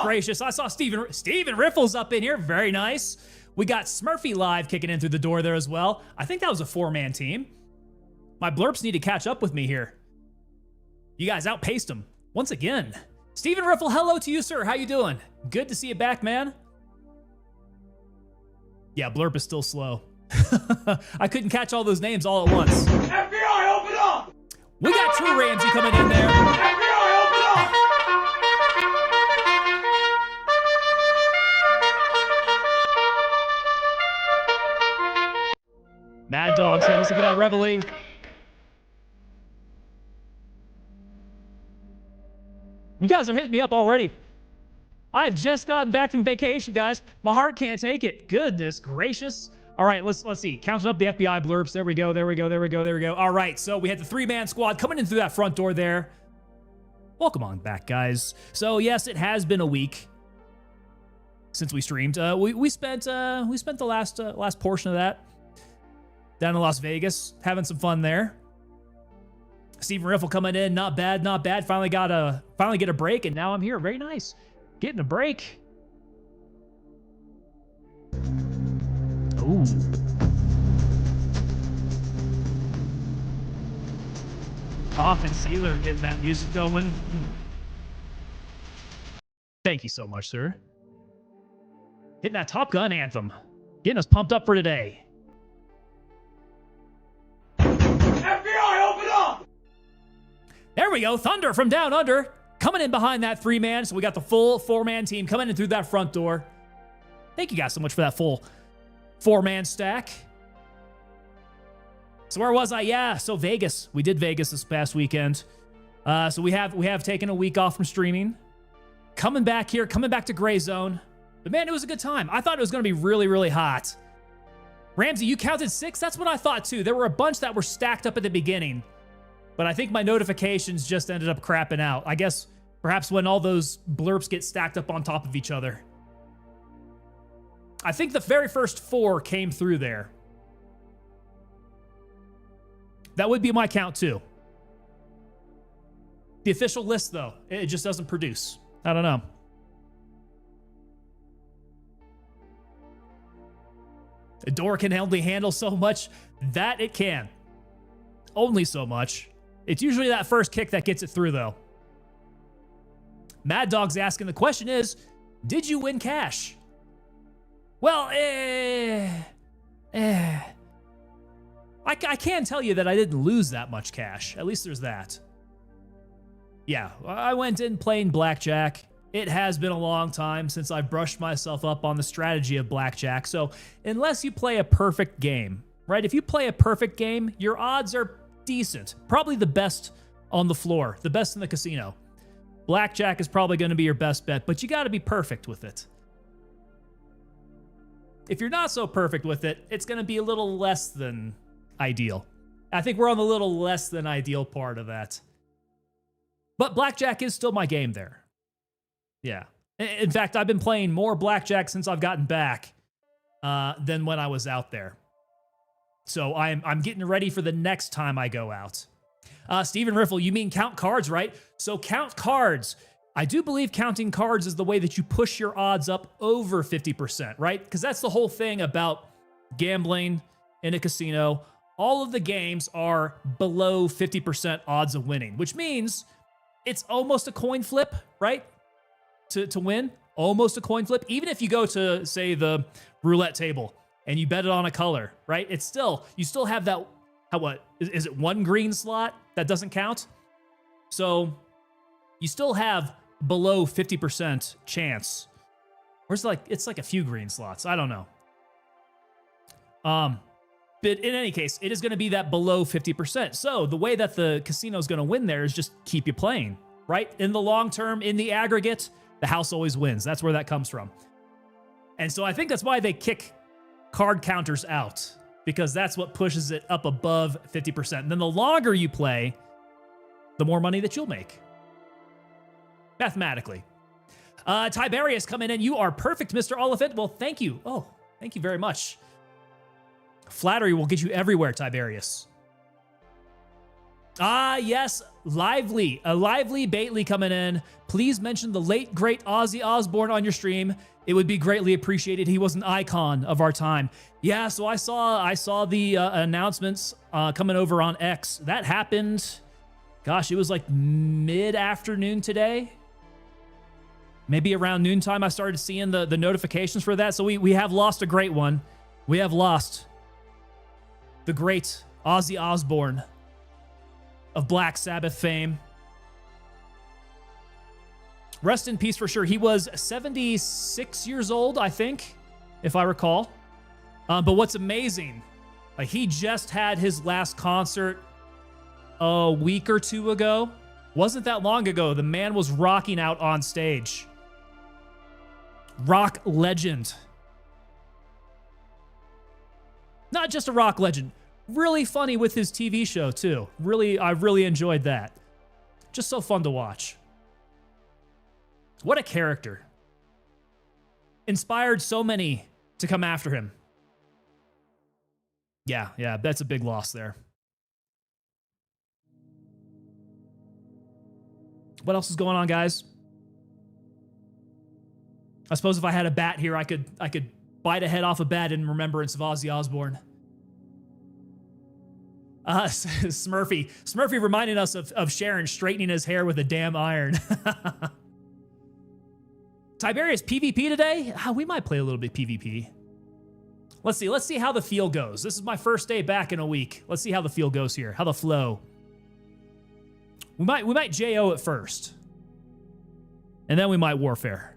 gracious. I saw Steven Riffles up in here. Very nice. We got Smurfy Live kicking in through the door there as well. I think that was a 4-man team. My blurps need to catch up with me here. You guys outpaced them once again. Steven Riffle, hello to you, sir. How you doing? Good to see you back, man. Yeah, blurp is still slow. I couldn't catch all those names all at once. FBI, open up! We got True Ramsey coming in there. FBI, open up! Mad Dog said, let's look at that reveling. You guys are hitting me up already. I have just gotten back from vacation, guys. My heart can't take it. Goodness gracious. All right, let's see. Counting up the FBI blurps. There we go. All right, so we had the 3-man squad coming in through that front door there. Welcome on back, guys. So yes, it has been a week since we streamed. We spent the last portion of that down in Las Vegas, having some fun there. Steven Riffle coming in, not bad. Finally get a break, and now I'm here. Very nice, getting a break. Ooh. Off and Sailor getting that music going. Thank you so much, sir. Hitting that Top Gun anthem, getting us pumped up for today. FBI, open up! There we go. Thunder from Down Under coming in behind that 3-man. So we got the full 4-man team coming in through that front door. Thank you guys so much for that full 4-man stack. So where was I? Yeah, so Vegas. We did Vegas this past weekend. So we have taken a week off from streaming. Coming back to Gray Zone. But man, it was a good time. I thought it was going to be really, really hot. Ramsey, you counted 6? That's what I thought too. There were a bunch that were stacked up at the beginning. But I think my notifications just ended up crapping out. I guess perhaps when all those blurps get stacked up on top of each other. I think the very first 4 came through there. That would be my count too. The official list though, it just doesn't produce. I don't know. The door can only handle so much. That it can. Only so much. It's usually that first kick that gets it through though. Mad Dog's asking, the question is, did you win cash? Well, I can tell you that I didn't lose that much cash. At least there's that. Yeah, I went in playing blackjack. It has been a long time since I've brushed myself up on the strategy of blackjack. So unless you play a perfect game, right? If you play a perfect game, your odds are decent. Probably the best on the floor, the best in the casino. Blackjack is probably going to be your best bet, but you got to be perfect with it. If you're not so perfect with it, it's going to be a little less than ideal. I think we're on the little less than ideal part of that. But blackjack is still my game there. Yeah. In fact, I've been playing more blackjack since I've gotten back than when I was out there. So I'm getting ready for the next time I go out. Steven Riffle, you mean count cards, right? So count cards. I do believe counting cards is the way that you push your odds up over 50%, right? Because that's the whole thing about gambling in a casino. All of the games are below 50% odds of winning, which means it's almost a coin flip, right? To win, almost a coin flip. Even if you go to, say, the roulette table and you bet it on a color, right? It's still, you still have that, what, is it 1 green slot that doesn't count? So you still have below 50% chance. Or it's like a few green slots. I don't know. But in any case, it is going to be that below 50%. So the way that the casino is going to win there is just keep you playing, right? In the long term, in the aggregate, the house always wins. That's where that comes from. And so I think that's why they kick card counters out, because that's what pushes it up above 50%. And then the longer you play, the more money that you'll make. Mathematically. Tiberius coming in. You are perfect, Mr. Oliphant. Well, thank you. Oh, thank you very much. Flattery will get you everywhere, Tiberius. Ah, yes, Lively. A Lively Bately coming in. Please mention the late, great Ozzy Osbourne on your stream. It would be greatly appreciated. He was an icon of our time. Yeah, so I saw the announcements coming over on X. That happened, gosh, it was like mid-afternoon today. Maybe around noontime, I started seeing the notifications for that. So we have lost a great one. We have lost the great Ozzy Osbourne of Black Sabbath fame. Rest in peace for sure. He was 76 years old, I think, if I recall. But what's amazing, like he just had his last concert a week or two ago. Wasn't that long ago. The man was rocking out on stage. Rock legend. Not just a rock legend. Really funny with his TV show too. I really enjoyed that. Just so fun to watch. What a character. Inspired so many to come after him. Yeah, that's a big loss there. What else is going on, guys? I suppose if I had a bat here, I could bite a head off a bat in remembrance of Ozzy Osbourne. Smurfy reminding us of Sharon straightening his hair with a damn iron. Tiberius, PvP today? We might play a little bit PvP. Let's see how the feel goes. This is my first day back in a week. Let's see how the feel goes here, how the flow. We might JO at first. And then we might warfare.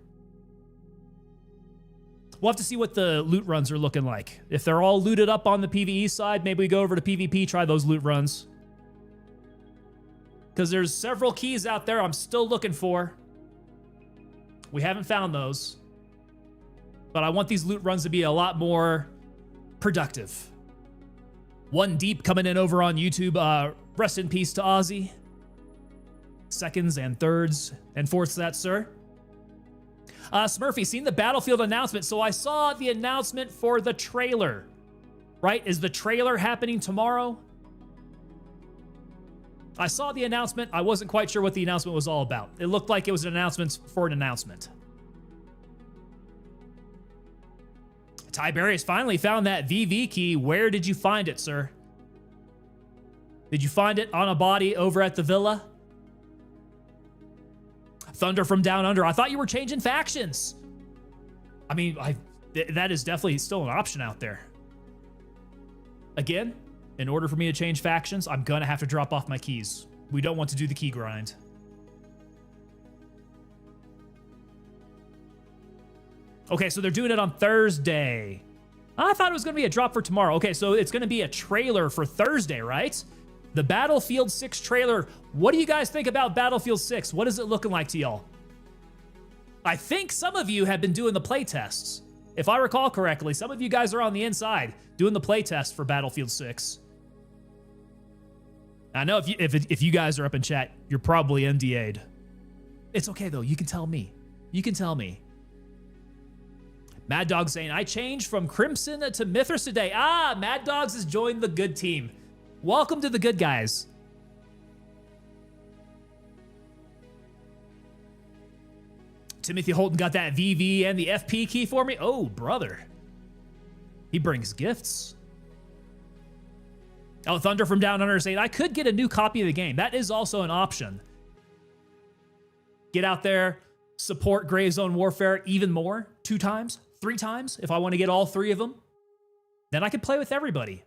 We'll have to see what the loot runs are looking like. If they're all looted up on the PvE side, maybe we go over to PvP, try those loot runs. Because there's several keys out there I'm still looking for. We haven't found those. But I want these loot runs to be a lot more productive. One Deep coming in over on YouTube. Rest in peace to Ozzy. Seconds and thirds and fourths that, sir. Smurfy, seen the Battlefield announcement. So I saw the announcement for the trailer, right? Is the trailer happening tomorrow? I saw the announcement. I wasn't quite sure what the announcement was all about. It looked like it was an announcement for an announcement. Tiberius finally found that VV key. Where did you find it, sir? Did you find it on a body over at the villa? Thunder from Down Under. I thought you were changing factions. I mean, that is definitely still an option out there. Again, in order for me to change factions, I'm going to have to drop off my keys. We don't want to do the key grind. Okay, so they're doing it on Thursday. I thought it was going to be a drop for tomorrow. Okay, so it's going to be a trailer for Thursday, right? The Battlefield 6 trailer. What do you guys think about Battlefield 6? What is it looking like to y'all? I think some of you have been doing the play tests. If I recall correctly, some of you guys are on the inside doing the play test for Battlefield 6. I know if you guys are up in chat, you're probably NDA'd. It's okay though, you can tell me. You can tell me. Mad Dog saying, I changed from Crimson to Mithras today. Mad Dogs has joined the good team. Welcome to the good guys. Timothy Holton got that VV and the FP key for me. Oh, brother. He brings gifts. Oh, Thunder from Down Under saying, I could get a new copy of the game. That is also an option. Get out there, support Gray Zone Warfare even more. 2 times, 3 times, if I want to get all 3 of them. Then I could play with everybody.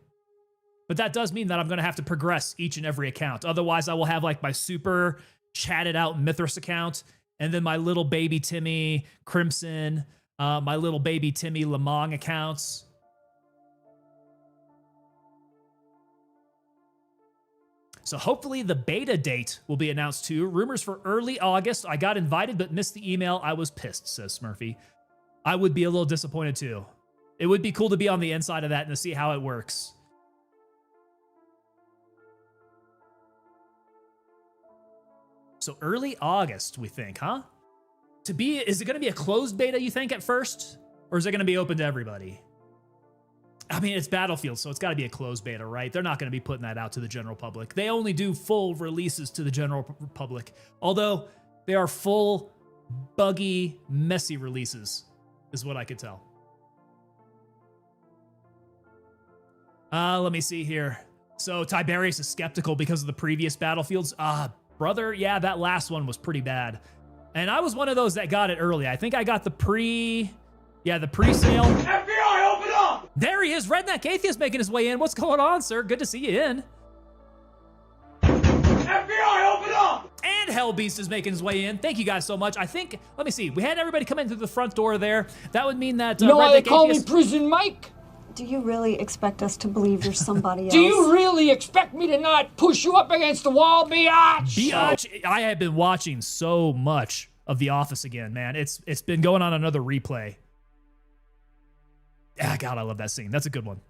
But that does mean that I'm going to have to progress each and every account. Otherwise, I will have like my super chatted out Mithras account, and then my little baby Timmy Crimson, my little baby Timmy Lemong accounts. So hopefully the beta date will be announced too. Rumors for early August. I got invited but missed the email. I was pissed, says Smurfy. I would be a little disappointed too. It would be cool to be on the inside of that and to see how it works. So early August, we think, huh? Is it going to be a closed beta, you think, at first? Or is it going to be open to everybody? I mean, it's Battlefield, so it's got to be a closed beta, right? They're not going to be putting that out to the general public. They only do full releases to the general public, although they are full, buggy, messy releases, is what I could tell. Let me see here. So Tiberius is skeptical because of the previous Battlefields. Brother, yeah, that last one was pretty bad. And I was one of those that got it early. I think I got the pre-sale. FBI, open up! There he is, Redneck Atheist making his way in. What's going on, sir? Good to see you in. FBI, open up! And Hellbeast is making his way in. Thank you guys so much. I think, let me see. We had everybody come in through the front door there. That would mean that You know why they Redneck call me Atheist... Prison Mike? Do you really expect us to believe you're somebody else? Do you really expect me to not push you up against the wall, biatch? Biatch, I have been watching so much of The Office again, man. It's been going on another replay. Ah, God, I love that scene. That's a good one.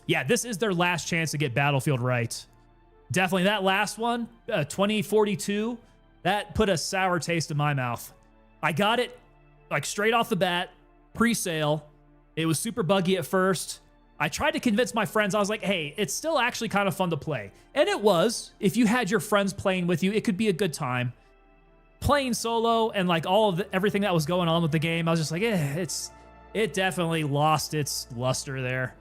Yeah, this is their last chance to get Battlefield right. Definitely that last one, 2042, that put a sour taste in my mouth. I got it like straight off the bat, pre-sale. It was super buggy at first. I tried to convince my friends. I was like, hey, it's still actually kind of fun to play. And it was. If you had your friends playing with you, it could be a good time. Playing solo and like all of everything that was going on with the game, I was just like, it definitely lost its luster there.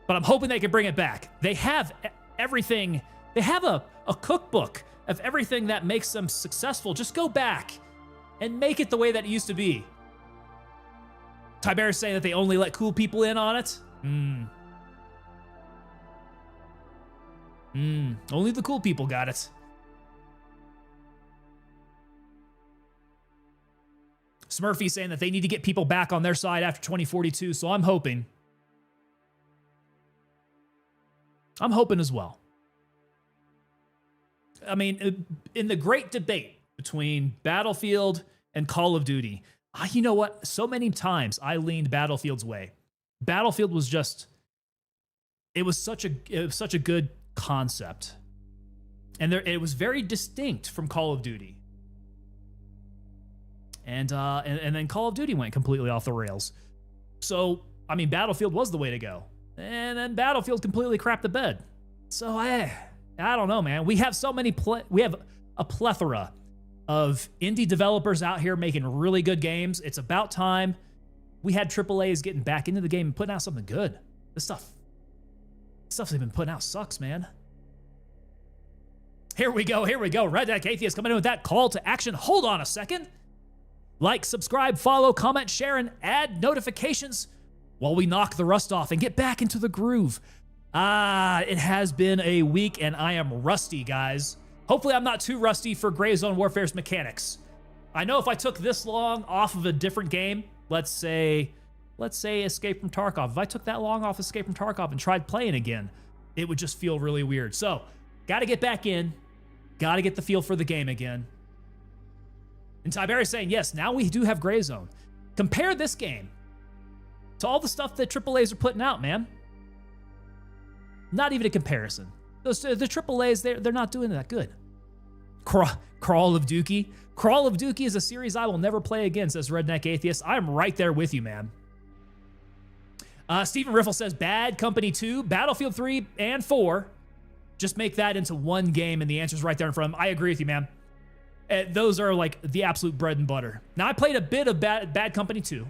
But I'm hoping they can bring it back. They have everything. They have a cookbook of everything that makes them successful. Just go back and make it the way that it used to be. Tiberius saying that they only let cool people in on it. Only the cool people got it. Smurfy saying that they need to get people back on their side after 2042, so I'm hoping. I'm hoping as well. I mean, in the great debate between Battlefield and Call of Duty, you know what? So many times I leaned Battlefield's way. Battlefield was just, it was such a good concept. And it was very distinct from Call of Duty. And then Call of Duty went completely off the rails. So, I mean, Battlefield was the way to go. And then Battlefield completely crapped the bed. So I don't know, man. We have so many, we have a plethora of indie developers out here making really good games. It's about time we had AAAs getting back into the game and putting out something good. This stuff they've been putting out sucks, man. Here we go. Redneck Atheist coming in with that call to action. Hold on a second. Like, subscribe, follow, comment, share, and add notifications while we knock the rust off and get back into the groove. It has been a week and I am rusty, guys. Hopefully I'm not too rusty for Gray Zone Warfare's mechanics. I know if I took this long off of a different game, let's say Escape from Tarkov. If I took that long off Escape from Tarkov and tried playing again, it would just feel really weird. So, gotta get back in. Gotta get the feel for the game again. And Tiberius saying, yes, now we do have Gray Zone. Compare this game to all the stuff that AAAs are putting out, man. Not even a comparison. The AAAs, they're not doing that good. Crawl of Dookie. Crawl of Dookie is a series I will never play again, says Redneck Atheist. I'm right there with you, man. Stephen Riffle says, Bad Company 2, Battlefield 3, and 4. Just make that into one game, and the answer's right there in front of them. I agree with you, man. Those are like the absolute bread and butter. Now, I played a bit of Bad Company 2.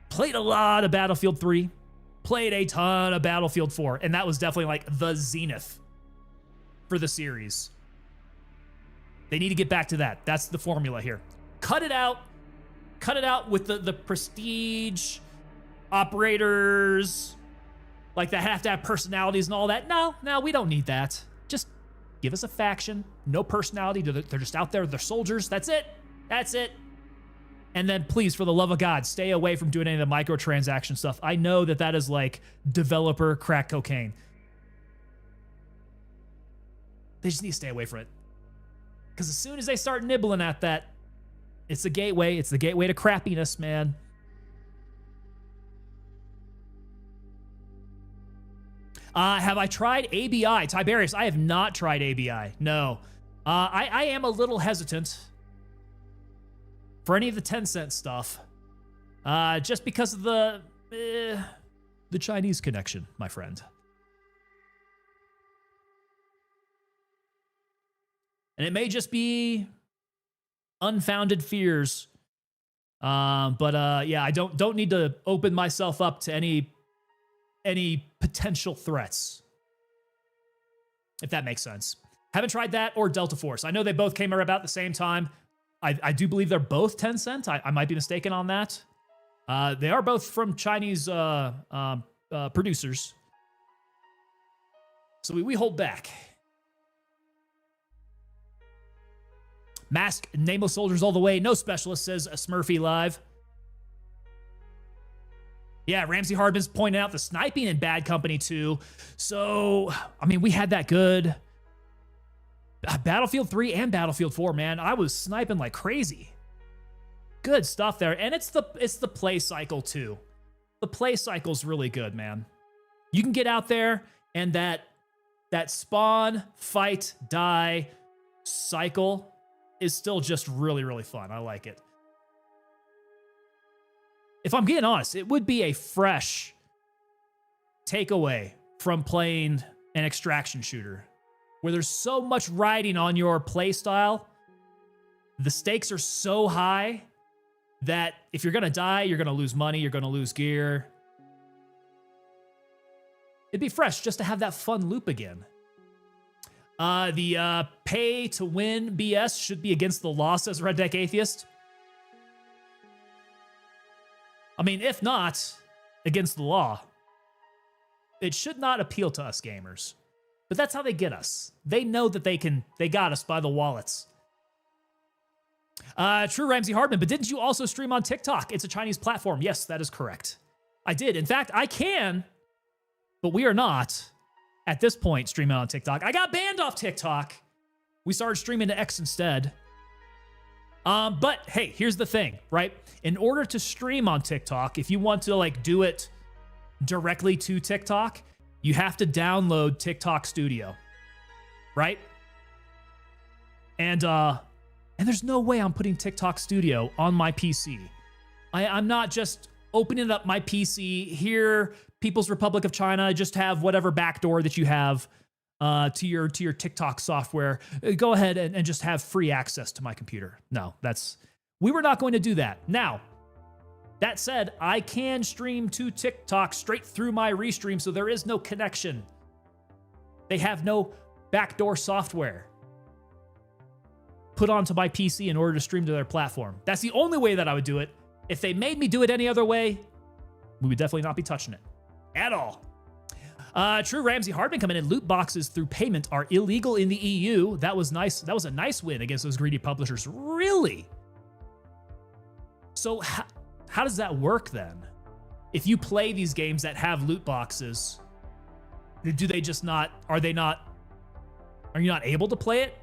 Played a lot of Battlefield 3. Played a ton of Battlefield 4. And that was definitely like the zenith for the series. They need to get back to that. That's the formula here. Cut it out. Cut it out with the prestige operators like that have to have personalities and all that. No, we don't need that. Just give us a faction. No personality. They're just out there. They're soldiers. That's it. And then please, for the love of God, stay away from doing any of the microtransaction stuff. I know that is like developer crack cocaine. They just need to stay away from it. Because as soon as they start nibbling at that, it's the gateway. It's the gateway to crappiness, man. Have I tried ABI? Tiberius, I have not tried ABI. No. I am a little hesitant. for any of the Tencent stuff, just because of the Chinese connection, my friend. And it may just be unfounded fears. Yeah, I don't need to open myself up to any potential threats. If that makes sense. Haven't tried that or Delta Force. I know they both came out about the same time. I do believe they're both Tencent. I might be mistaken on that. They are both from Chinese producers. So we hold back. Mask Namo soldiers all the way. No specialist, says Smurfy Live. Yeah, Ramsey Hardman's pointing out the sniping in Bad Company 2. So, I mean, we had that good. Battlefield 3 and Battlefield 4, man. I was sniping like crazy. Good stuff there. And it's the play cycle too. The play cycle's really good, man. You can get out there and that spawn, fight, die cycle is still just really, really fun. I like it. If I'm being honest, it would be a fresh takeaway from playing an extraction shooter where there's so much riding on your play style. The stakes are so high that if you're going to die, you're going to lose money, you're going to lose gear. It'd be fresh just to have that fun loop again. The pay to win BS should be against the law, says Red Deck Atheist. I mean, if not against the law, it should not appeal to us gamers. But that's how they get us. They know that they got us by the wallets. True Ramsey Hardman, but didn't you also stream on TikTok? It's a Chinese platform. Yes, that is correct. I did. In fact, I can, but we are not at this point streaming on TikTok. I got banned off TikTok. We started streaming to X instead. But hey, here's the thing, right? In order to stream on TikTok, if you want to like do it directly to TikTok, you have to download TikTok Studio, right? And there's no way I'm putting TikTok Studio on my PC. I'm not just opening up my PC here, People's Republic of China, just have whatever backdoor that you have to your TikTok software. Go ahead and just have free access to my computer. No, we were not going to do that. Now, that said, I can stream to TikTok straight through my Restream, so there is no connection. They have no backdoor software put onto my PC in order to stream to their platform. That's the only way that I would do it. If they made me do it any other way, we would definitely not be touching it at all. True Ramsey Hardman coming in. Loot boxes through payment are illegal in the EU. That was nice. That was a nice win against those greedy publishers. Really? So how does that work then? If you play these games that have loot boxes, do they just not, are you not able to play it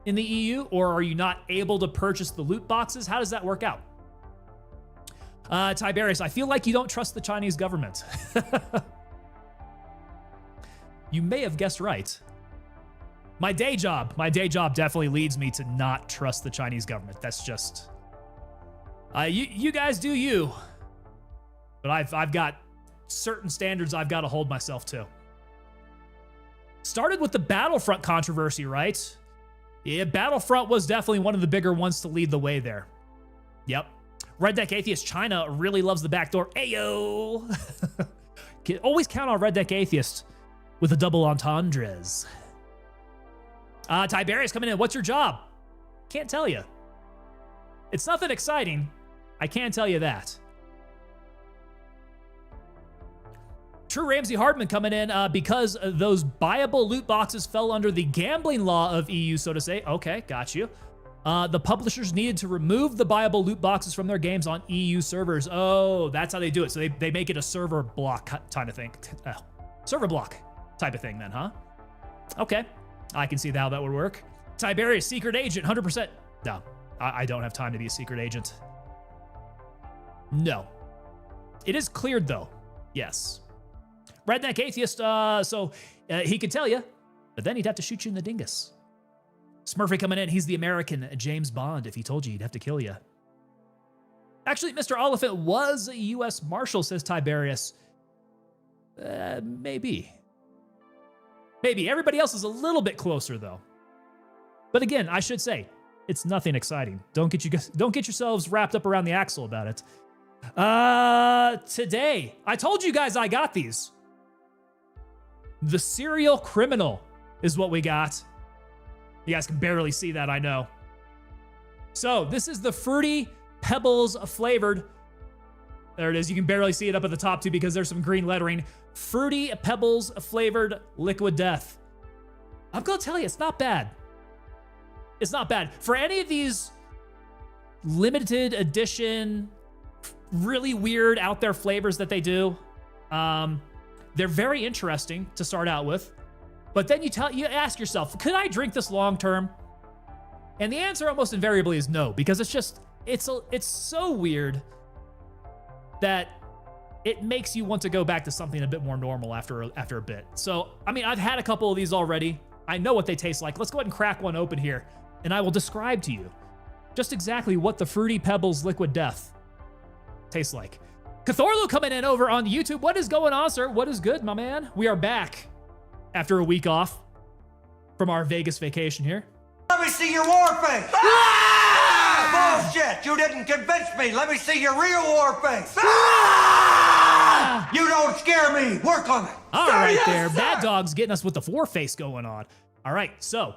in the EU, or are you not able to purchase the loot boxes? How does that work out? Tiberius, I feel like you don't trust the Chinese government. You may have guessed right. My day job definitely leads me to not trust the Chinese government. That's just, you guys do you, but I've got certain standards I've got to hold myself to. Started with the Battlefront controversy, right? Yeah, Battlefront was definitely one of the bigger ones to lead the way there. Yep. Red Deck Atheist China really loves the backdoor. Ayo! Always count on Red Deck Atheist with the double entendres. Tiberius coming in. What's your job? Can't tell you. It's nothing exciting. I can tell you that. True Ramsey Hardman coming in because those buyable loot boxes fell under the gambling law of EU, so to say. Okay, got you. The publishers needed to remove the buyable loot boxes from their games on EU servers. Oh, that's how they do it. So they make it a server block kind of thing. Server block type of thing then, huh? Okay, I can see how that would work. Tiberius, secret agent, 100%. No, I don't have time to be a secret agent. No. It is cleared though, yes. Redneck Atheist, so he could tell you, but then he'd have to shoot you in the dingus. Smurfy coming in, he's the American James Bond. If he told you, he'd have to kill you. Actually, Mr. Oliphant was a U.S. Marshal, says Tiberius. Maybe. Maybe. Everybody else is a little bit closer, though. But again, I should say, it's nothing exciting. Don't get yourselves wrapped up around the axle about it. Today, I told you guys I got these. The serial criminal is what we got. You guys can barely see that, I know. So this is the Fruity Pebbles flavored. There it is. You can barely see it up at the top too because there's some green lettering. Fruity Pebbles flavored Liquid Death. I'm gonna tell you, it's not bad. It's not bad. For any of these limited edition, really weird out there flavors that they do, they're very interesting to start out with. But then you ask yourself, could I drink this long term? And the answer almost invariably is no, because it's so weird that it makes you want to go back to something a bit more normal after a bit. So, I mean, I've had a couple of these already. I know what they taste like. Let's go ahead and crack one open here, and I will describe to you just exactly what the Fruity Pebbles Liquid Death tastes like. Cathorlu coming in over on YouTube. What is going on, sir? What is good, my man? We are back after a week off from our Vegas vacation here. Let me see your war face. Ah! Bullshit! You didn't convince me. Let me see your real war face. Ah! You don't scare me. Work on it. All right, there. Bad Dog's getting us with the war face going on. All right, so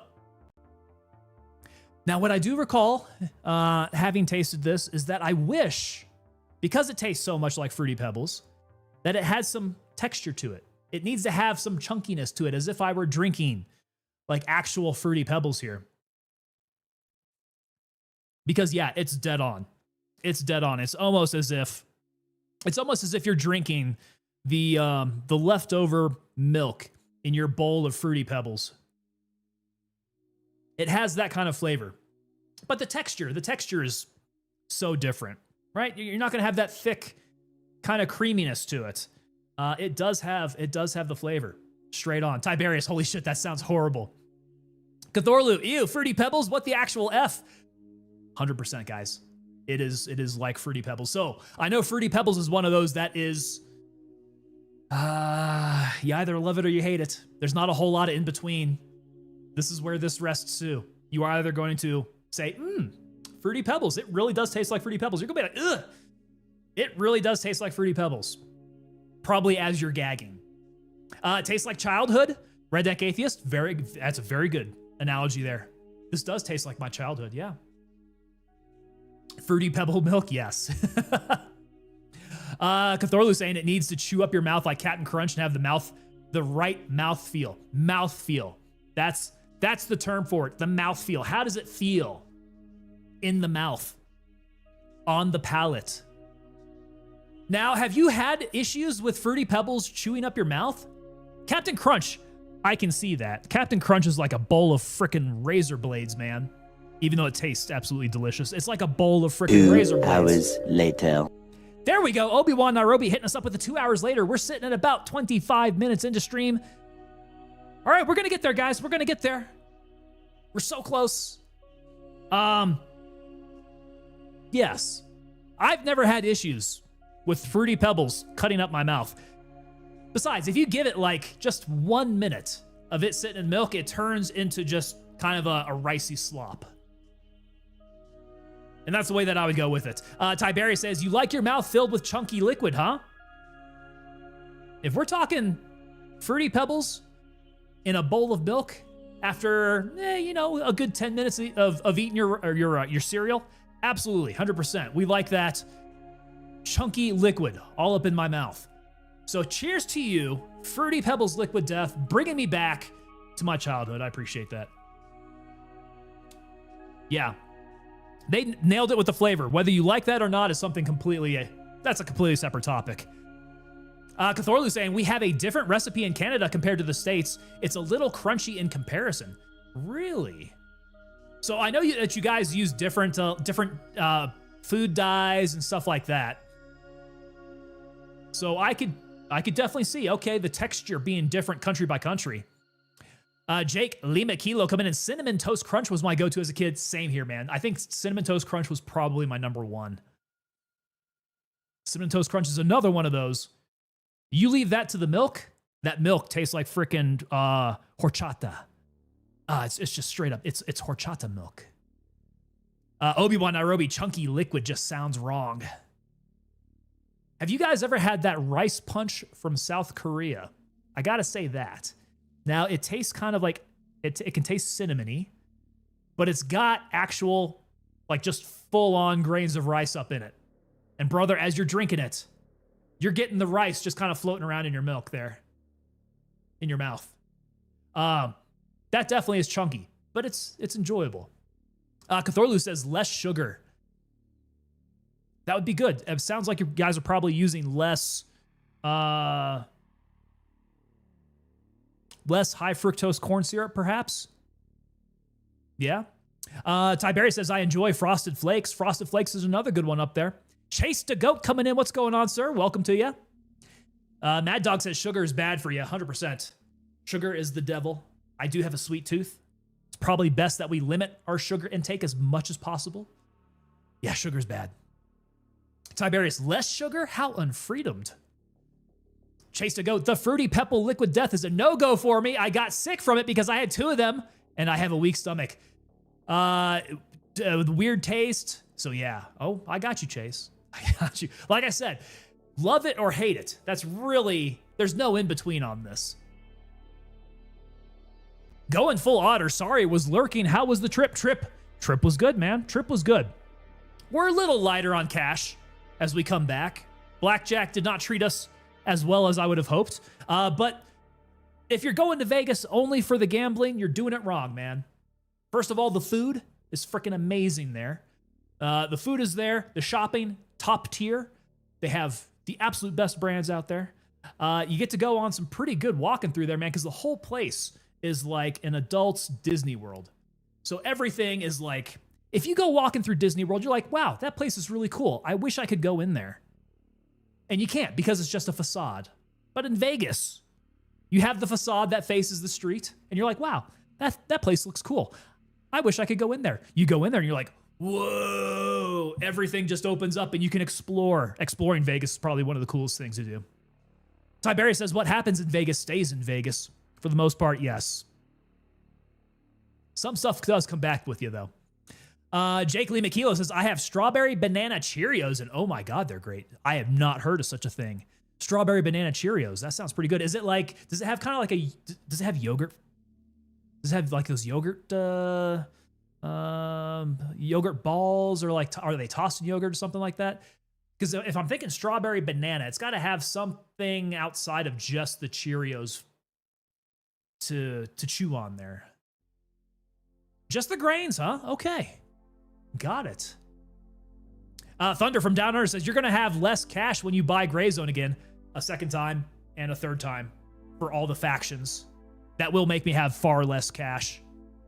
now what I do recall having tasted this is that I wish, because it tastes so much like Fruity Pebbles, that it has some texture to it. It needs to have some chunkiness to it, as if I were drinking like actual Fruity Pebbles here. Because yeah, it's dead on. It's dead on. It's almost as if you're drinking the leftover milk in your bowl of Fruity Pebbles. It has that kind of flavor. But the texture is so different, right? You're not going to have that thick kind of creaminess to it. It does have the flavor straight on. Tiberius, holy shit, that sounds horrible. Cathorlu, ew, Fruity Pebbles, what the actual F? 100%, guys. It is like Fruity Pebbles. So I know Fruity Pebbles is one of those that is, you either love it or you hate it. There's not a whole lot of in between. This is where this rests too. You are either going to say, Fruity Pebbles, it really does taste like Fruity Pebbles. You're going to be like, ugh, it really does taste like Fruity Pebbles. Probably as you're gagging. It tastes like childhood. Red Deck Atheist, that's a very good analogy there. This does taste like my childhood, yeah. Fruity Pebble milk, yes. Cathorlu saying it needs to chew up your mouth like Captain Crunch and have the right mouth feel. Mouth feel. That's the term for it. The mouth feel. How does it feel in the mouth, on the palate? Now, have you had issues with Fruity Pebbles chewing up your mouth? Captain Crunch, I can see that. Captain Crunch is like a bowl of frickin' razor blades, man. Even though it tastes absolutely delicious. It's like a bowl of frickin' razor blades. 2 hours later. There we go. Obi-Wan Nairobi hitting us up with the 2 hours later. We're sitting at about 25 minutes into stream. All right, we're going to get there, guys. We're going to get there. We're so close. Yes. I've never had issues with Fruity Pebbles cutting up my mouth. Besides, if you give it like just 1 minute of it sitting in milk, it turns into just kind of a ricey slop. And that's the way that I would go with it. Tiberius says, you like your mouth filled with chunky liquid, huh? If we're talking Fruity Pebbles in a bowl of milk after, a good 10 minutes of eating your cereal, absolutely, 100%. We like that chunky liquid all up in my mouth. So cheers to you, Fruity Pebbles Liquid Death, bringing me back to my childhood. I appreciate that. Yeah. They nailed it with the flavor. Whether you like that or not is something that's a completely separate topic. Cathorlu saying, we have a different recipe in Canada compared to the States. It's a little crunchy in comparison. Really? So I know that you guys use different food dyes and stuff like that. So I could definitely see, okay, the texture being different country by country. Jake Lima Kilo coming in. Cinnamon Toast Crunch was my go-to as a kid. Same here, man. I think Cinnamon Toast Crunch was probably my number one. Cinnamon Toast Crunch is another one of those. You leave that to the milk, that milk tastes like frickin' horchata. It's just straight up, it's horchata milk. Obi-Wan Nairobi, chunky liquid just sounds wrong. Have you guys ever had that rice punch from South Korea? I gotta say that. Now, it tastes kind of like, it can taste cinnamony, but it's got actual, like just full-on grains of rice up in it. And brother, as you're drinking it, you're getting the rice just kind of floating around in your milk there, in your mouth. That definitely is chunky, but it's enjoyable. Cthorlu says less sugar. That would be good. It sounds like you guys are probably using less high fructose corn syrup, perhaps. Yeah. Tiberi says, I enjoy Frosted Flakes. Frosted Flakes is another good one up there. Chase the Goat coming in. What's going on, sir? Welcome to you. Mad Dog says sugar is bad for you. 100%. Sugar is the devil. I do have a sweet tooth. It's probably best that we limit our sugar intake as much as possible. Yeah, sugar's bad. Tiberius, less sugar? How unfreedomed. Chase to Goat, the Fruity Pebble Liquid Death is a no-go for me. I got sick from it because I had 2 of them, and I have a weak stomach. Weird taste. So yeah. Oh, I got you, Chase. I got you. Like I said, love it or hate it. That's really, there's no in-between on this. Going full otter. Sorry, was lurking. How was the trip? Trip was good, man. Trip was good. We're a little lighter on cash as we come back. Blackjack did not treat us as well as I would have hoped. But if you're going to Vegas only for the gambling, you're doing it wrong, man. First of all, the food is freaking amazing there. The food is there. The shopping, top tier. They have the absolute best brands out there. You get to go on some pretty good walking through there, man, because the whole place is like an adult's Disney World. So everything is like, if you go walking through Disney World, you're like, wow, that place is really cool. I wish I could go in there. And you can't because it's just a facade. But in Vegas, you have the facade that faces the street, and you're like, wow, that place looks cool. I wish I could go in there. You go in there and you're like, whoa, everything just opens up and you can explore. Exploring Vegas is probably one of the coolest things to do. Tiberius says, what happens in Vegas stays in Vegas. For the most part, yes. Some stuff does come back with you, though. Jake Lee McKeelo says, I have strawberry banana Cheerios, and oh my God, they're great. I have not heard of such a thing. Strawberry banana Cheerios. That sounds pretty good. Is it like, does it have kind of like does it have yogurt? Does it have like those yogurt balls, or like, are they tossed in yogurt or something like that? Because if I'm thinking strawberry banana, it's got to have something outside of just the Cheerios to chew on there. Just the grains, huh? Okay. Got it. Thunder from Down Under says, you're going to have less cash when you buy Gray Zone again, a second time and a third time for all the factions. That will make me have far less cash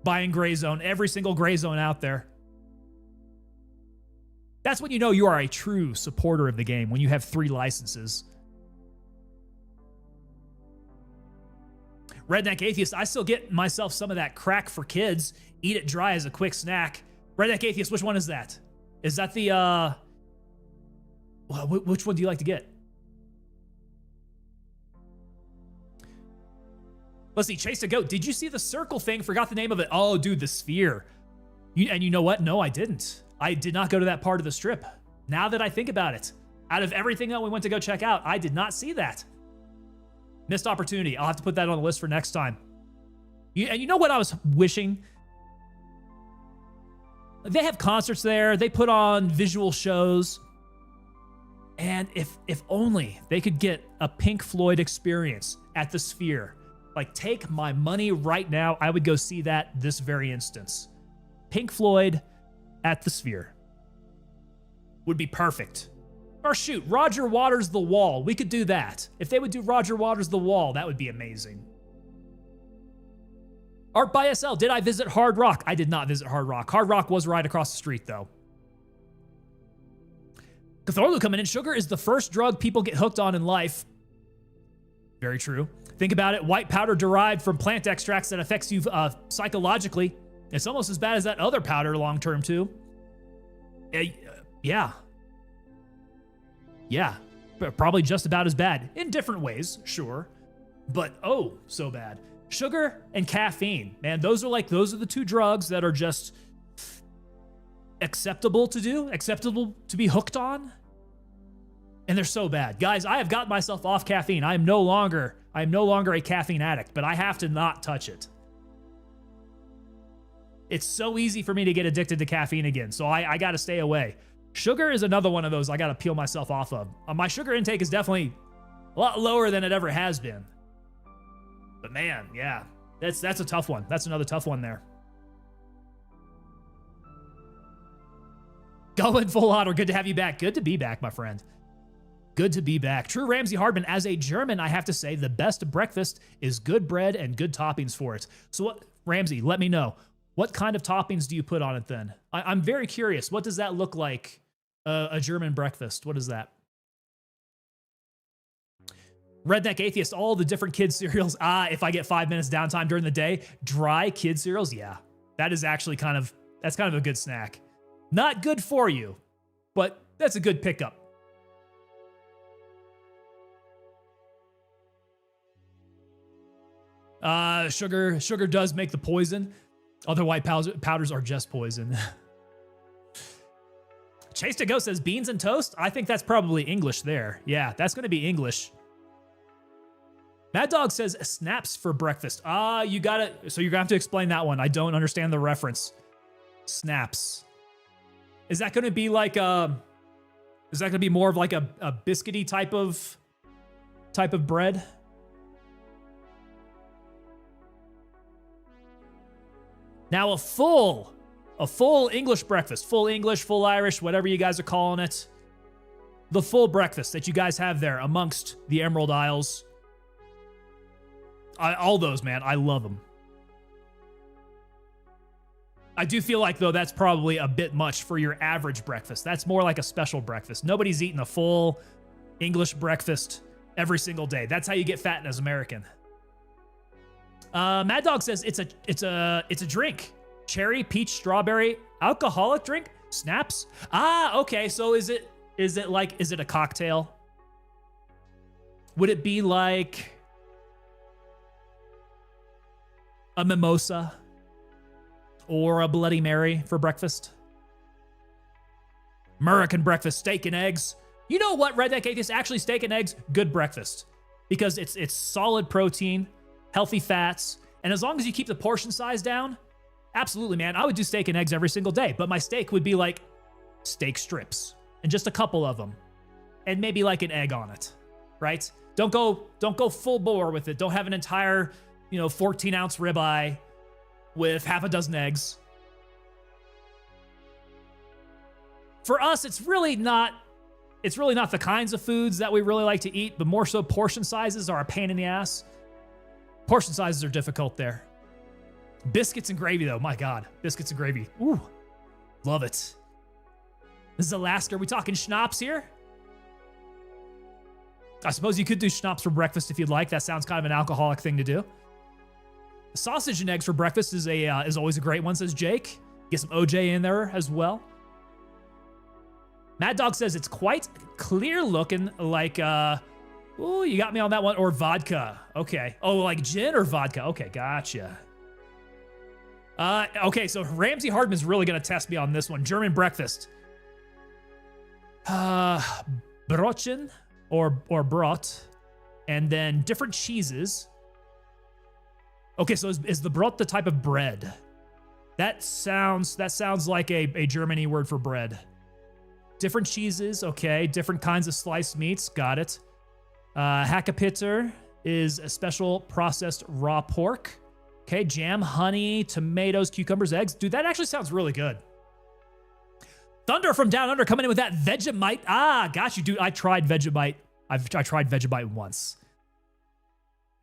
buying Gray Zone, every single Gray Zone out there. That's when you know you are a true supporter of the game, when you have 3 licenses. Redneck Atheist, I still get myself some of that crack for kids. Eat it dry as a quick snack. Redneck Atheist, which one is that? Is that the, which one do you like to get? Let's see, Chase the Goat. Did you see the circle thing? Forgot the name of it. Oh, dude, the sphere. And you know what? No, I didn't. I did not go to that part of the strip. Now that I think about it, out of everything that we went to go check out, I did not see that. Missed opportunity. I'll have to put that on the list for next time. And you know what I was wishing? They have concerts there. They put on visual shows. And if only they could get a Pink Floyd experience at the Sphere. Like, take my money right now. I would go see that this very instance. Pink Floyd at the Sphere would be perfect. Or shoot, Roger Waters' The Wall. We could do that. If they would do Roger Waters' The Wall, that would be amazing. Art by SL, did I visit Hard Rock? I did not visit Hard Rock. Hard Rock was right across the street, though. Cthulhu coming in. Sugar is the first drug people get hooked on in life. Very true. Think about it. White powder derived from plant extracts that affects you psychologically. It's almost as bad as that other powder long-term, too. Yeah. Yeah, probably just about as bad. In different ways, sure. But oh, so bad. Sugar and caffeine, man, those are the two drugs that are just acceptable to be hooked on. And they're so bad. Guys, I have gotten myself off caffeine. I am no longer a caffeine addict, but I have to not touch it. It's so easy for me to get addicted to caffeine again, so I got to stay away. Sugar is another one of those I got to peel myself off of. My sugar intake is definitely a lot lower than it ever has been. But man, yeah, that's a tough one. That's another tough one there. Going full auto. Good to have you back. Good to be back, my friend. Good to be back. True Ramsey Hardman, as a German, I have to say the best breakfast is good bread and good toppings for it. So what, Ramsey, let me know. What kind of toppings do you put on it then? I'm very curious. What does that look like, a German breakfast? What is that? Redneck Atheist, all the different kids cereals. If I get 5 minutes downtime during the day, dry kid cereals, yeah. That is actually kind of a good snack. Not good for you, but that's a good pickup. Sugar does make the poison. Other white powders are just poison. Chase to Go says beans and toast. I think that's probably English there. Yeah, that's going to be English. Mad Dog says snaps for breakfast. So you're going to have to explain that one. I don't understand the reference. Snaps. Is that going to be like is that going to be more of like a biscuity type of bread? Now a full English breakfast, full English, full Irish, whatever you guys are calling it. The full breakfast that you guys have there amongst the Emerald Isles. All those, man, I love them. I do feel like, though, that's probably a bit much for your average breakfast. That's more like a special breakfast. Nobody's eating a full English breakfast every single day. That's how you get fat as American. Mad Dog says it's a drink. Cherry, peach, strawberry, alcoholic drink, snaps. Okay. So is it a cocktail? Would it be like a mimosa or a Bloody Mary for breakfast? American breakfast, steak and eggs. You know what, Redneck Atheist? Actually, steak and eggs, good breakfast because it's solid protein, healthy fats, and as long as you keep the portion size down, absolutely, man. I would do steak and eggs every single day, but my steak would be like steak strips and just a couple of them, and maybe like an egg on it, right? Don't go full bore with it. Don't have an entire 14-ounce ribeye with half a dozen eggs. For us, it's really not the kinds of foods that we really like to eat, but more so portion sizes are a pain in the ass. Portion sizes are difficult there. Biscuits and gravy, though. My God. Biscuits and gravy. Ooh. Love it. This is Alaska. Are we talking schnapps here? I suppose you could do schnapps for breakfast if you'd like. That sounds kind of an alcoholic thing to do. Sausage and eggs for breakfast is always a great one, says Jake. Get some OJ in there as well. Mad Dog says it's quite clear looking, like ooh, you got me on that one. Or vodka. Okay. Oh, like gin or vodka. Okay, gotcha. Okay, so Ramsey Hardman's really gonna test me on this one. German breakfast. Brotchen or brot, and then different cheeses. Okay, so is the brot the type of bread? That sounds like a Germany word for bread. Different cheeses, okay. Different kinds of sliced meats, got it. Hackepitter is a special processed raw pork. Okay, jam, honey, tomatoes, cucumbers, eggs. Dude, that actually sounds really good. Thunder from Down Under coming in with that Vegemite. Got you, dude. I tried Vegemite. I tried Vegemite once.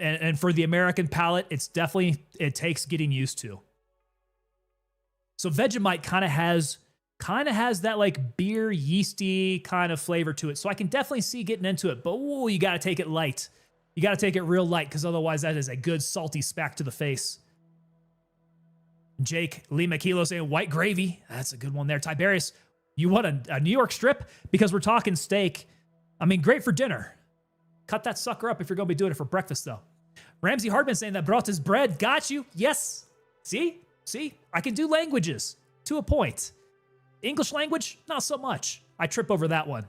And for the American palate, it takes getting used to. So Vegemite kind of has that like beer yeasty kind of flavor to it. So I can definitely see getting into it, but ooh, you got to take it light. You got to take it real light because otherwise that is a good salty smack to the face. Jake Lee McKilo saying white gravy. That's a good one there. Tiberius, you want a New York strip? Because we're talking steak. I mean, great for dinner. Cut that sucker up if you're going to be doing it for breakfast, though. Ramsey Hardman saying that brought his bread. Got you. Yes. See? I can do languages to a point. English language, not so much. I trip over that one.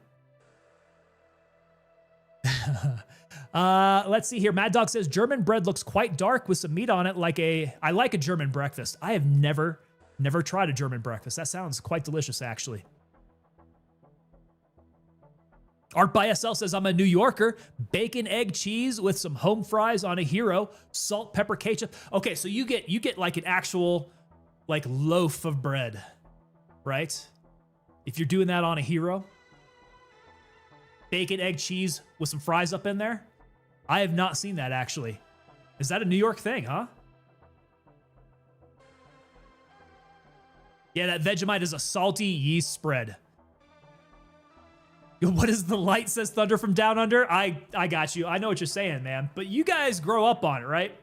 Let's see here. Mad Dog says German bread looks quite dark with some meat on it. I like a German breakfast. I have never tried a German breakfast. That sounds quite delicious, actually. Art by SL says, I'm a New Yorker. Bacon, egg, cheese with some home fries on a hero. Salt, pepper, ketchup. Okay, so you get like an actual like loaf of bread, right? If you're doing that on a hero. Bacon, egg, cheese with some fries up in there. I have not seen that, actually. Is that a New York thing, huh? Yeah, that Vegemite is a salty yeast spread. What is the light, says Thunder from Down Under? I got you. I know what you're saying, man. But you guys grow up on it, right?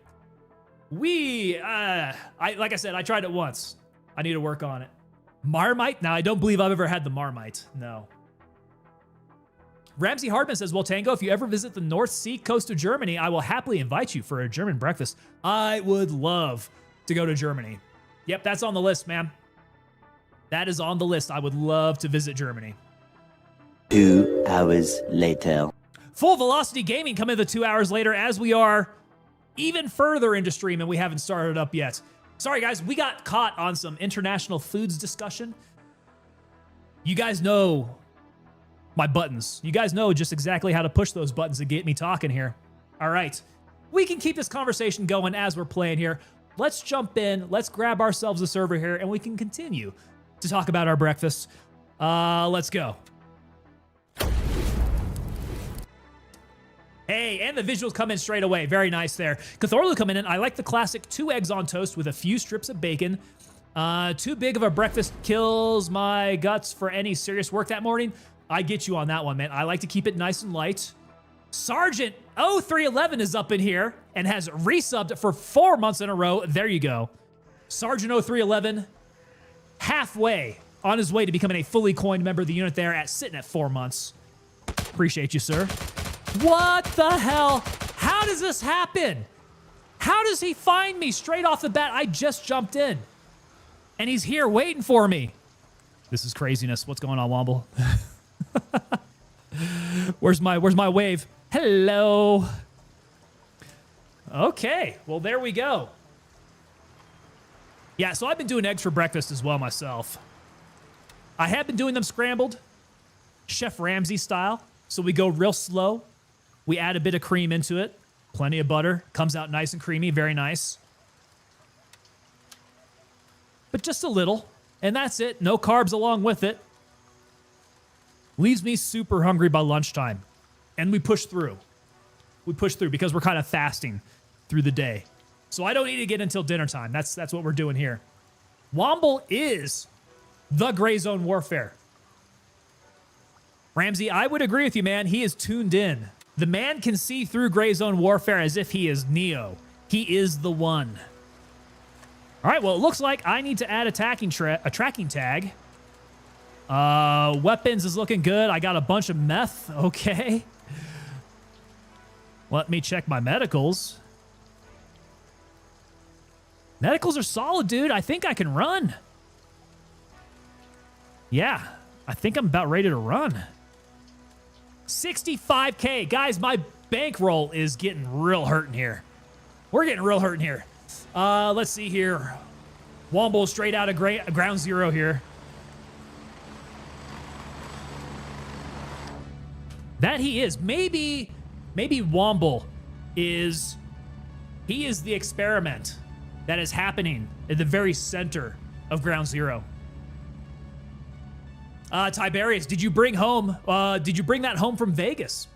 Like I said, I tried it once. I need to work on it. Marmite? Now, I don't believe I've ever had the Marmite. No. Ramsey Hardman says, well, Tango, if you ever visit the North Sea coast of Germany, I will happily invite you for a German breakfast. I would love to go to Germany. Yep, that's on the list, man. That is on the list. I would love to visit Germany. 2 hours later. Full Velocity Gaming coming in the 2 hours later as we are even further into stream and we haven't started up yet. Sorry, guys, we got caught on some international foods discussion. You guys know my buttons. You guys know just exactly how to push those buttons to get me talking here. All right. We can keep this conversation going as we're playing here. Let's jump in. Let's grab ourselves a server here and we can continue to talk about our breakfast. Let's go. Hey, and the visuals come in straight away. Very nice there. Cthorlu coming in. I like the classic 2 eggs on toast with a few strips of bacon. Too big of a breakfast kills my guts for any serious work that morning. I get you on that one, man. I like to keep it nice and light. Sergeant 0311 is up in here and has resubbed for 4 months in a row. There you go. Sergeant 0311, halfway on his way to becoming a fully coined member of the unit there sitting at 4 months. Appreciate you, sir. What the hell? How does this happen? How does he find me straight off the bat? I just jumped in. And he's here waiting for me. This is craziness. What's going on, Womble? Where's my wave? Hello. Okay, well, there we go. Yeah, so I've been doing eggs for breakfast as well myself. I have been doing them scrambled, Chef Ramsay style. So we go real slow. We add a bit of cream into it. Plenty of butter. Comes out nice and creamy. Very nice. But just a little. And that's it. No carbs along with it. Leaves me super hungry by lunchtime. And we push through. We push through because we're kind of fasting through the day. So I don't need to get until dinner time. That's what we're doing here. Womble is the gray zone warfare. Ramsey, I would agree with you, man. He is tuned in. The man can see through gray zone warfare as if he is Neo. He is the one. All right, well, it looks like I need to add a tracking tag. Weapons is looking good. I got a bunch of meth. Okay. Let me check my medicals. Medicals are solid, dude. I think I can run. Yeah, I think I'm about ready to run. 65K. Guys, my bankroll is getting real hurting here. We're getting real hurting here. Let's see here. Womble straight out of ground zero here. That he is. Maybe Womble is... He is the experiment that is happening at the very center of ground zero. Tiberius, did you bring that home from Vegas?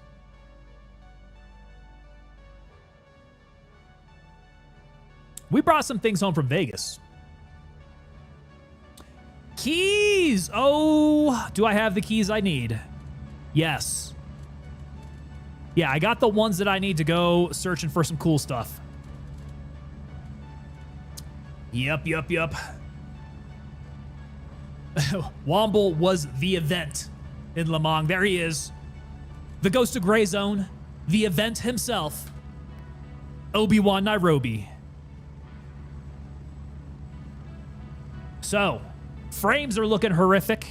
We brought some things home from Vegas. Keys! Oh, do I have the keys I need? Yes. Yeah, I got the ones that I need to go searching for some cool stuff. Yup. Womble was the event in Le Mans. There he is. the Ghost of Gray Zone, the event himself, Obi-Wan Nairobi. So, frames are looking horrific.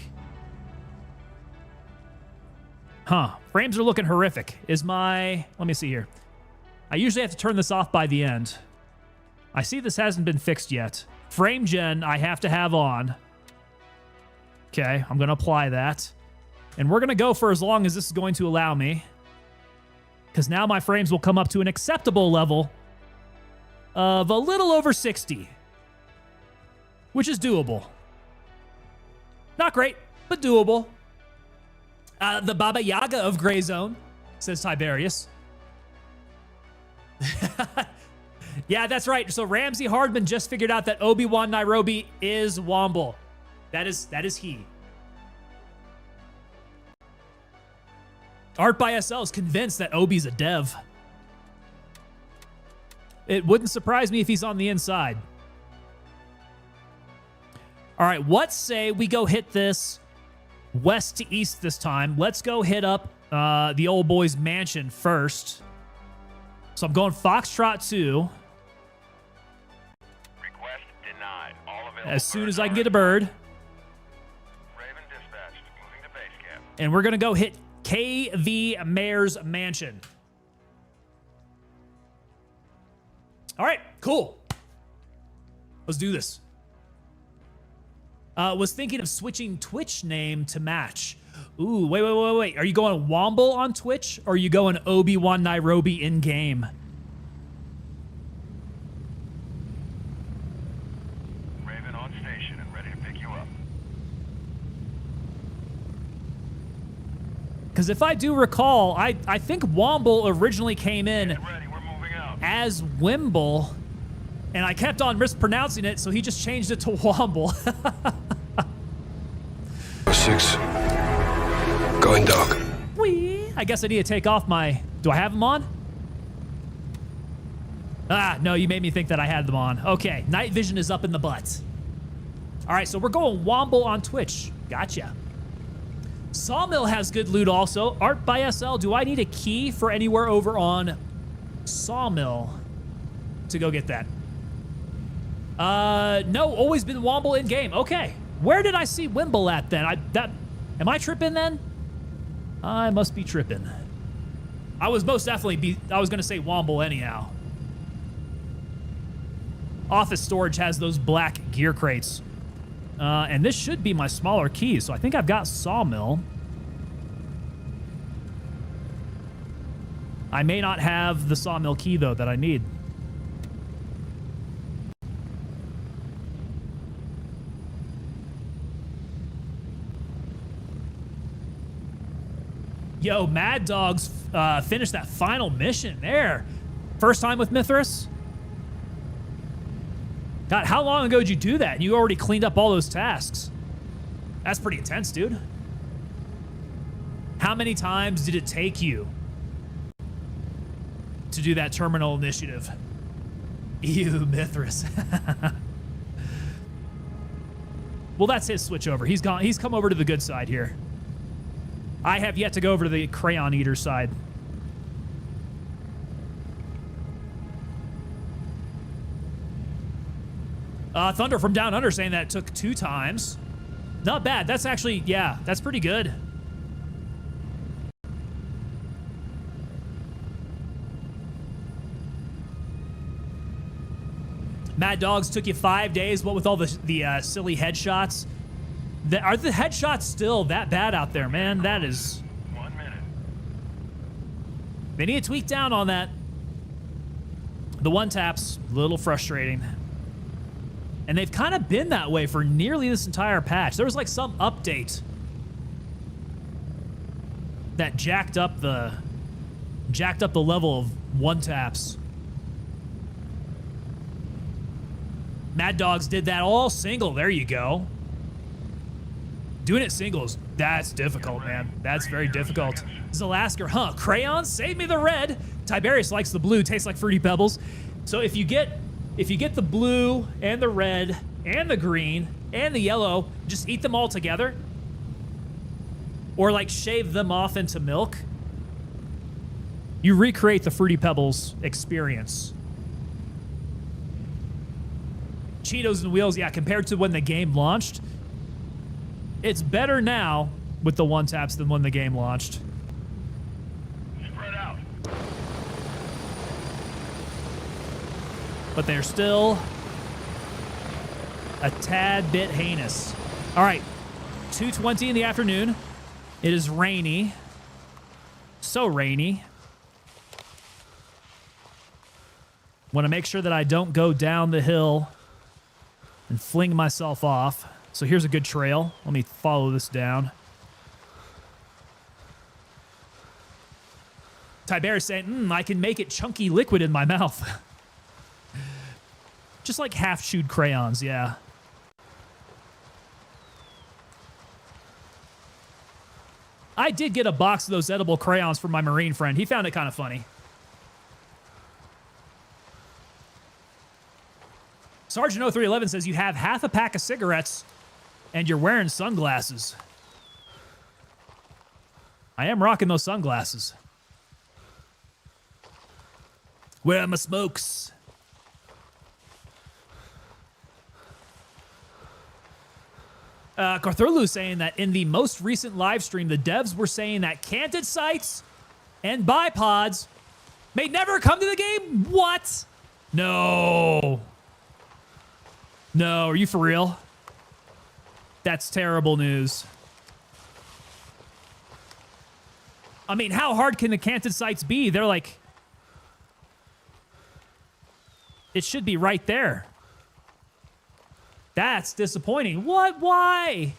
Frames are looking horrific. Let me see here. I usually have to turn this off by the end. I see this hasn't been fixed yet. Frame gen I have to have on. Okay, I'm gonna apply that. And we're gonna go for as long as this is going to allow me. Because now my frames will come up to an acceptable level of a little over 60. Which is doable. Not great, but doable. The Baba Yaga of Gray Zone, says Tiberius. Yeah, that's right. So Ramsey Hardman just figured out that Obi-Wan Nairobi is Womble. That is he. Art by SL is convinced that Obi's a dev. It wouldn't surprise me if he's on the inside. All right, let's say we go hit this west to east this time. Let's go hit up the old boy's mansion first. So I'm going Foxtrot 2. Request denied. All available As soon as I can get a bird. Raven dispatched. Moving to base camp. And we're going to go hit KV Mayor's mansion. All right, cool. Let's do this. Was thinking of switching Twitch name to match. Ooh, wait. Are you going Womble on Twitch or are you going Obi-Wan Nairobi in game? Raven on station and ready to pick you up. Because if I do recall, I think Womble originally came in Get ready, we're moving out. as Wimble, and I kept on mispronouncing it, so he just changed it to Womble. 6. Going dark. Whee! I guess I need to take off my... Do I have them on? Ah, no, you made me think that I had them on. Okay, night vision is up in the butt. All right, so we're going Womble on Twitch. Gotcha. Sawmill has good loot also. Art by SL, do I need a key for anywhere over on Sawmill to go get that? No, always been Womble in game. Okay. Where did I see Wimble at then? Am I tripping then? I must be tripping. I was most definitely I was gonna say Womble anyhow. Office storage has those black gear crates. And this should be my smaller key, so I think I've got Sawmill. I may not have the Sawmill key though that I need. Yo, Mad Dog's finished that final mission there. First time with Mithras? God, how long ago did you do that? And you already cleaned up all those tasks. That's pretty intense, dude. How many times did it take you to do that terminal initiative? Ew, Mithras. Well, that's his switch over. He's gone. He's come over to the good side here. I have yet to go over to the Crayon Eater side. Thunder from Down Under saying that it took 2 times. Not bad. That's actually, yeah, that's pretty good. Mad Dogs took you 5 days. What with all the silly headshots? Are the headshots still that bad out there, man? That is... 1 minute. They need to tweak down on that. The one tap's a little frustrating. And they've kind of been that way for nearly this entire patch. There was like some update that jacked up the level of one taps. Mad Dogs did that all single. There you go. Doing it singles, that's difficult, man. That's very difficult. Zalasker, huh? Crayon, save me the red. Tiberius likes the blue, tastes like Fruity Pebbles. So if you get the blue and the red and the green and the yellow, just eat them all together. Or like shave them off into milk. You recreate the Fruity Pebbles experience. Cheetos and wheels, yeah, compared to when the game launched, it's better now with the one taps than when the game launched. Spread out. But they're still a tad bit heinous. All right, 2:20 in the afternoon. It is rainy. So rainy. Want to make sure that I don't go down the hill and fling myself off. So here's a good trail. Let me follow this down. Tiberius saying, I can make it chunky liquid in my mouth. Just like half-chewed crayons, yeah. I did get a box of those edible crayons from my Marine friend. He found it kind of funny. Sergeant 0311 says you have half a pack of cigarettes and you're wearing sunglasses. I am rocking those sunglasses. Where are my smokes? Carthurlu saying that in the most recent live stream, the devs were saying that canted sights and bipods may never come to the game. What? No. No, are you for real? That's terrible news. I mean, how hard can the canted sights be? They're like... It should be right there. That's disappointing. What? Why?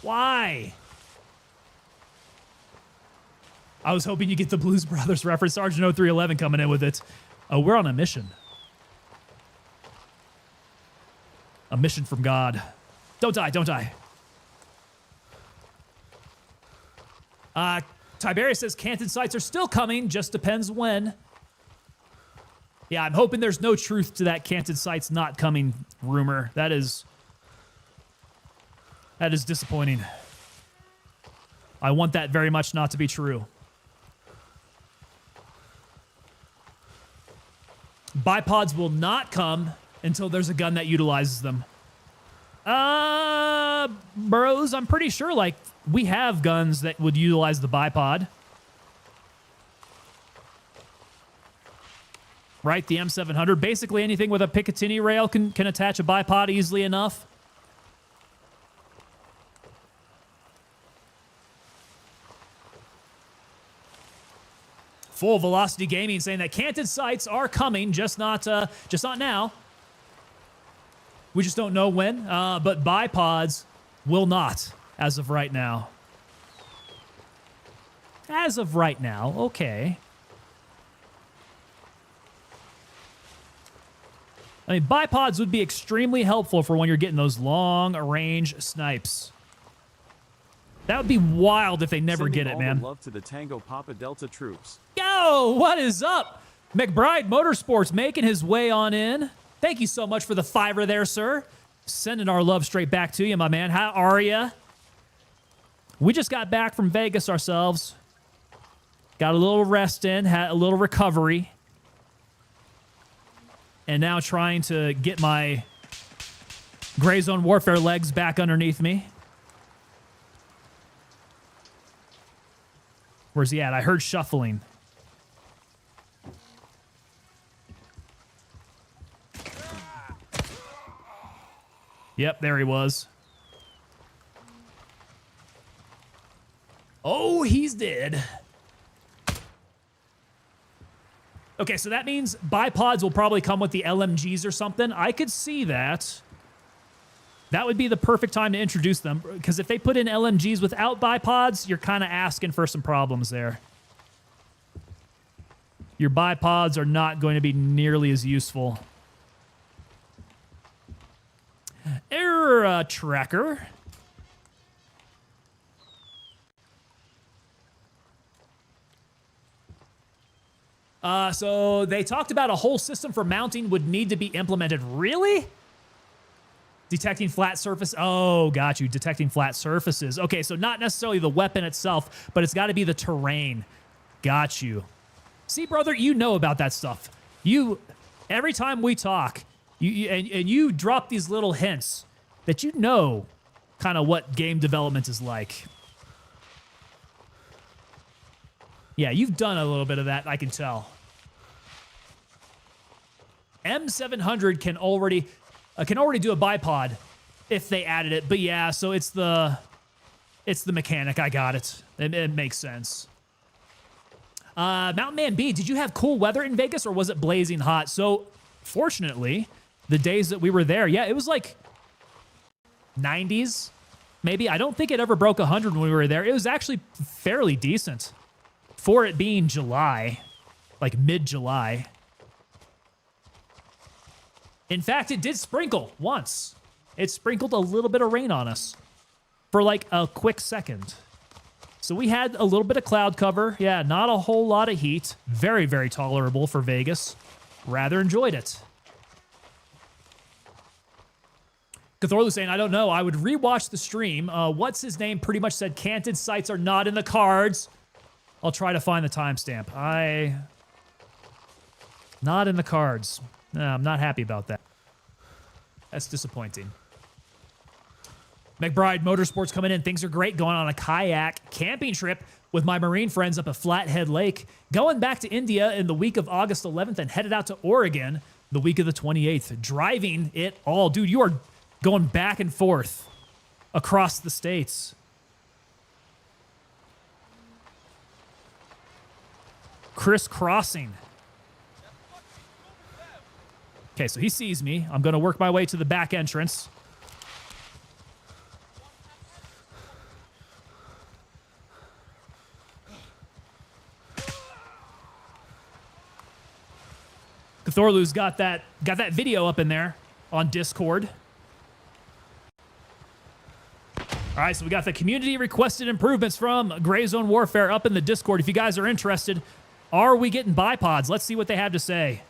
Why? I was hoping you get the Blues Brothers reference. Sergeant 0311 coming in with it. Oh, we're on a mission. A mission from God. Don't die, don't die. Tiberius says canted sights are still coming, just depends when. Yeah, I'm hoping there's no truth to that canted sights not coming rumor. That is disappointing. I want that very much not to be true. Bipods will not come until there's a gun that utilizes them. Bros, I'm pretty sure, like, we have guns that would utilize the bipod. Right, the M700. Basically anything with a Picatinny rail can attach a bipod easily enough. Full Velocity Gaming saying that canted sights are coming, just not now. We just don't know when, but bipods will not, as of right now. As of right now, okay. I mean, bipods would be extremely helpful for when you're getting those long-range snipes. That would be wild if they never get it, man. Love to the Tango Papa Delta troops. Yo, what is up? McBride Motorsports making his way on in. Thank you so much for the $5 there, sir. Sending our love straight back to you, my man. How are you? We just got back from Vegas ourselves. Got a little rest in, had a little recovery. And now trying to get my Gray Zone Warfare legs back underneath me. Where's he at? I heard shuffling. Yep, there he was. Oh, he's dead. Okay, so that means bipods will probably come with the LMGs or something. I could see that. That would be the perfect time to introduce them, because if they put in LMGs without bipods, you're kind of asking for some problems there. Your bipods are not going to be nearly as useful. Error tracker. So they talked about a whole system for mounting would need to be implemented. Really? Detecting flat surface. Oh, got you. Detecting flat surfaces. Okay, so not necessarily the weapon itself, but it's got to be the terrain. Got you. See, brother, you know about that stuff. Every time we talk, you drop these little hints that you know kind of what game development is like. Yeah, you've done a little bit of that, I can tell. M700 can already do a bipod if they added it, but yeah, so it's the mechanic. I got it. It makes sense. Mountain Man B, did you have cool weather in Vegas or was it blazing hot? So, fortunately, the days that we were there, yeah, it was like 90s, maybe. I don't think it ever broke 100 when we were there. It was actually fairly decent for it being July, like mid-July. In fact, it did sprinkle once. It sprinkled a little bit of rain on us for like a quick second. So we had a little bit of cloud cover. Yeah, not a whole lot of heat. Very, very tolerable for Vegas. Rather enjoyed it. Cthorlu saying, I don't know. I would rewatch the stream. What's his name pretty much said canted sights are not in the cards. I'll try to find the timestamp. Not in the cards. No, I'm not happy about that. That's disappointing. McBride Motorsports coming in. Things are great. Going on a kayak camping trip with my Marine friends up at Flathead Lake. Going back to India in the week of August 11th and headed out to Oregon the week of the 28th. Driving it all. Dude, you are going back and forth across the states. Crisscrossing. Okay, so he sees me. I'm going to work my way to the back entrance. Cthorlu's got that video up in there on Discord. All right, so we got the community requested improvements from Gray Zone Warfare up in the Discord. If you guys are interested, are we getting bipods? Let's see what they have to say.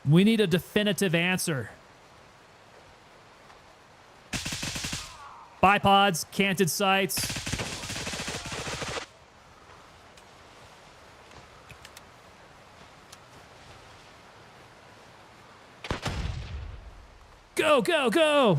We need a definitive answer. Bipods, canted sights. Go, go, go!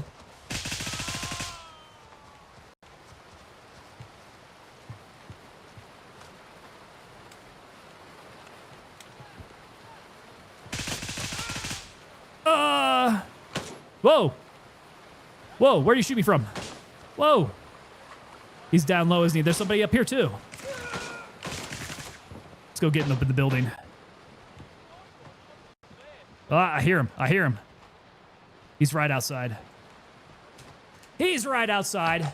Whoa! Whoa, where do you shoot me from? Whoa! He's down low, isn't he? There's somebody up here, too. Let's go get him up in the building. I hear him. I hear him. He's right outside. He's right outside.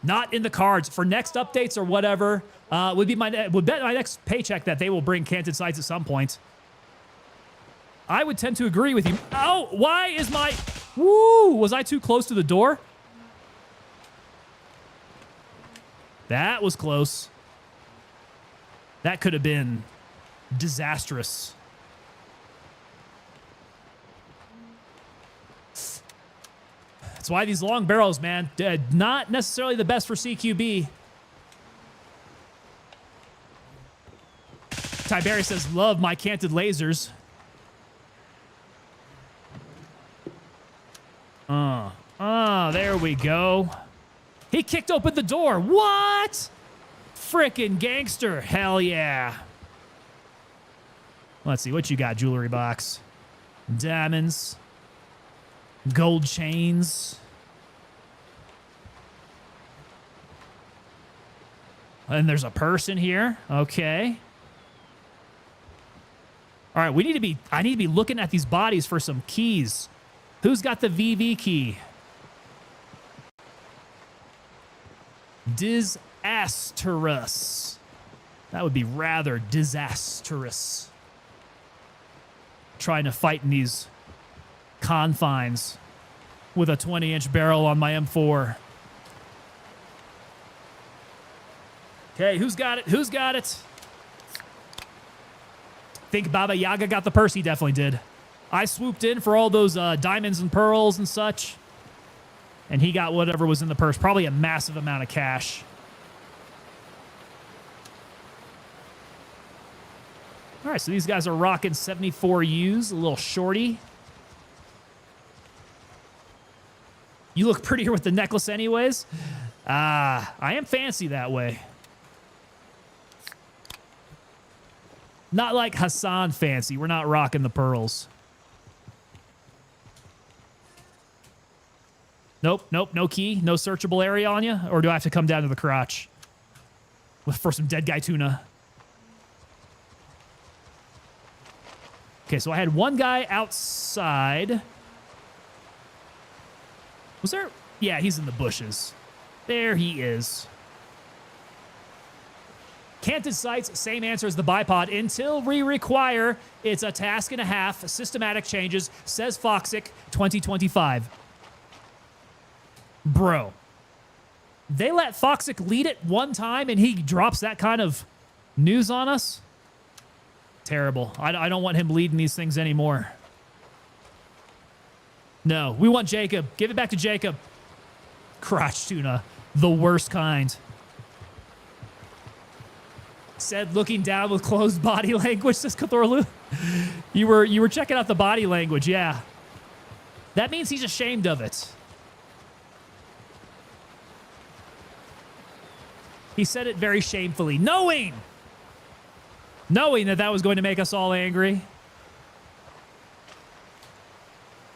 Not in the cards. For next updates or whatever, would bet my next paycheck that they will bring canted sights at some point. I would tend to agree with you. Oh, why is my... Woo! Was I too close to the door? That was close. That could have been disastrous. That's why these long barrels, man, not necessarily the best for CQB. Tiberi says, love my canted lasers. There we go. He kicked open the door. What? Frickin' gangster. Hell yeah. Let's see, what you got, jewelry box? Diamonds. Gold chains. And there's a purse in here. Okay. All right, I need to be looking at these bodies for some keys. Who's got the VV key? Disastrous. That would be rather disastrous. Trying to fight in these confines with a 20-inch barrel on my M4. Okay, who's got it? Who's got it? Think Baba Yaga got the purse? He definitely did. I swooped in for all those diamonds and pearls and such, and he got whatever was in the purse. Probably a massive amount of cash. All right, so these guys are rocking 74Us, a little shorty. You look prettier with the necklace anyways. I am fancy that way. Not like Hassan fancy. We're not rocking the pearls. Nope, nope, no key, no searchable area on you? Or do I have to come down to the crotch for some dead guy tuna? Okay, so I had one guy outside. Was there? Yeah, he's in the bushes. There he is. Canted sights, same answer as the bipod. Until we require, it's a task and a half. Systematic changes, says Foxic 2025. Bro. They let Foxic lead it one time and he drops that kind of news on us? Terrible. I don't want him leading these things anymore. No, we want Jacob. Give it back to Jacob. Crotch tuna. The worst kind. Said looking down with closed body language, says Cthorlu. You were checking out the body language, yeah. That means he's ashamed of it. He said it very shamefully, knowing that was going to make us all angry.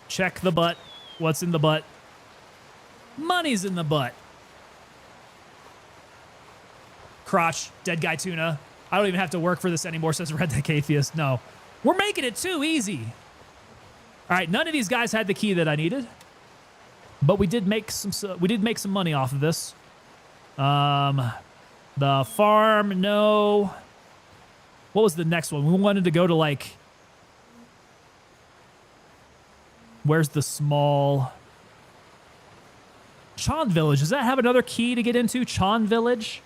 Check the butt. What's in the butt? Money's in the butt. Crotch, dead guy tuna. I don't even have to work for this anymore, says Redneck Atheist. No. We're making it too easy. All right, none of these guys had the key that I needed. But we did make some money off of this. The farm, no. What was the next one? We wanted to go to like... Where's the small... Chon Village. Does that have another key to get into? Chon Village?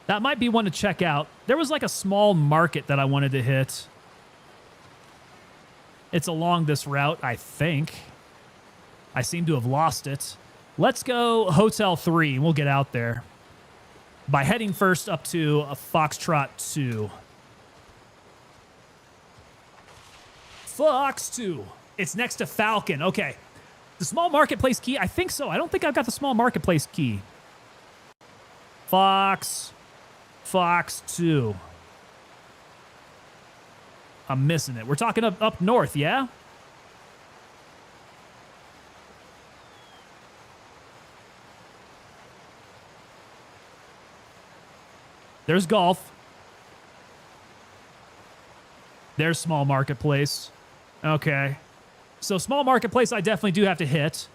That might be one to check out. There was like a small market that I wanted to hit. It's along this route, I think. I seem to have lost it. Let's go Hotel 3, and we'll get out there. By heading first up to a Foxtrot 2. Fox 2. It's next to Falcon. Okay. The small marketplace key? I think so. I don't think I've got the small marketplace key. Fox 2. I'm missing it. We're talking up north, yeah? There's golf. There's small marketplace. Okay. So small marketplace I definitely do have to hit.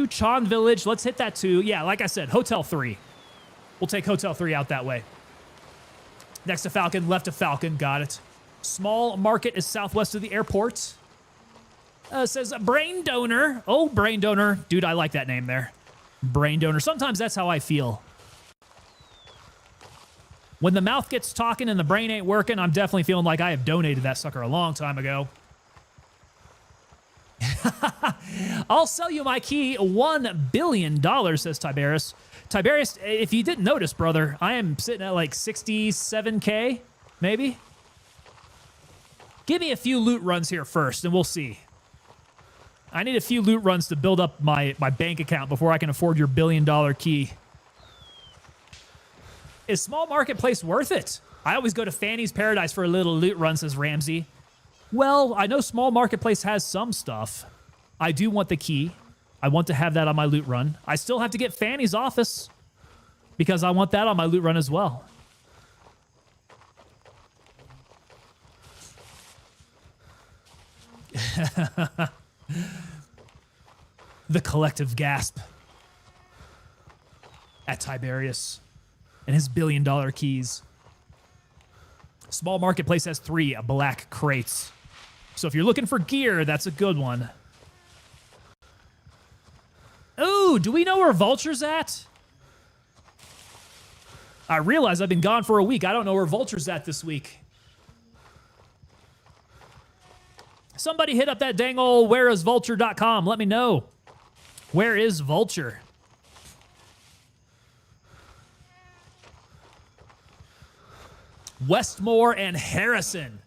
Chon Village. Let's hit that too. Yeah, like I said, Hotel 3. We'll take Hotel 3 out that way. Next to Falcon, left of Falcon. Got it. Small market is southwest of the airport. Says brain donor. Oh, brain donor. Dude, I like that name there. Brain donor. Sometimes that's how I feel. When the mouth gets talking and the brain ain't working, I'm definitely feeling like I have donated that sucker a long time ago. I'll sell you my key, $1 billion, says Tiberius. Tiberius, if you didn't notice, brother, I am sitting at like 67K, maybe? Give me a few loot runs here first, and we'll see. I need a few loot runs to build up my bank account before I can afford your $1 billion key. Is small marketplace worth it? I always go to Fanny's Paradise for a little loot run, says Ramsey. Well, I know small marketplace has some stuff. I do want the key. I want to have that on my loot run. I still have to get Fanny's office because I want that on my loot run as well. The collective gasp at Tiberius and his $1 billion keys. Small marketplace has 3 black crates. So if you're looking for gear, that's a good one. Ooh, do we know where Vulture's at? I realize I've been gone for a week. I don't know where Vulture's at this week. Somebody hit up that dang old whereisvulture.com. Let me know. Where is Vulture? Westmore and Harrison,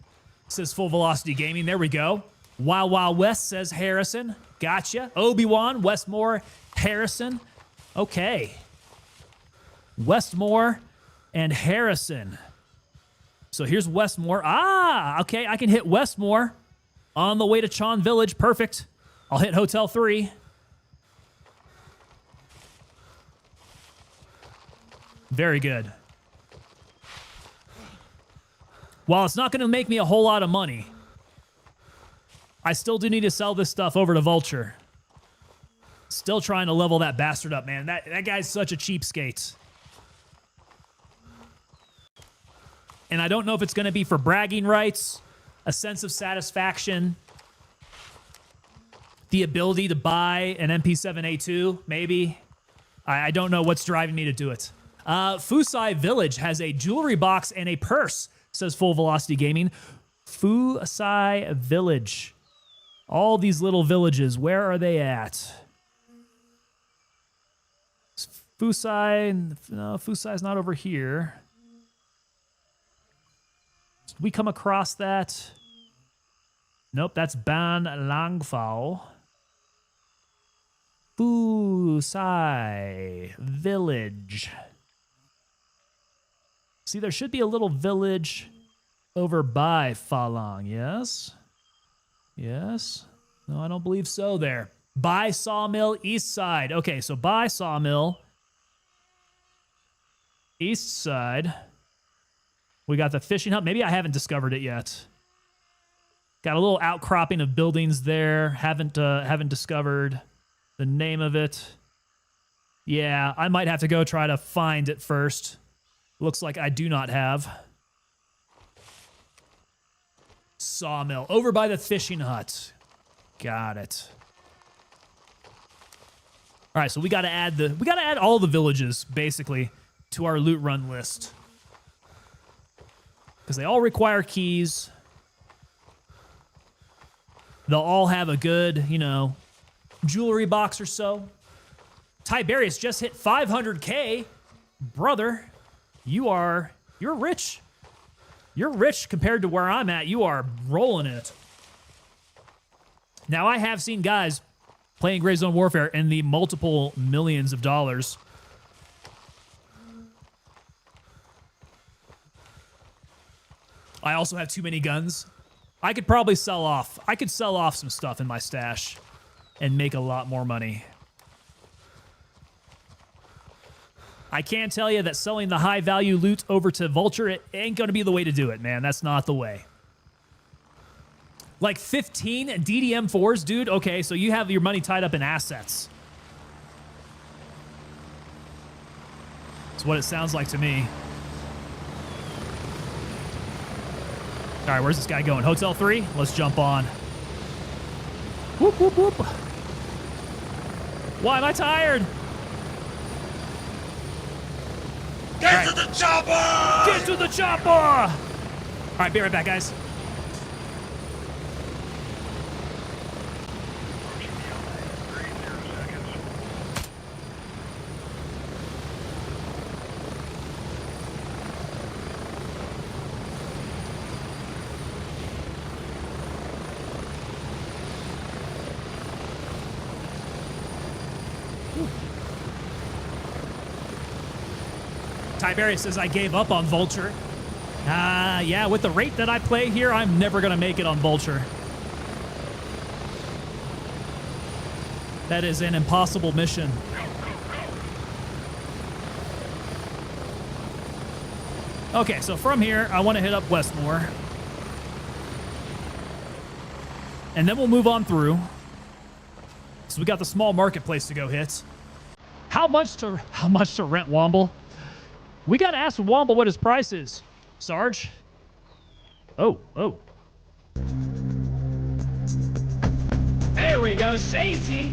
says Full Velocity Gaming. There we go. Wild Wild West, says Harrison. Gotcha. Obi-Wan, Westmore, Harrison. Okay. Westmore and Harrison. So here's Westmore. Ah, okay. I can hit Westmore on the way to Chon Village. Perfect. I'll hit Hotel 3. Very good. While it's not going to make me a whole lot of money, I still do need to sell this stuff over to Vulture. Still trying to level that bastard up, man. That guy's such a cheapskate. And I don't know if it's going to be for bragging rights, a sense of satisfaction, the ability to buy an MP7A2, maybe. I don't know what's driving me to do it. Fusai Village has a jewelry box and a purse, says Full Velocity Gaming. Fusai Village. All these little villages, where are they at? Fusai, no, Fusai's not over here. Did we come across that? Nope, that's Ban Langfao. Fusai Village. See, there should be a little village over by Falang, yes? Yes? No, I don't believe so there. By Sawmill, east side. Okay, so by Sawmill, east side. We got the fishing hut. Maybe I haven't discovered it yet. Got a little outcropping of buildings there. Haven't discovered the name of it. Yeah, I might have to go try to find it first. Looks like I do not have. Sawmill. Over by the fishing hut. Got it. All right, so we got to add all the villages basically to our loot run list. Because they all require keys. They'll all have a good, jewelry box or so. Tiberius just hit 500K. Brother, you're rich. You're rich compared to where I'm at. You are rolling it. Now, I have seen guys playing Gray Zone Warfare in the multiple millions of dollars. I also have too many guns. I could probably sell off some stuff in my stash and make a lot more money. I can tell you that selling the high value loot over to Vulture, it ain't going to be the way to do it, man. That's not the way. Like 15 DDM4s, dude? Okay, so you have your money tied up in assets. That's what it sounds like to me. All right, where's this guy going? Hotel 3? Let's jump on. Whoop, whoop, whoop. Why am I tired? Get to the chopper! Get to the chopper! All right, be right back, guys. Tiberius says I gave up on Vulture. Yeah, with the rate that I play here, I'm never going to make it on Vulture. That is an impossible mission. Okay, so from here, I want to hit up Westmore. And then we'll move on through. So we got the small marketplace to go hit. How much to rent Womble? We got to ask Womble what his price is. Sarge? Oh. There we go, Stacey.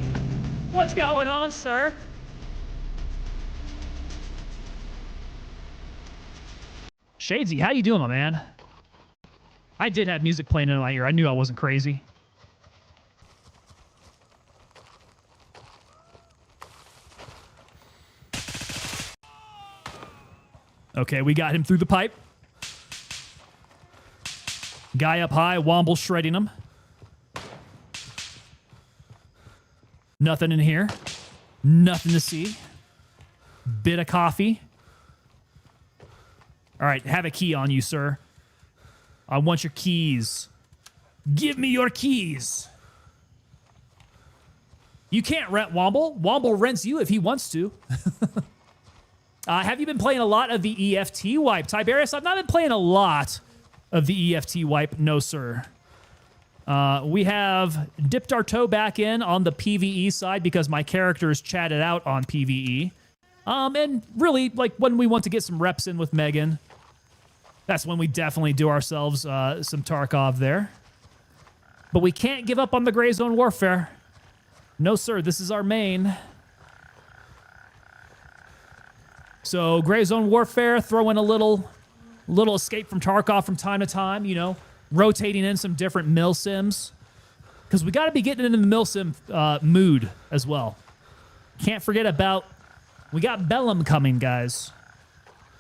What's going on, sir? Shadesy, how you doing, my man? I did have music playing in my ear. I knew I wasn't crazy. Okay, we got him through the pipe. Guy up high, Womble shredding him. Nothing in here. Nothing to see. Bit of coffee. All right, have a key on you, sir. I want your keys. Give me your keys. You can't rent Womble. Womble rents you if he wants to. Have you been playing a lot of the EFT wipe? Tiberius, I've not been playing a lot of the EFT wipe. No, sir. We have dipped our toe back in on the PvE side because my characters chatted out on PvE. And really, like, when we want to get some reps in with Megan, that's when we definitely do ourselves some Tarkov there. But we can't give up on the Gray Zone Warfare. No, sir, this is our main. So, Gray Zone Warfare, throw in a little escape from Tarkov from time to time, you know, rotating in some different milsims. Because we got to be getting into the milsim mood as well. Can't forget about, we got Bellum coming, guys.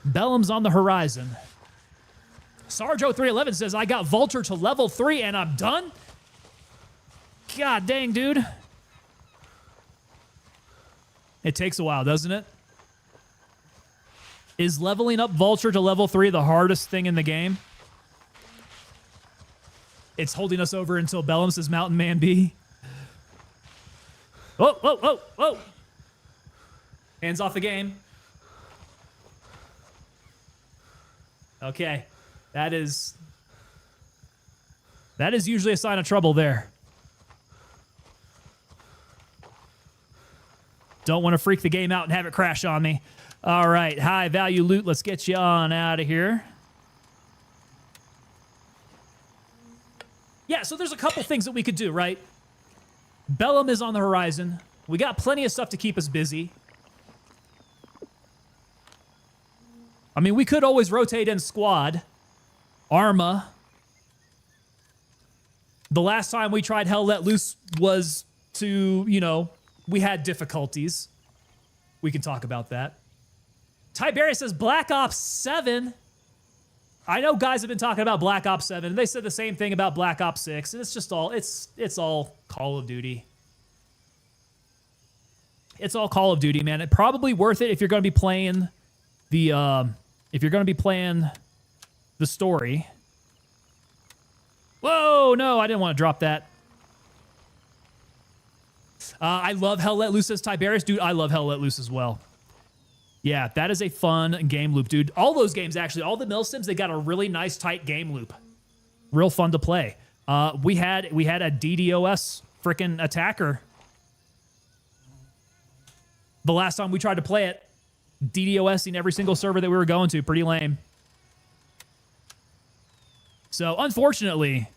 Bellum's on the horizon. Sarjo311 says, I got Vulture to level 3 and I'm done? God dang, dude. It takes a while, doesn't it? Is leveling up Vulture to level 3 the hardest thing in the game? It's holding us over until Bellum says Mountain Man B. Whoa, whoa, whoa, whoa. Hands off the game. Okay. That is usually a sign of trouble there. Don't want to freak the game out and have it crash on me. All right, high value loot. Let's get you on out of here. Yeah, so there's a couple things that we could do, right? Bellum is on the horizon. We got plenty of stuff to keep us busy. I mean, we could always rotate in squad. Arma. The last time we tried Hell Let Loose was to, you know, we had difficulties. We can talk about that. Tiberius says Black Ops 7. I know guys have been talking about Black Ops 7. They said the same thing about Black Ops 6. And it's just all, it's all Call of Duty. It's all Call of Duty, man. It's probably worth it if you're going to be playing the, the story. Whoa, no, I didn't want to drop that. I love Hell Let Loose, says Tiberius. Dude, I love Hell Let Loose as well. Yeah, that is a fun game loop, dude. All those games, actually, all the milsims, they got a really nice, tight game loop. Real fun to play. We had a DDoS freaking attacker. The last time we tried to play it, DDoSing every single server that we were going to. Pretty lame. So, unfortunately,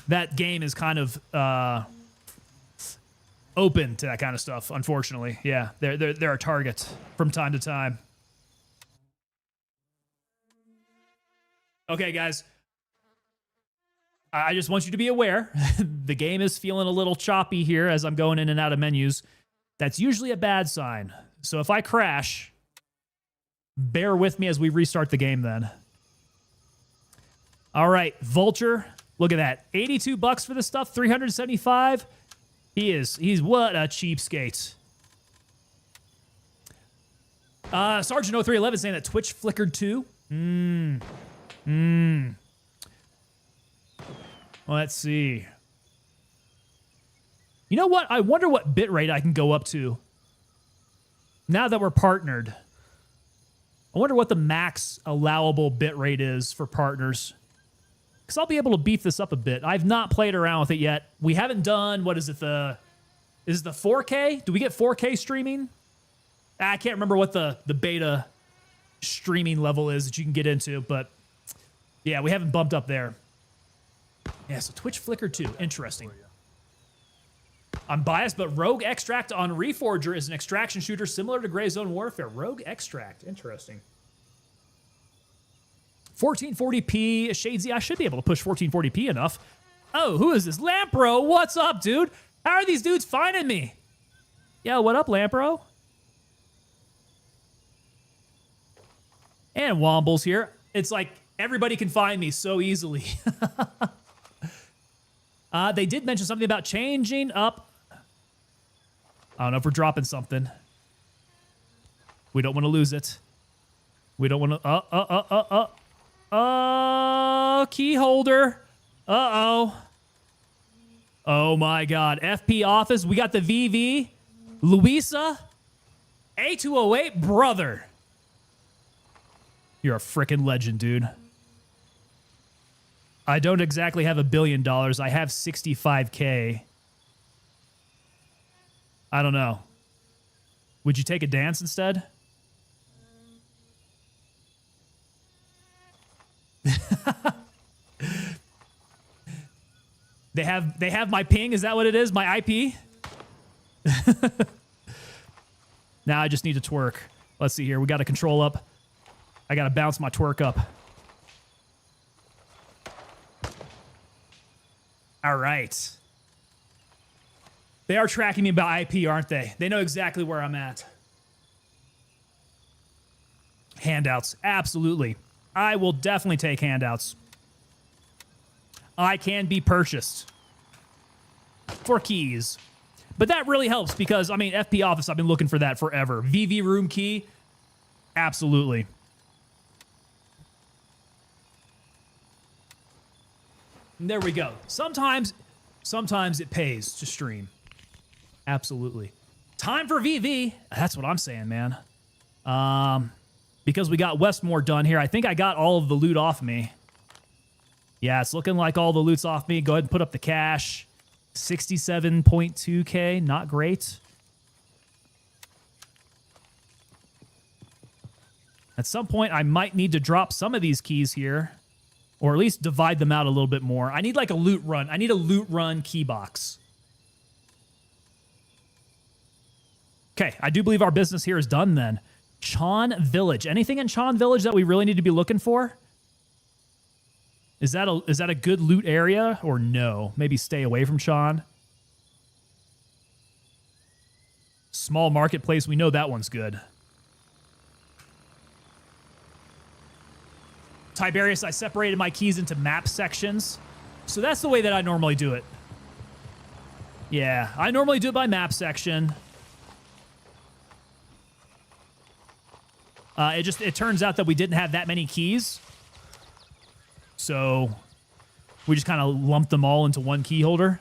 that game is kind of open to that kind of stuff, unfortunately. Yeah, they're a target from time to time. Okay, guys. I just want you to be aware. The game is feeling a little choppy here as I'm going in and out of menus. That's usually a bad sign. So if I crash, bear with me as we restart the game then. All right, Vulture. Look at that. $82 for this stuff, $375. He's what a cheapskate. Sergeant 0311 saying that Twitch flickered too. Let's see. You know what? I wonder what bitrate I can go up to. Now that we're partnered. I wonder what the max allowable bitrate is for partners. Because I'll be able to beef this up a bit. I've not played around with it yet. We haven't done, what is it, is it the 4K? Do we get 4K streaming? I can't remember what the beta streaming level is that you can get into, but yeah, we haven't bumped up there. Yeah, so Twitch flickered too. Interesting. I'm biased, but Rogue Extract on Reforger is an extraction shooter similar to Gray Zone Warfare. Rogue Extract. Interesting. 1440p. Shadesy, I should be able to push 1440p enough. Oh, who is this? Lampro, what's up, dude? How are these dudes finding me? Yo, what up, Lampro? And Womble's here. It's like, Everybody can find me so easily. They did mention something about changing up. I don't know if we're dropping something. We don't want to lose it. We don't want to... key holder. Uh-oh. Oh my God. FP office. We got the VV. Louisa. A208. Brother. You're a freaking legend, dude. I don't exactly have $1 billion. I have 65K. I don't know. Would you take a dance instead? They have my ping. Is that what it is? My IP? Now I just need to twerk. Let's see here. We got to control up. I got to bounce my twerk up. All right. They are tracking me by IP, aren't they? They know exactly where I'm at. Handouts. Absolutely. I will definitely take handouts. I can be purchased for keys. But that really helps because, I mean, FP Office, I've been looking for that forever. VV Room Key, absolutely. And there we go. Sometimes it pays to stream. Absolutely. Time for VV. That's what I'm saying, man. Because we got Westmore done here. I think I got all of the loot off me. Yeah, it's looking like all the loot's off me. Go ahead and put up the cash. 67.2K, not great. At some point, I might need to drop some of these keys here. Or at least divide them out a little bit more. I need like a loot run. I need a loot run key box. Okay, I do believe our business here is done then. Chon Village. Anything in Chon Village that we really need to be looking for? Is that a good loot area or no? Maybe stay away from Chon. Small marketplace. We know that one's good. Tiberius, I separated my keys into map sections. So that's the way that I normally do it. Yeah, I normally do it by map section. It turns out that we didn't have that many keys. So we just kind of lumped them all into one key holder.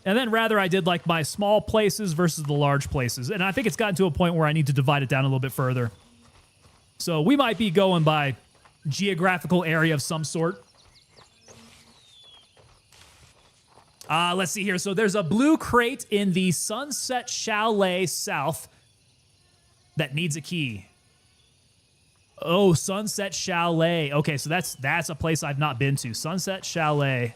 And then rather I did like my small places versus the large places. And I think it's gotten to a point where I need to divide it down a little bit further. So we might be going by geographical area of some sort. Let's see here. So there's a blue crate in the Sunset Chalet South that needs a key. Oh, Sunset Chalet. Okay, so that's a place I've not been to. Sunset Chalet.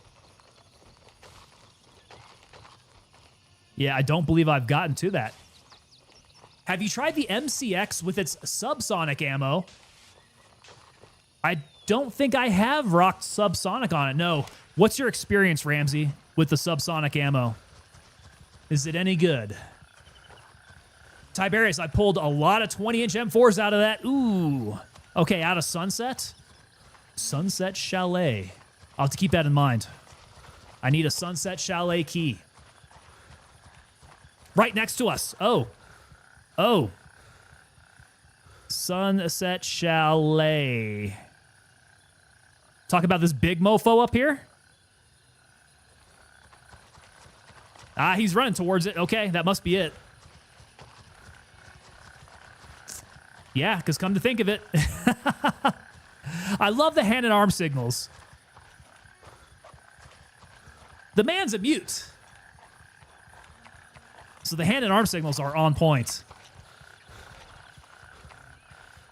Yeah, I don't believe I've gotten to that. Have you tried the MCX with its subsonic ammo? I don't think I have rocked subsonic on it. No. What's your experience, Ramsey, with the subsonic ammo? Is it any good? Tiberius, I pulled a lot of 20-inch M4s out of that. Ooh. Okay, out of Sunset? Sunset Chalet. I'll have to keep that in mind. I need a Sunset Chalet key. Right next to us. Oh. Oh. Sunset Chalet. Talk about this big mofo up here. Ah, he's running towards it. Okay, that must be it. Yeah, because come to think of it, I love the hand and arm signals. The man's a mute. So the hand and arm signals are on point.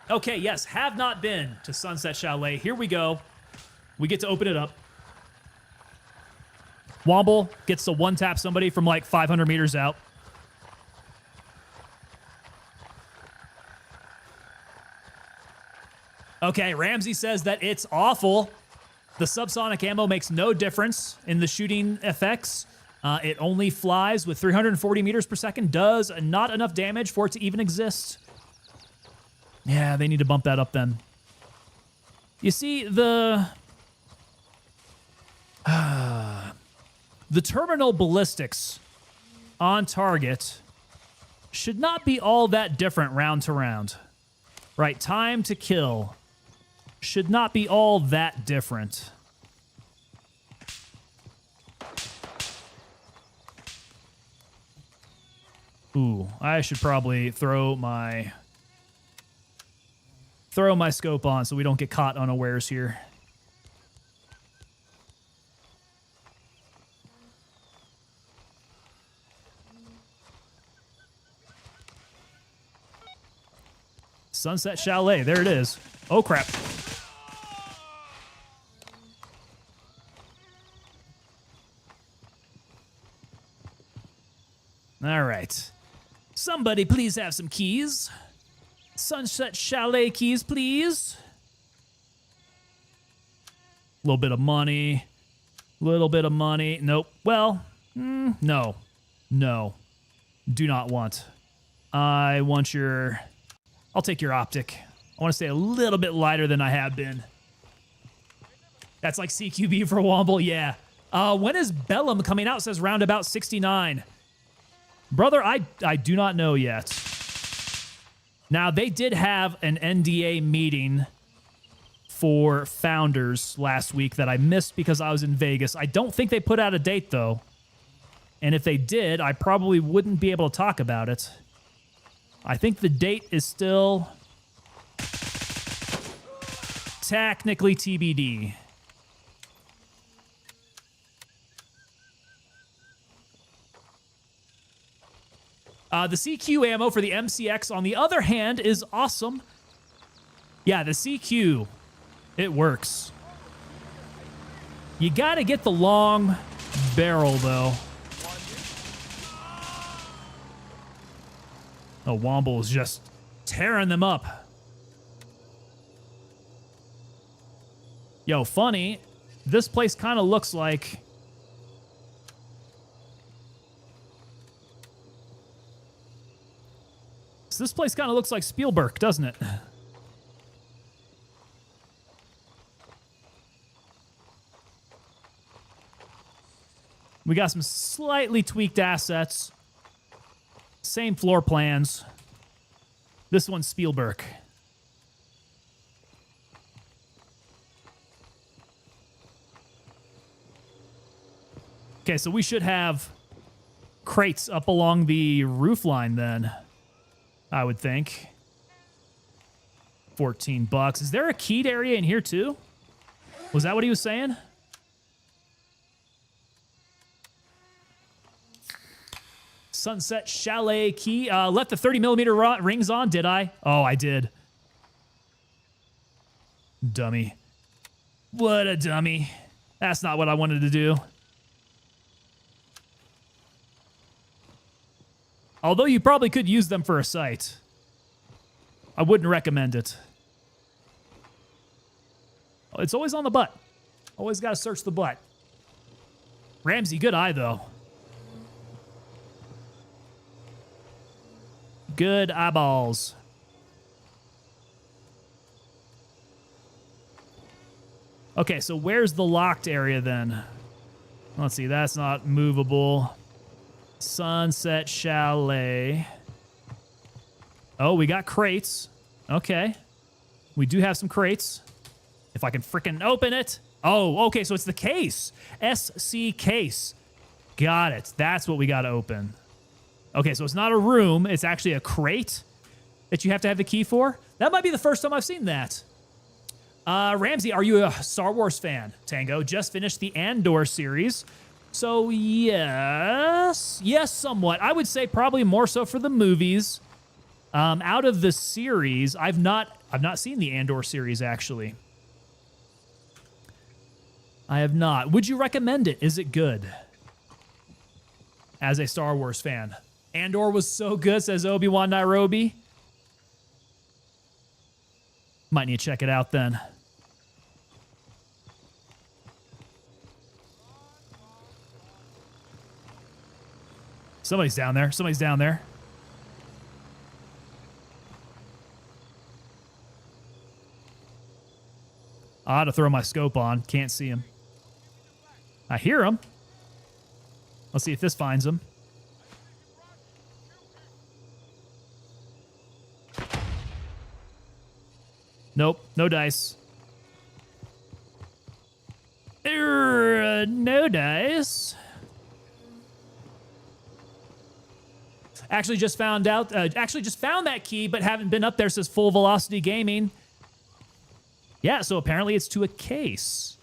Okay, yes, have not been to Sunset Chalet. Here we go. We get to open it up. Womble gets to one-tap somebody from like 500 meters out. Okay, Ramsey says that it's awful. The subsonic ammo makes no difference in the shooting effects. It only flies with 340 meters per second, does not enough damage for it to even exist. Yeah, they need to bump that up then. You see, the terminal ballistics on target should not be all that different round to round. Right, time to kill should not be all that different. Ooh, I should probably throw my scope on so we don't get caught unawares here. Sunset Chalet, there it is. Oh, crap. All right. Somebody please have some keys. Sunset Chalet keys, please. A little bit of money. Little bit of money. Nope. Well, no. No. Do not want. I want your... I'll take your optic. I want to stay a little bit lighter than I have been. That's like CQB for Womble, yeah. When is Bellum coming out? It says roundabout 69. Brother, I do not know yet. Now, they did have an NDA meeting for Founders last week that I missed because I was in Vegas. I don't think they put out a date, though. And if they did, I probably wouldn't be able to talk about it. I think the date is still technically TBD. The CQ ammo for the MCX, on the other hand, is awesome. Yeah, the CQ, it works. You gotta get the long barrel, though. Oh, Womble is just tearing them up. Yo, funny, this place kind of looks like... So this place kind of looks like Spielberg, doesn't it? We got some slightly tweaked assets. Same floor plans. This one's Spielberg. Okay, so we should have crates up along the roof line then, I would think. $14. Is there a keyed area in here too? Was that what he was saying? Sunset Chalet key. Left the 30mm rings on, did I? Oh, I did. Dummy. What a dummy. That's not what I wanted to do. Although you probably could use them for a sight. I wouldn't recommend it. It's always on the butt. Always got to search the butt. Ramsey, good eye, though. Good eyeballs. Okay, so where's the locked area then? Let's see, that's not movable. Sunset Chalet. Oh, we got crates. Okay. We do have some crates. If I can frickin' open it. Oh, okay, so it's the case. SC case. Got it. That's what we got to open. Okay, so it's not a room. It's actually a crate that you have to have the key for. That might be the first time I've seen that. Ramsey, are you a Star Wars fan? Tango just finished the Andor series. So, yes. Yes, somewhat. I would say probably more so for the movies. Out of the series, I've not seen the Andor series, actually. I have not. Would you recommend it? Is it good? As a Star Wars fan. Andor was so good, says Obi-Wan Nairobi. Might need to check it out then. Somebody's down there. Somebody's down there. I ought to throw my scope on. Can't see him. I hear him. Let's see if this finds him. Nope, no dice. No dice. Actually just found out, actually just found that key, but haven't been up there since Full Velocity Gaming. Yeah, so apparently it's to a case.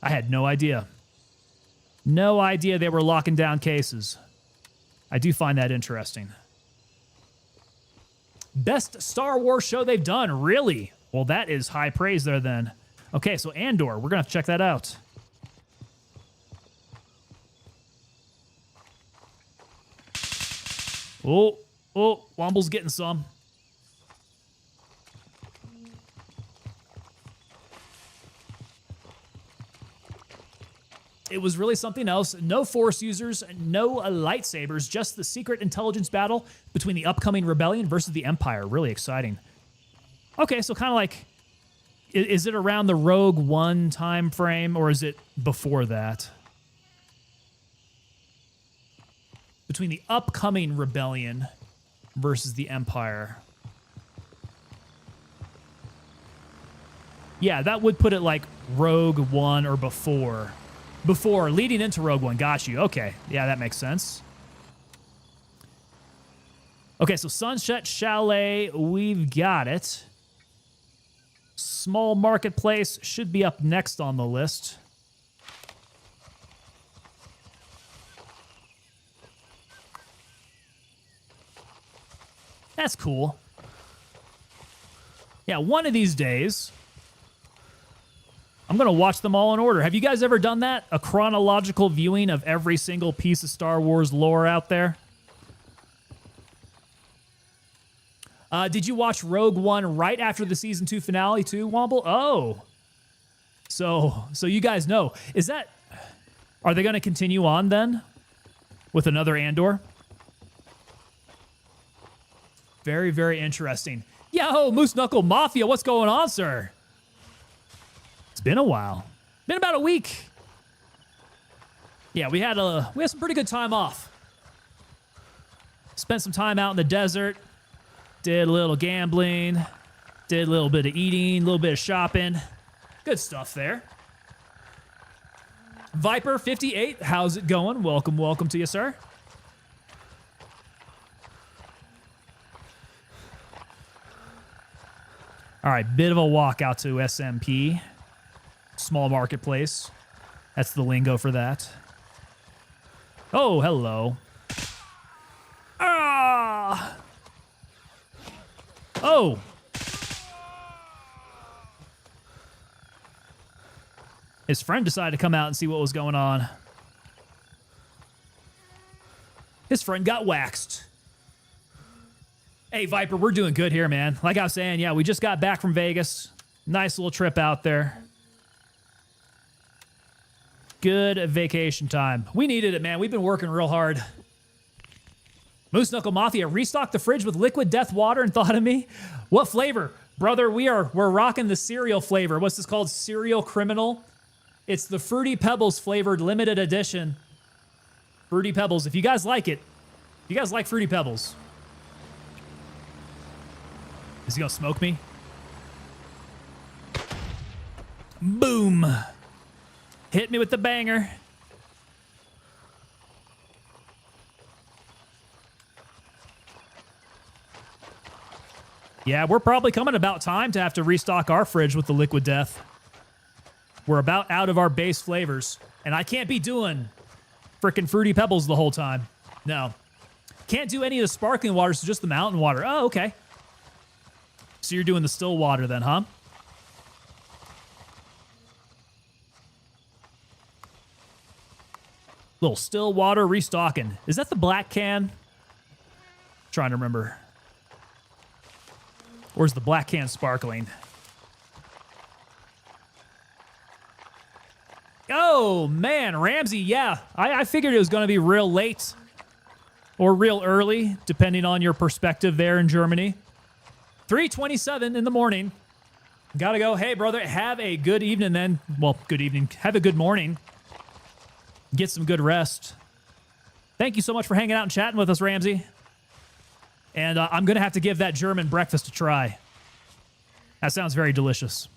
I had no idea. No idea they were locking down cases. I do find that interesting. Best Star Wars show they've done, really? Well, that is high praise there then. Okay, so Andor, we're gonna have to check that out. Oh, Womble's getting some. It was really something else. No Force users, no lightsabers, just the secret intelligence battle between the upcoming rebellion versus the Empire. Really exciting. Okay, so kind of like, is it around the Rogue One time frame, or is it before that? Between the upcoming rebellion versus the Empire. Yeah, that would put it like Rogue One or before. Before, leading into Rogue One. Got you. Okay. Yeah, that makes sense. Okay, so Sunset Chalet, we've got it. Small Marketplace should be up next on the list. That's cool. Yeah, one of these days, I'm going to watch them all in order. Have you guys ever done that? A chronological viewing of every single piece of Star Wars lore out there? Did you watch Rogue One right after the season 2 finale too, Womble? Oh. So you guys know. Are they going to continue on then with another Andor? Very, very interesting. Yo, Moose Knuckle Mafia, what's going on, sir? It's been a while. Been about a week. Yeah, we had some pretty good time off. Spent some time out in the desert. Did a little gambling. Did a little bit of eating, a little bit of shopping. Good stuff there. Viper58, how's it going? Welcome to you, sir. All right, bit of a walk out to SMP. Small Marketplace. That's the lingo for that. Oh, hello. Ah! Oh! His friend decided to come out and see what was going on. His friend got waxed. Hey, Viper, we're doing good here, man. Like I was saying, yeah, we just got back from Vegas. Nice little trip out there. Good vacation time. We needed it, man. We've been working real hard. Moose Knuckle Mafia restocked the fridge with liquid death water and thought of me. What flavor? Brother, we're rocking the cereal flavor. What's this called? Cereal Criminal? It's the Fruity Pebbles flavored limited edition. Fruity Pebbles. If you guys like it, if you guys like Fruity Pebbles. Is he gonna smoke me? Boom. Hit me with the banger. Yeah, we're probably coming about time to have to restock our fridge with the liquid death. We're about out of our base flavors. And I can't be doing frickin' Fruity Pebbles the whole time. No. Can't do any of the sparkling water, so just the mountain water. Oh, okay. So you're doing the still water then, huh? Little still water restocking. Is that the black can? Trying to remember. Or is the black can sparkling? Oh, man, Ramsey, yeah. I figured it was going to be real late or real early, depending on your perspective there in Germany. 3:27 in the morning. Gotta go. Hey, brother, have a good evening then. Well, good evening. Have a good morning. Get some good rest. Thank you so much for hanging out and chatting with us, Ramsey. And I'm going to have to give that German breakfast a try. That sounds very delicious.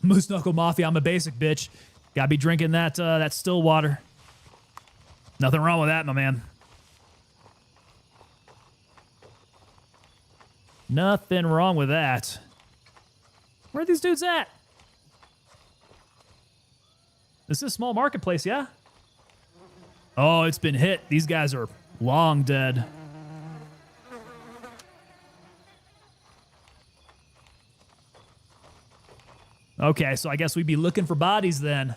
Moose Knuckle Mafia, I'm a basic bitch. Gotta be drinking that still water. Nothing wrong with that, my man. Nothing wrong with that. Where are these dudes at? This is a small marketplace, yeah? Oh, it's been hit. These guys are long dead. Okay, so I guess we'd be looking for bodies then.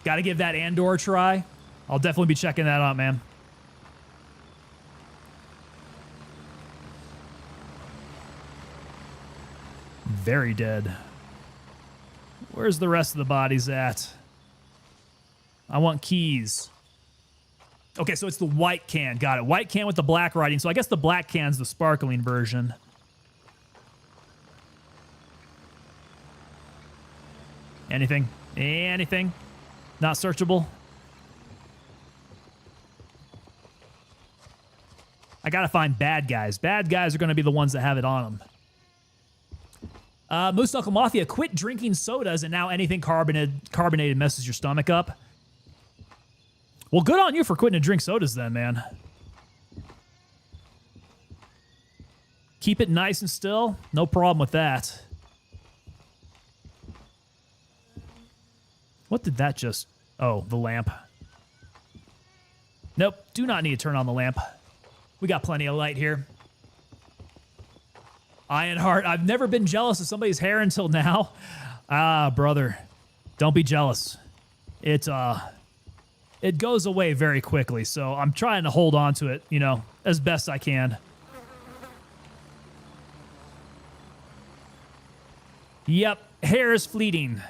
Gotta give that Andor a try. I'll definitely be checking that out, man. Very dead. Where's the rest of the bodies at? I want keys. Okay, so it's the white can. Got it. White can with the black writing. So I guess the black can's the sparkling version. Anything? Anything? Not searchable? I gotta find bad guys. Bad guys are gonna be the ones that have it on them. Moose Knuckle Mafia, quit drinking sodas and now anything carbonated messes your stomach up. Well, good on you for quitting to drink sodas then, man. Keep it nice and still. No problem with that. What did that just... Oh, the lamp. Nope, do not need to turn on the lamp. We got plenty of light here. Ironheart, I've never been jealous of somebody's hair until now. Ah, brother, don't be jealous. It goes away very quickly, so I'm trying to hold on to it, you know, as best I can. Yep, hair is fleeting.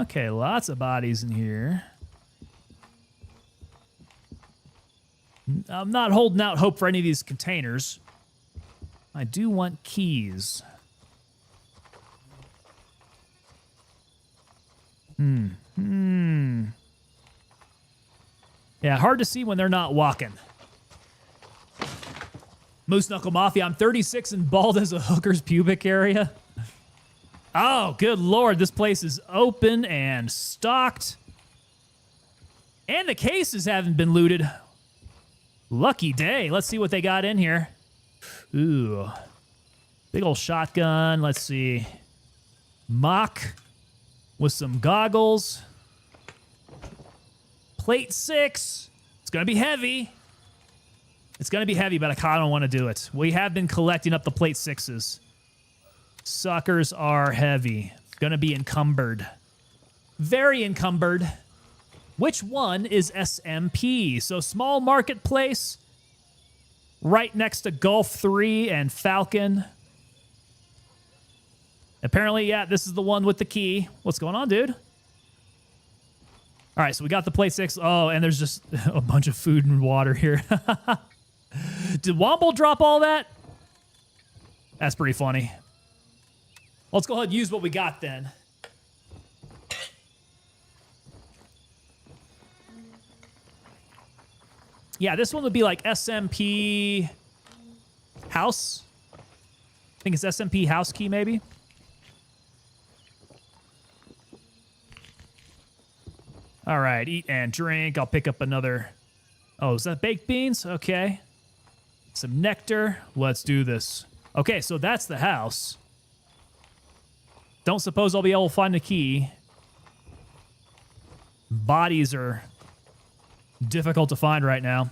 Okay, lots of bodies in here. I'm not holding out hope for any of these containers. I do want keys. Yeah, hard to see when they're not walking. Moose Knuckle Mafia, I'm 36 and bald as a hooker's pubic area. Oh, good lord, this place is open and stocked. And the cases haven't been looted. Lucky day. Let's see what they got in here. Ooh. Big old shotgun. Let's see. Mock with some goggles. Plate 6. It's going to be heavy. It's going to be heavy, but I kind of don't want to do it. We have been collecting up the plate 6s. Suckers are heavy. Going to be encumbered. Very encumbered. Which one is SMP? So small marketplace. Right next to Gulf 3 and Falcon. Apparently, yeah, this is the one with the key. What's going on, dude? All right, so we got the plate 6. Oh, and there's just a bunch of food and water here. Did Womble drop all that? That's pretty funny. Let's go ahead and use what we got then. Yeah, this one would be like SMP house. I think it's SMP house key, maybe. All right, eat and drink. I'll pick up another. Oh, is that baked beans? Okay. Some nectar. Let's do this. Okay, so that's the house. Don't suppose I'll be able to find the key. Bodies are difficult to find right now.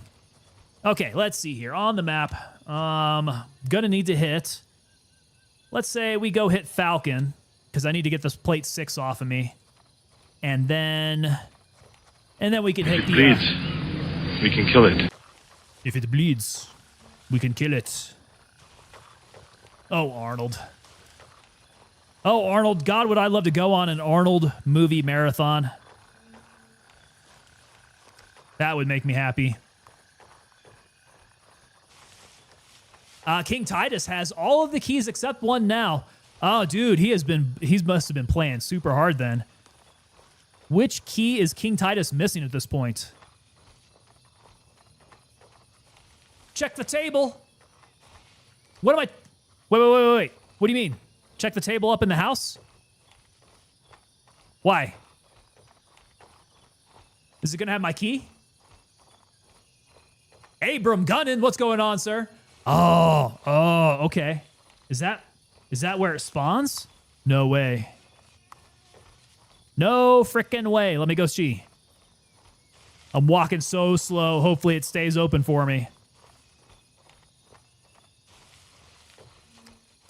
Okay, let's see here. On the map, gonna need to hit. Let's say we go hit Falcon, because I need to get this plate 6 off of me. And then we can hit the... Bleeds. We can kill it. If it bleeds, we can kill it. Oh, Arnold. Oh, Arnold. God, would I love to go on an Arnold movie marathon. That would make me happy. King Titus has all of the keys except one now. Oh, dude, he must have been playing super hard then. Which key is King Titus missing at this point? Check the table. What am I? Wait. What do you mean? Check the table up in the house? Why? Is it going to have my key? Abram Gunnan, what's going on, sir? Oh, okay. Is that where it spawns? No way. No frickin' way. Let me go see. I'm walking so slow. Hopefully it stays open for me.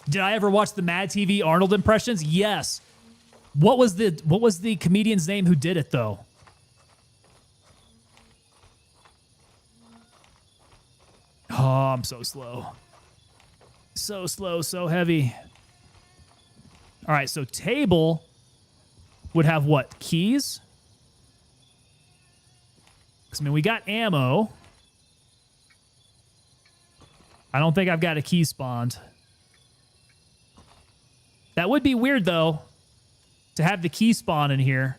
Did I ever watch the Mad TV Arnold impressions? Yes. What was the comedian's name who did it though? Oh, I'm so slow. So slow, so heavy. All right, so table would have what? Keys? 'Cause, I mean, we got ammo. I don't think I've got a key spawned. That would be weird, though, to have the key spawn in here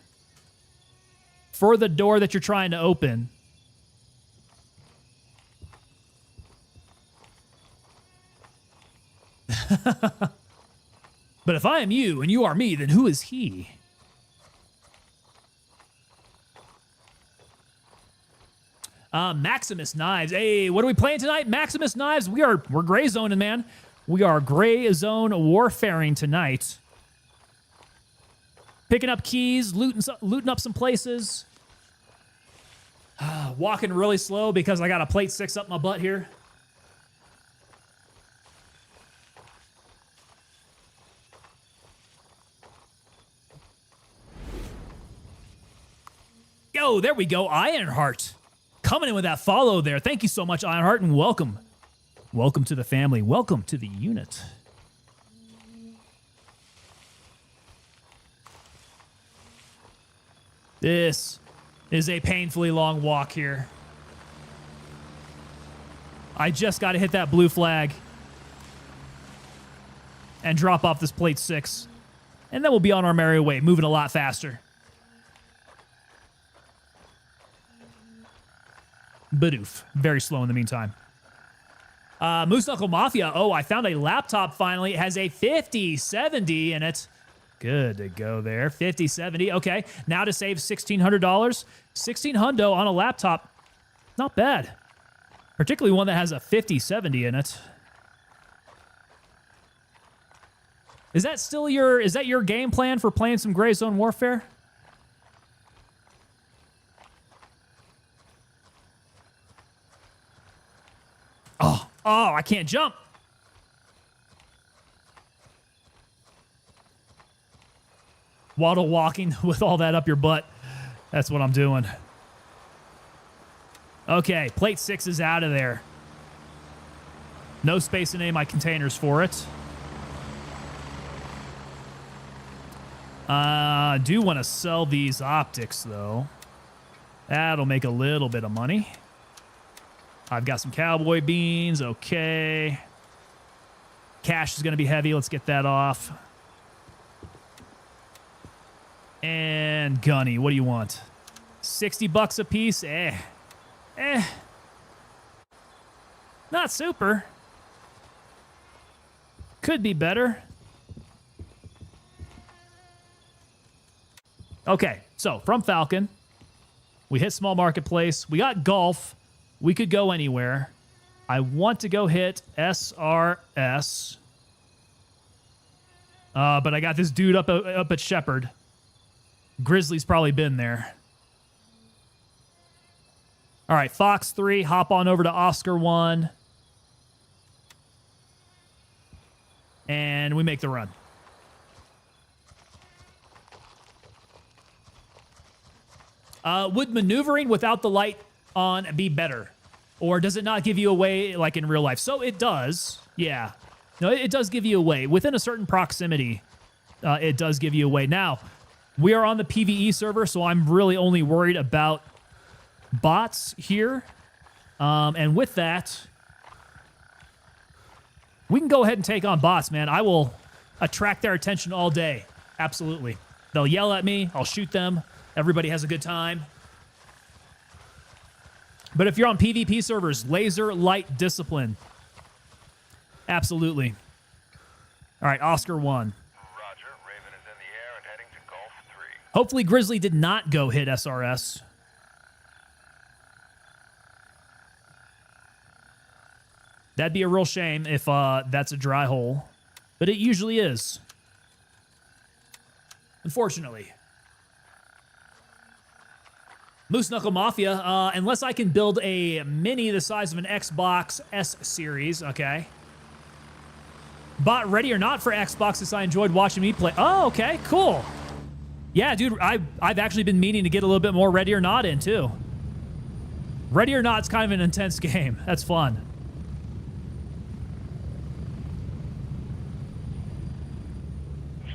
for the door that you're trying to open. But if I am you and you are me, then who is he? Maximus Knives. Hey, what are we playing tonight? Maximus Knives. We're gray zoning, man. We are gray zone warfaring tonight. Picking up keys, looting up some places. Walking really slow because I got a plate 6 up my butt here. Yo, there we go. Ironheart. Coming in with that follow there. Thank you so much, Ironheart, and welcome. Welcome to the family. Welcome to the unit. This is a painfully long walk here. I just got to hit that blue flag and drop off this plate 6. And then we'll be on our merry way, moving a lot faster. Badoof. Very slow in the meantime. Moose Knuckle Mafia. Oh, I found a laptop finally. It has a 5070 in it. Good to go there. 5070. Okay. Now to save $1,600. $1,600 on a laptop. Not bad. Particularly one that has a 5070 in it. Is that your game plan for playing some Gray Zone Warfare? Oh, I can't jump. Waddle walking with all that up your butt. That's what I'm doing. Okay, plate 6 is out of there. No space in any of my containers for it. I do want to sell these optics, though. That'll make a little bit of money. I've got some cowboy beans. Okay. Cash is going to be heavy. Let's get that off. And Gunny, what do you want? $60 a piece? Not super. Could be better. Okay, so from Falcon, we hit small marketplace. We got golf. We could go anywhere. I want to go hit SRS. But I got this dude up at Shepherd. Grizzly's probably been there. All right, Fox 3, hop on over to Oscar 1. And we make the run. Would maneuvering without the light on be better? Or does it not give you away like in real life? So it does. Yeah. No, it does give you away. Within a certain proximity, it does give you away. Now, we are on the PvE server, so I'm really only worried about bots here. And with that, we can go ahead and take on bots, man. I will attract their attention all day. Absolutely. They'll yell at me. I'll shoot them. Everybody has a good time. But if you're on PvP servers, laser light discipline. Absolutely. All right, Oscar 1. Roger. Raven is in the air and heading to Gulf 3. Hopefully Grizzly did not go hit SRS. That'd be a real shame if that's a dry hole. But it usually is. Unfortunately. Moose Knuckle Mafia, unless I can build a mini the size of an Xbox S series, okay. Bot ready or not for Xbox since I enjoyed watching me play. Oh, okay, cool. Yeah, dude, I've actually been meaning to get a little bit more Ready or Not in, too. Ready or Not's kind of an intense game. That's fun.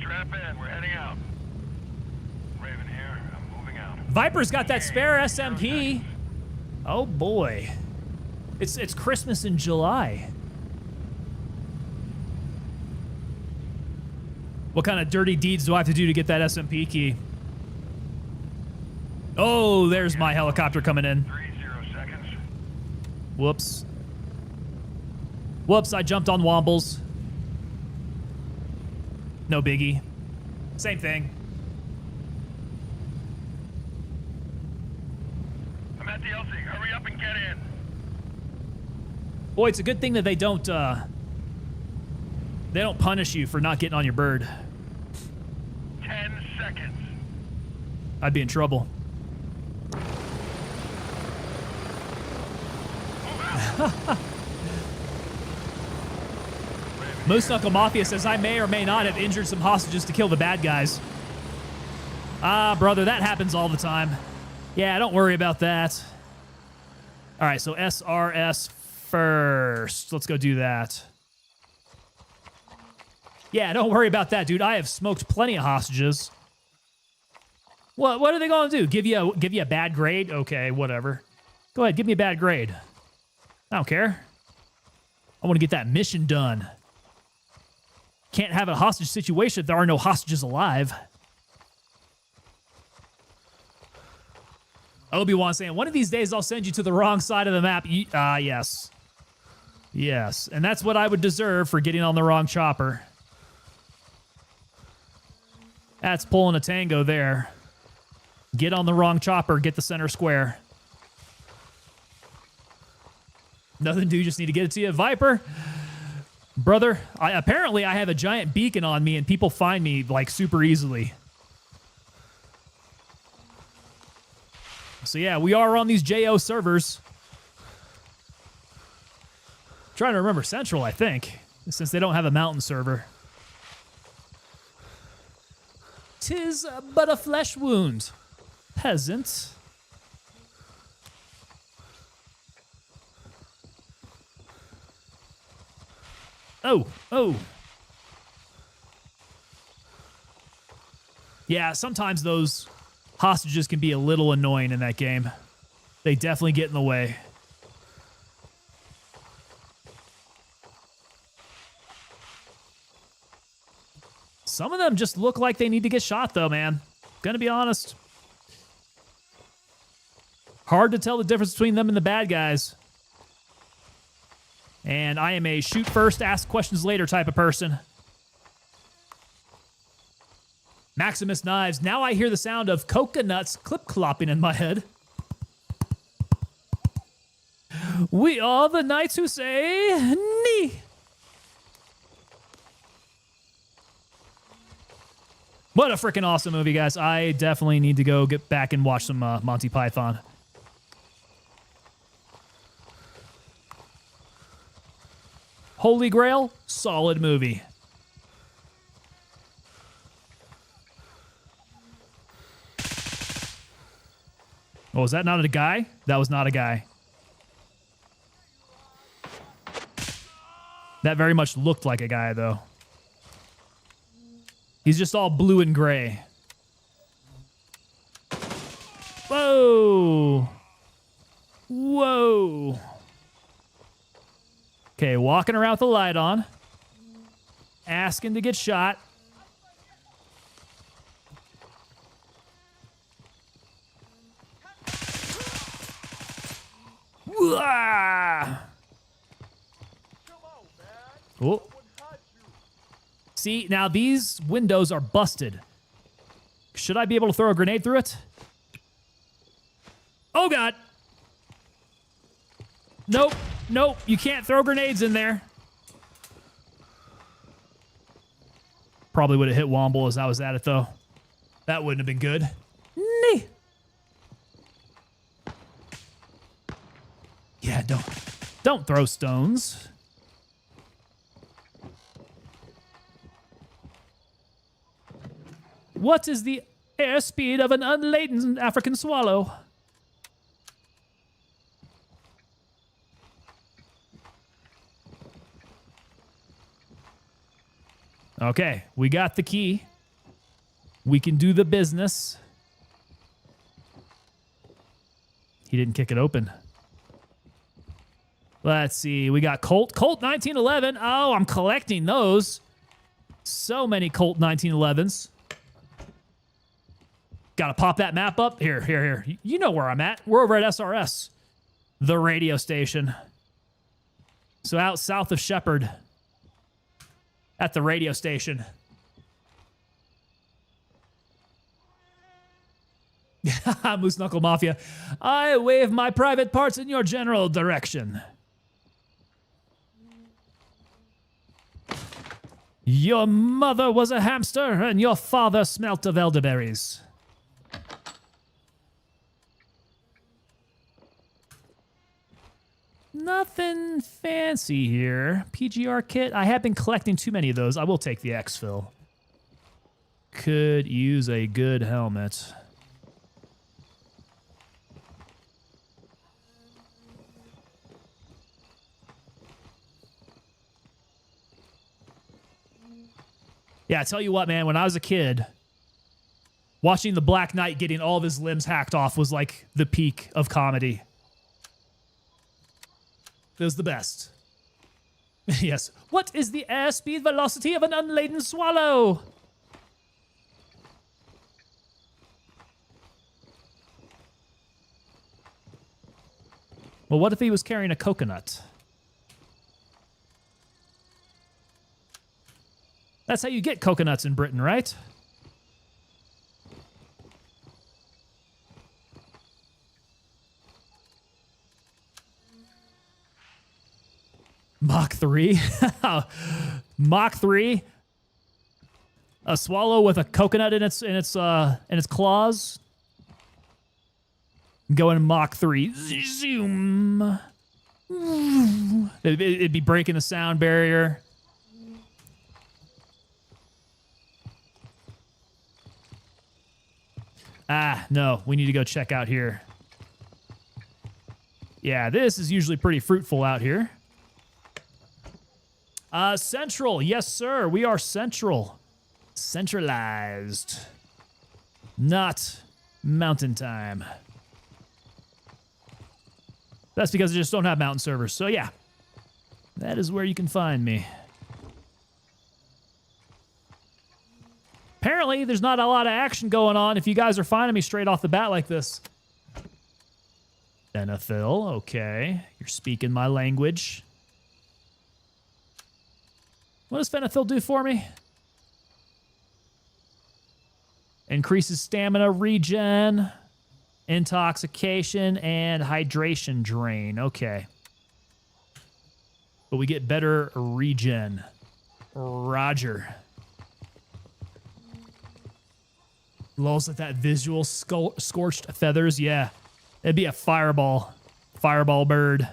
Strap in. We're heading out. Raven here. I'm moving out. Viper's got that spare SMP. Oh, boy. It's Christmas in July. What kind of dirty deeds do I have to do to get that SMP key? Oh, there's my helicopter coming in. 30 seconds. Whoops. Whoops, I jumped on Wombles. No biggie. Same thing. I'm at the LC. Hurry up and get in. Boy, it's a good thing that they don't punish you for not getting on your bird. 10 seconds. I'd be in trouble. Moose Knuckle Mafia says, I may or may not have injured some hostages to kill the bad guys. Ah, brother, that happens all the time. Yeah, don't worry about that. All right, so SRS first. Let's go do that. Yeah, don't worry about that, dude. I have smoked plenty of hostages. What are they going to do? Give you a bad grade? Okay, whatever. Go ahead, give me a bad grade. I don't care. I want to get that mission done. Can't have a hostage situation if there are no hostages alive. Obi-Wan saying, one of these days I'll send you to the wrong side of the map. Yes. Yes, and that's what I would deserve for getting on the wrong chopper. That's pulling a tango there. Get on the wrong chopper, get the center square. Nothing to do, just need to get it to you. Viper, brother, apparently I have a giant beacon on me and people find me like super easily. So yeah, we are on these JO servers. Trying to remember Central, I think, since they don't have a mountain server. 'Tis but a flesh wound, peasant. Oh. Yeah, sometimes those hostages can be a little annoying in that game. They definitely get in the way. Some of them just look like they need to get shot, though, man. Gonna be honest. Hard to tell the difference between them and the bad guys. And I am a shoot first, ask questions later type of person. Maximus Knives. Now I hear the sound of coconuts clip-clopping in my head. We are the knights who say knee. What a freaking awesome movie, guys. I definitely need to go get back and watch some Monty Python. Holy Grail, solid movie. Oh, was that not a guy? That was not a guy. That very much looked like a guy, though. He's just all blue and gray. Whoa. Whoa. Okay, walking around with the light on. Asking to get shot. Oh. See, now these windows are busted. Should I be able to throw a grenade through it? Oh, God. Nope. Nope. You can't throw grenades in there. Probably would have hit Womble as I was at it, though. That wouldn't have been good. Nee. Yeah, don't throw stones. What is the airspeed of an unladen African swallow? Okay, we got the key. We can do the business. He didn't kick it open. Let's see. We got Colt 1911. Oh, I'm collecting those. So many Colt 1911s. Gotta pop that map up. Here. You know where I'm at. We're over at SRS, the radio station. So out south of Shepherd, at the radio station. Moose Knuckle Mafia. I wave my private parts in your general direction. Your mother was a hamster and your father smelt of elderberries. Nothing fancy here. PGR kit. I have been collecting too many of those. I will take the exfil. Could use a good helmet. Yeah, I tell you what, man, when I was a kid, watching the Black Knight getting all of his limbs hacked off was like the peak of comedy. It was the best. Yes. What is the airspeed velocity of an unladen swallow? Well, what if he was carrying a coconut? That's how you get coconuts in Britain, right? Mach 3? Mach 3? A swallow with a coconut in its claws? Going Mach 3. Zoom. It'd be breaking the sound barrier. Ah, no. We need to go check out here. Yeah, this is usually pretty fruitful out here. Central. Yes, sir. We are central. Centralized. Not mountain time. That's because I just don't have mountain servers. So, yeah. That is where you can find me. Apparently, there's not a lot of action going on if you guys are finding me straight off the bat like this. Benephil. Okay. You're speaking my language. What does Phenythil do for me? Increases stamina regen, intoxication, and hydration drain. Okay. But we get better regen. Roger. Lulls at that visual scorched feathers. Yeah. It'd be a fireball. Fireball bird.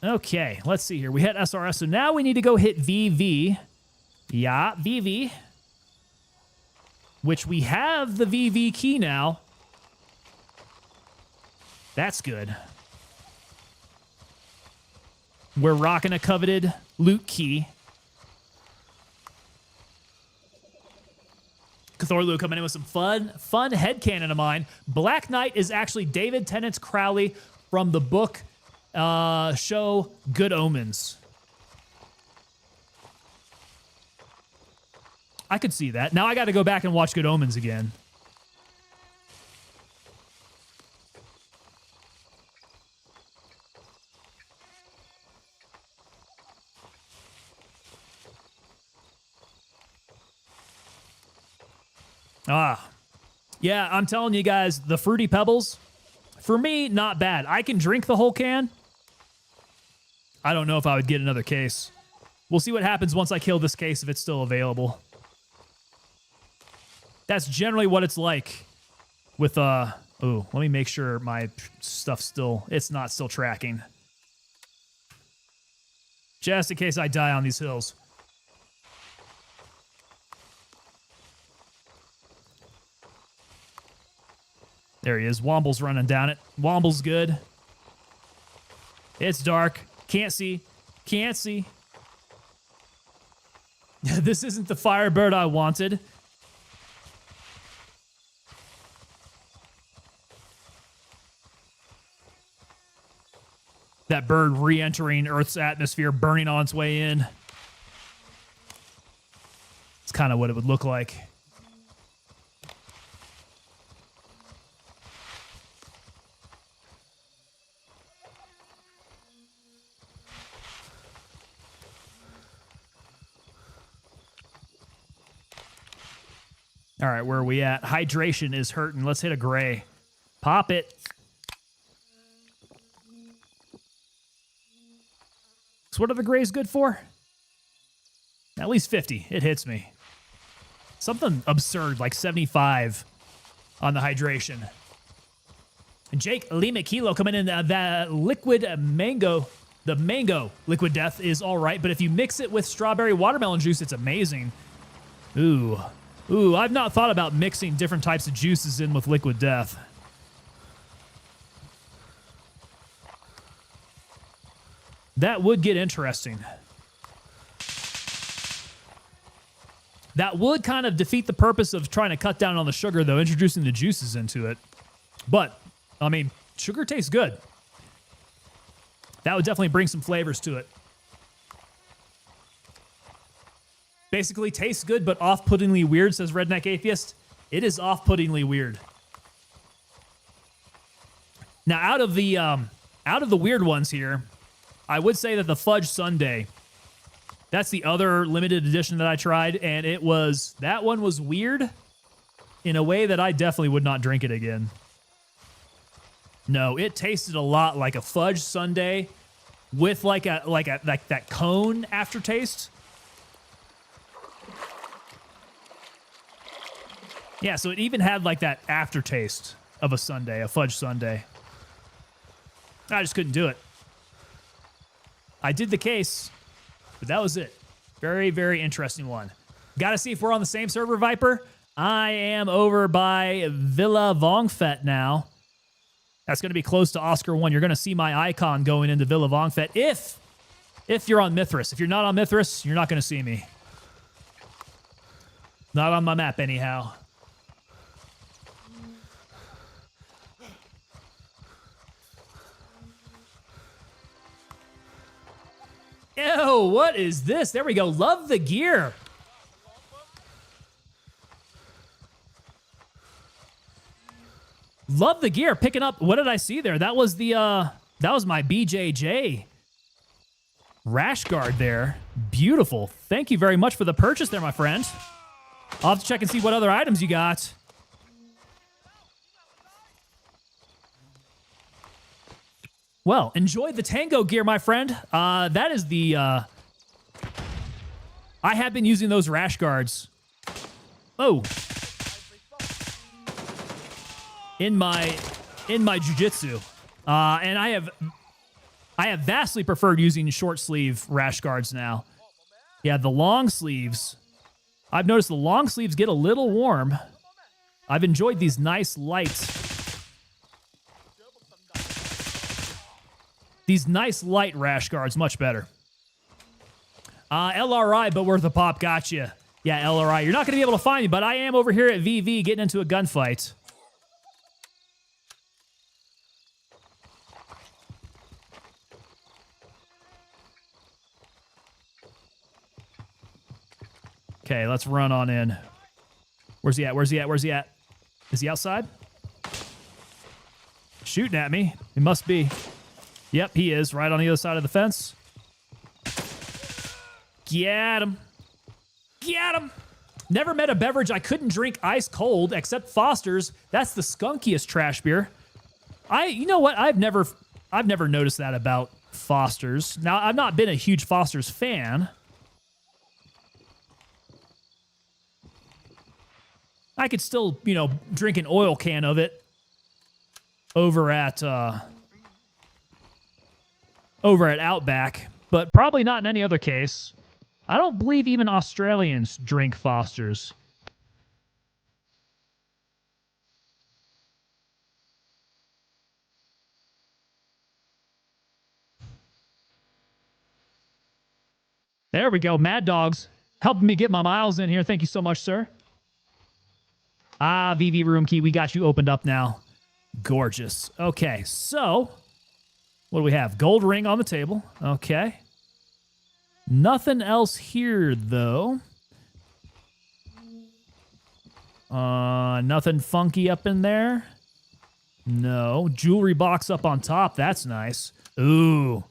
Okay, let's see here. We hit SRS, so now we need to go hit VV. Yeah, VV. Which we have the VV key now. That's good. We're rocking a coveted loot key. Cthulhu coming in with some fun headcanon of mine. Black Knight is actually David Tennant Crowley from the book show Good Omens. I could see that. Now I got to go back and watch Good Omens again. Yeah, I'm telling you guys, the Fruity Pebbles, for me, not bad. I can drink the whole can. I don't know if I would get another case. We'll see what happens once I kill this case if it's still available. That's generally what it's like with, oh, let me make sure my stuff's it's not still tracking. Just in case I die on these hills. There he is. Womble's running down it. Womble's good. It's dark. Can't see. Can't see. This isn't the Firebird I wanted. That bird re-entering Earth's atmosphere, burning on its way in. It's kind of what it would look like. All right, where are we at? Hydration is hurting. Let's hit a gray. Pop it. So what are the grays good for? At least 50. It hits me. Something absurd, like 75 on the hydration. And Jake Lima Kilo coming in. The liquid mango, the mango liquid death is all right, but if you mix it with strawberry watermelon juice, it's amazing. Ooh. Ooh, I've not thought about mixing different types of juices in with liquid death. That would get interesting. That would kind of defeat the purpose of trying to cut down on the sugar, though, introducing the juices into it. But, I mean, sugar tastes good. That would definitely bring some flavors to it. Basically, tastes good, but off-puttingly weird, says Redneck Atheist. It is off-puttingly weird. Now, out of the weird ones here, I would say that the Fudge Sundae, that's the other limited edition that I tried, and that one was weird in a way that I definitely would not drink it again. No, it tasted a lot like a Fudge Sundae with like that cone aftertaste. Yeah, so it even had like that aftertaste of a sundae, a fudge sundae. I just couldn't do it. I did the case, but that was it. Very, very interesting one. Got to see if we're on the same server, Viper. I am over by Villa Vongfet now. That's going to be close to Oscar 1. You're going to see my icon going into Villa Vongfet if you're on Mithras. If you're not on Mithras, you're not going to see me. Not on my map, anyhow. Ew, what is this? There we go. Love the gear. Love the gear. Picking up. What did I see there? That was my BJJ rash guard there. Beautiful. Thank you very much for the purchase there, my friend. I'll have to check and see what other items you got. Well, enjoy the Tango gear, my friend. That is the... I have been using those rash guards. Oh. In my jiu-jitsu. And I have vastly preferred using short sleeve rash guards now. Yeah, the long sleeves. I've noticed the long sleeves get a little warm. I've enjoyed these nice light These nice light rash guards, much better. LRI, but worth a pop. Gotcha. Yeah, LRI. You're not going to be able to find me, but I am over here at VV getting into a gunfight. Okay, let's run on in. Where's he at? Where's he at? Where's he at? Is he outside? Shooting at me. He must be. Yep, he is. Right on the other side of the fence. Get him. Get him. Never met a beverage I couldn't drink ice cold except Foster's. That's the skunkiest trash beer. You know what? I've never noticed that about Foster's. Now, I've not been a huge Foster's fan. I could still, drink an oil can of it over at Outback, but probably not in any other case. I don't believe even Australians drink Foster's. There we go. Mad Dogs helping me get my miles in here. Thank you so much, sir. Ah, VV room key. We got you opened up now. Gorgeous. Okay, so what do we have? Gold ring on the table. Okay. Nothing else here, though. Nothing funky up in there. No. Jewelry box up on top. That's nice. Ooh.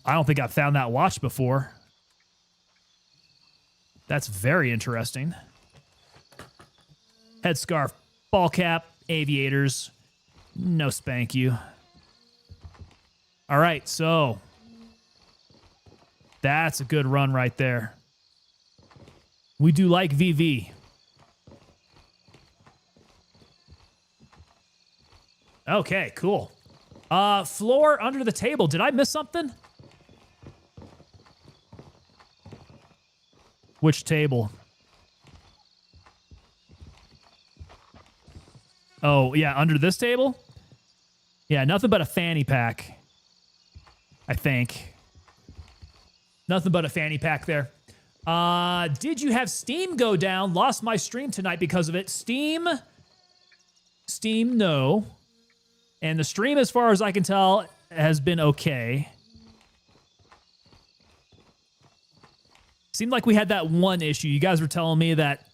I don't think I've found that watch before. That's very interesting. Headscarf, ball cap, aviators. No spank you. All right, so that's a good run right there. We do like VV. Okay, cool. Floor under the table. Did I miss something? Which table? Oh, yeah, under this table? Yeah, nothing but a fanny pack. I think. Nothing but a fanny pack there. Did you have Steam go down? Lost my stream tonight because of it. Steam, no. And the stream, as far as I can tell, has been okay. Seemed like we had that one issue. You guys were telling me that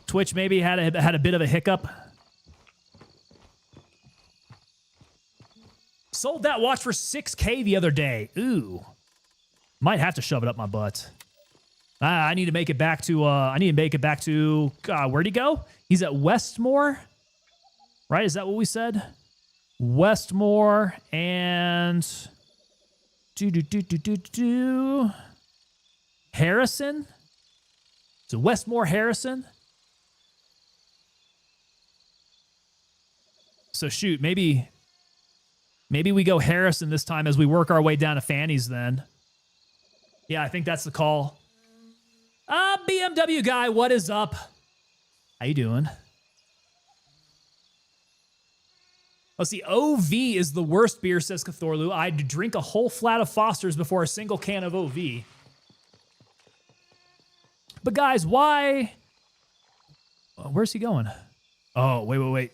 Twitch maybe had a bit of a hiccup. Sold that watch for $6K the other day. Ooh. Might have to shove it up my butt. I need to make it back to, where'd he go? He's at Westmore, right? Is that what we said? Westmore and Harrison? So Westmore, Harrison? So shoot, maybe we go Harrison this time as we work our way down to Fanny's then. Yeah, I think that's the call. BMW guy, what is up? How you doing? Let's see, OV is the worst beer, says Cthorlu. I'd drink a whole flat of Foster's before a single can of OV. But guys, why? Where's he going? Oh, wait.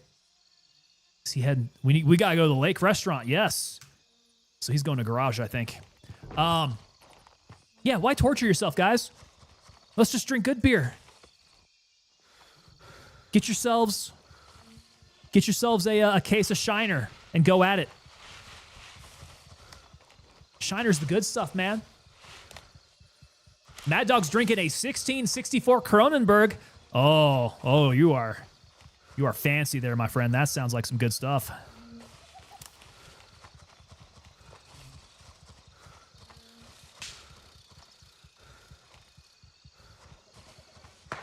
Is he heading? We gotta go to the Lake Restaurant. Yes. So he's going to garage, I think. Yeah. Why torture yourself, guys? Let's just drink good beer. Get yourselves a case of Shiner and go at it. Shiner's the good stuff, man. Mad Dog's drinking a 1664 Kronenberg. Oh, you are fancy there, my friend. That sounds like some good stuff.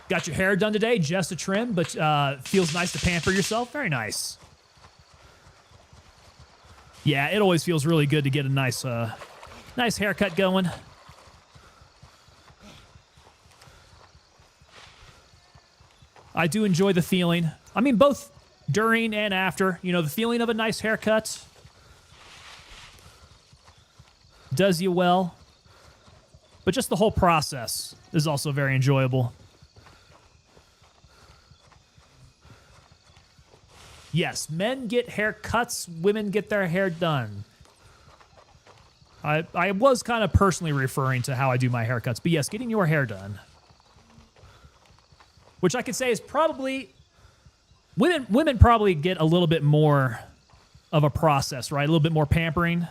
Got your hair done today, just a trim, but feels nice to pamper yourself. Very nice. Yeah, it always feels really good to get a nice haircut going. I do enjoy the feeling. I mean, both during and after. You know, the feeling of a nice haircut. does you well. But just the whole process is also very enjoyable. Yes, men get haircuts, women get their hair done. I was kind of personally referring to how I do my haircuts, but yes, getting your hair done. Which I could say is probably... Women probably get a little bit more of a process, right? A little bit more pampering.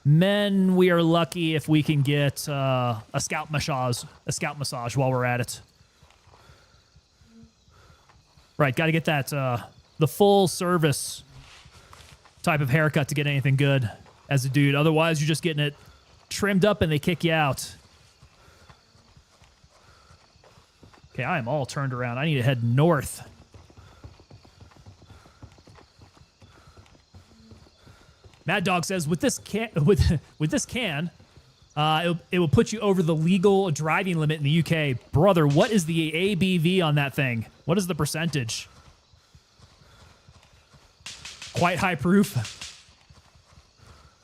Men, we are lucky if we can get a scalp massage while we're at it. Right, got to get that the full service type of haircut to get anything good as a dude. Otherwise, you're just getting it trimmed up and they kick you out. Okay, I am all turned around. I need to head north. Mad Dog says, with this can, it will put you over the legal driving limit in the UK. Brother, what is the ABV on that thing? What is the percentage? Quite high proof.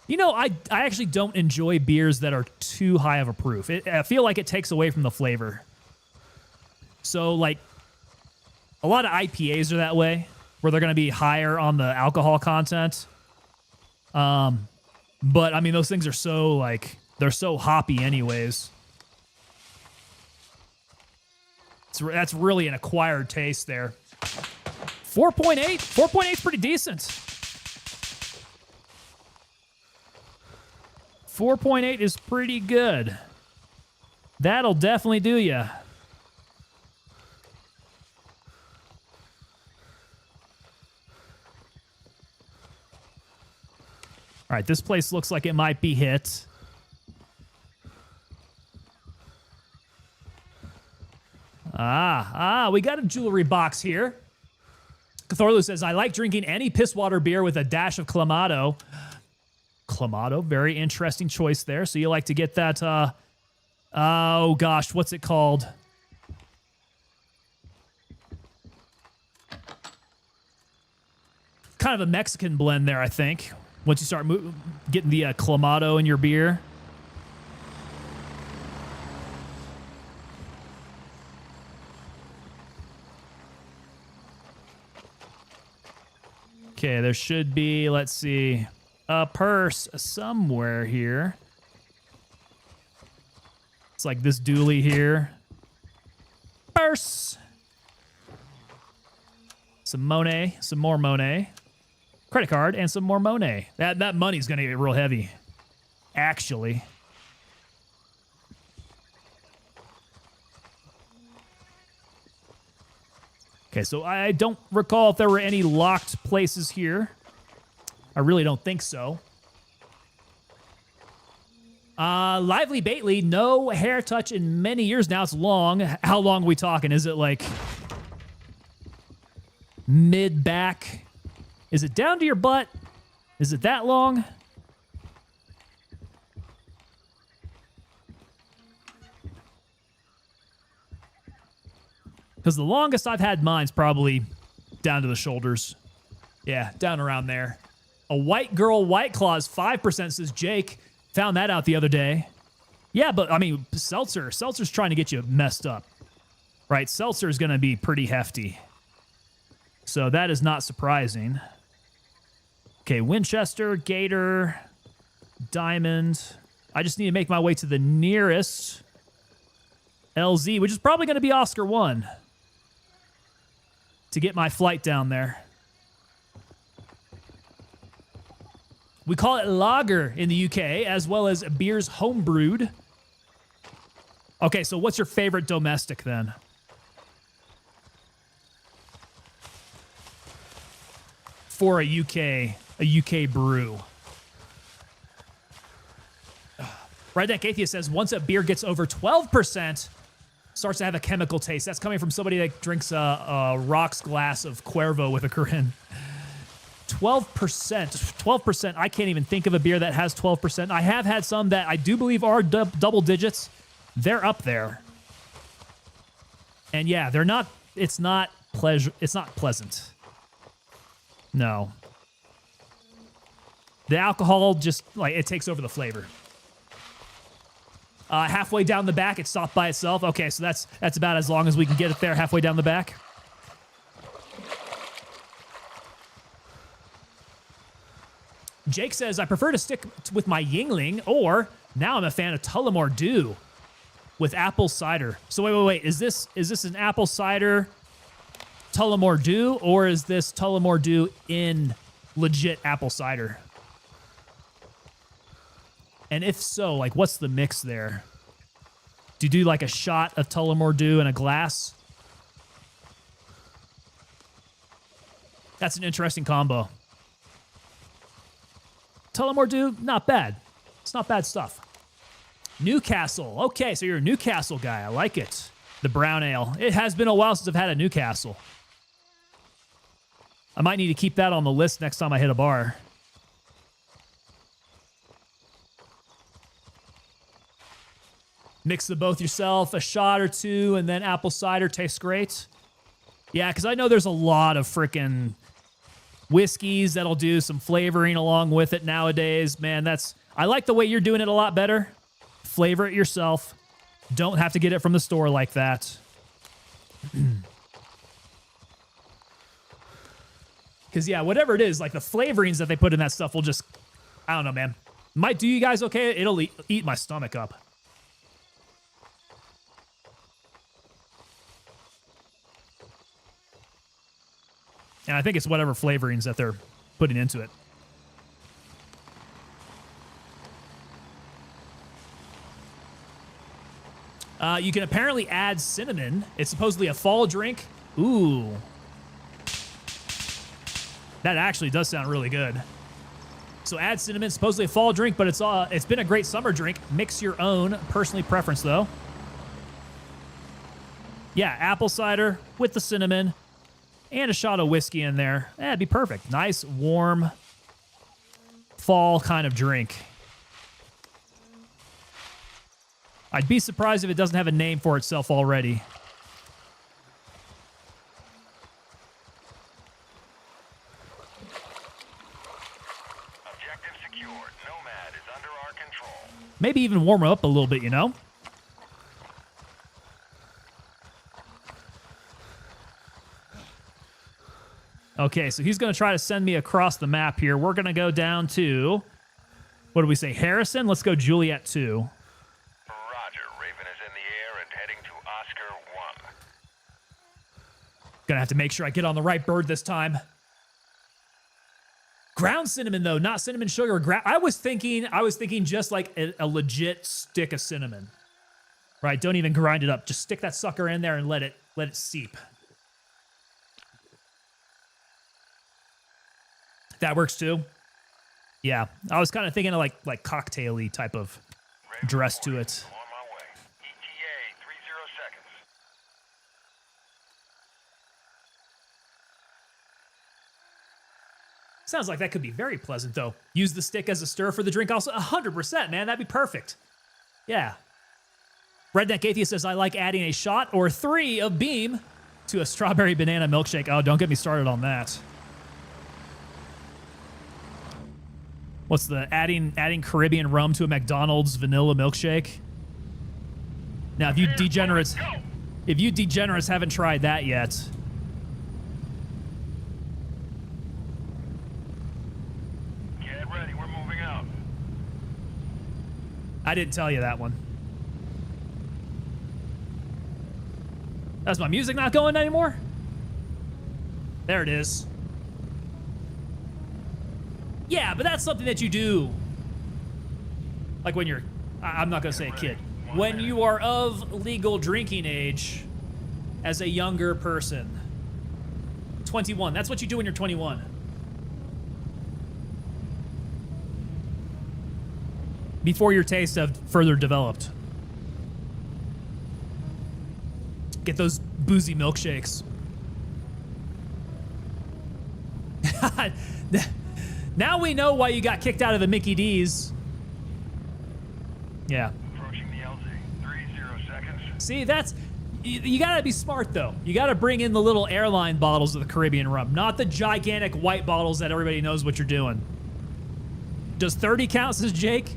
You know, I actually don't enjoy beers that are too high of a proof. I feel like it takes away from the flavor. So, like, a lot of IPAs are that way, where they're going to be higher on the alcohol content. But, I mean, those things are so, like, they're so hoppy anyways. That's really an acquired taste there. 4.8? 4.8 is pretty decent. 4.8 is pretty good. That'll definitely do ya. All right, this place looks like it might be hit. We got a jewelry box here. Cthorlu says, I like drinking any piss water beer with a dash of Clamato. Clamato, very interesting choice there. So you like to get that, oh gosh, what's it called? Kind of a Mexican blend there, I think. Once you start getting the Clamato in your beer. Okay, there should be, let's see, a purse somewhere here. It's like this dually here. Purse! Some Monet, some more Monet. Credit card and some more Monet. That money's gonna get real heavy. Actually. Okay, so I don't recall if there were any locked places here. I really don't think so. Lively Bately, no hair touch in many years now. It's long. How long are we talking? Is it like mid-back? Is it down to your butt? Is it that long? Because the longest I've had mine's probably down to the shoulders. Yeah, down around there. A white girl White Claws 5% says Jake. Found that out the other day. Yeah, but I mean, Seltzer's trying to get you messed up. Right? Seltzer's going to be pretty hefty. So that is not surprising. Okay, Winchester, Gator, Diamond. I just need to make my way to the nearest LZ, which is probably going to be Oscar 1 to get my flight down there. We call it lager in the UK, as well as beers homebrewed. Okay, so what's your favorite domestic then? For a UK brew. Redneck Atheist says, once a beer gets over 12%, starts to have a chemical taste. That's coming from somebody that drinks a rocks glass of Cuervo with a Corinne. 12%. 12%. I can't even think of a beer that has 12%. I have had some that I do believe are double digits. They're up there. And yeah, they're not, it's not pleasant. No. The alcohol just, like, it takes over the flavor. Halfway down the back, it stopped by itself. Okay, so that's about as long as we can get it there, halfway down the back. Jake says, I prefer to stick with my Yingling, or now I'm a fan of Tullamore Dew with apple cider. So wait. Is this an apple cider Tullamore Dew, or is this Tullamore Dew in legit apple cider? And if so, like, what's the mix there? Do you do like a shot of Tullamore Dew in a glass? That's an interesting combo. Tullamore Dew, not bad. It's not bad stuff. Newcastle. Okay, so you're a Newcastle guy. I like it. The brown ale. It has been a while since I've had a Newcastle. I might need to keep that on the list next time I hit a bar. Mix them both yourself, a shot or two, and then apple cider tastes great. Yeah, because I know there's a lot of freaking whiskeys that'll do some flavoring along with it nowadays. Man, I like the way you're doing it a lot better. Flavor it yourself. Don't have to get it from the store like that. Because, yeah, whatever it is, like the flavorings that they put in that stuff will just, I don't know, man. Might do you guys okay. It'll eat my stomach up. And I think it's whatever flavorings that they're putting into it. You can apparently add cinnamon. It's supposedly a fall drink. Ooh. That actually does sound really good. So add cinnamon, supposedly a fall drink, but it's been a great summer drink. Mix your own, personally preference though. Yeah, apple cider with the cinnamon and a shot of whiskey in there. That'd be perfect. Nice, warm, fall kind of drink. I'd be surprised if it doesn't have a name for itself already. Objective secured. Nomad is under our control. Maybe even warm up a little bit, you know? Okay, so he's going to try to send me across the map here. We're going to go down to, what do we say, Harrison? Let's go Juliet 2. Roger. Raven is in the air and heading to Oscar 1. Gonna have to make sure I get on the right bird this time. Ground cinnamon, though, not cinnamon sugar. I was thinking just like a legit stick of cinnamon. Right, don't even grind it up. Just stick that sucker in there and let it seep. That works too. Yeah, I was kind of thinking of like cocktail-y type of dress to it. On my way. ETA 30 seconds. Sounds like that could be very pleasant, though. Use the stick as a stir for the drink also. 100%, man. That'd be perfect. Yeah. Redneck Atheist says, I like adding a shot or 3 of Beam to a strawberry banana milkshake. Oh, don't get me started on that. What's the adding Caribbean rum to a McDonald's vanilla milkshake? Now, if you degenerates haven't tried that yet, Get ready. We're moving out. I didn't tell you that one. That's my music not going anymore? There it is. Yeah, but that's something that you do. Like when you're, I'm not going to say a kid. When you are of legal drinking age as a younger person. 21. That's what you do when you're 21. Before your tastes have further developed. Get those boozy milkshakes. Now we know why you got kicked out of the Mickey D's. Yeah. Approaching the LZ. 30 seconds. See, that's... You gotta be smart, though. You gotta bring in the little airline bottles of the Caribbean rum, not the gigantic white bottles that everybody knows what you're doing. Does 30 count as Jake?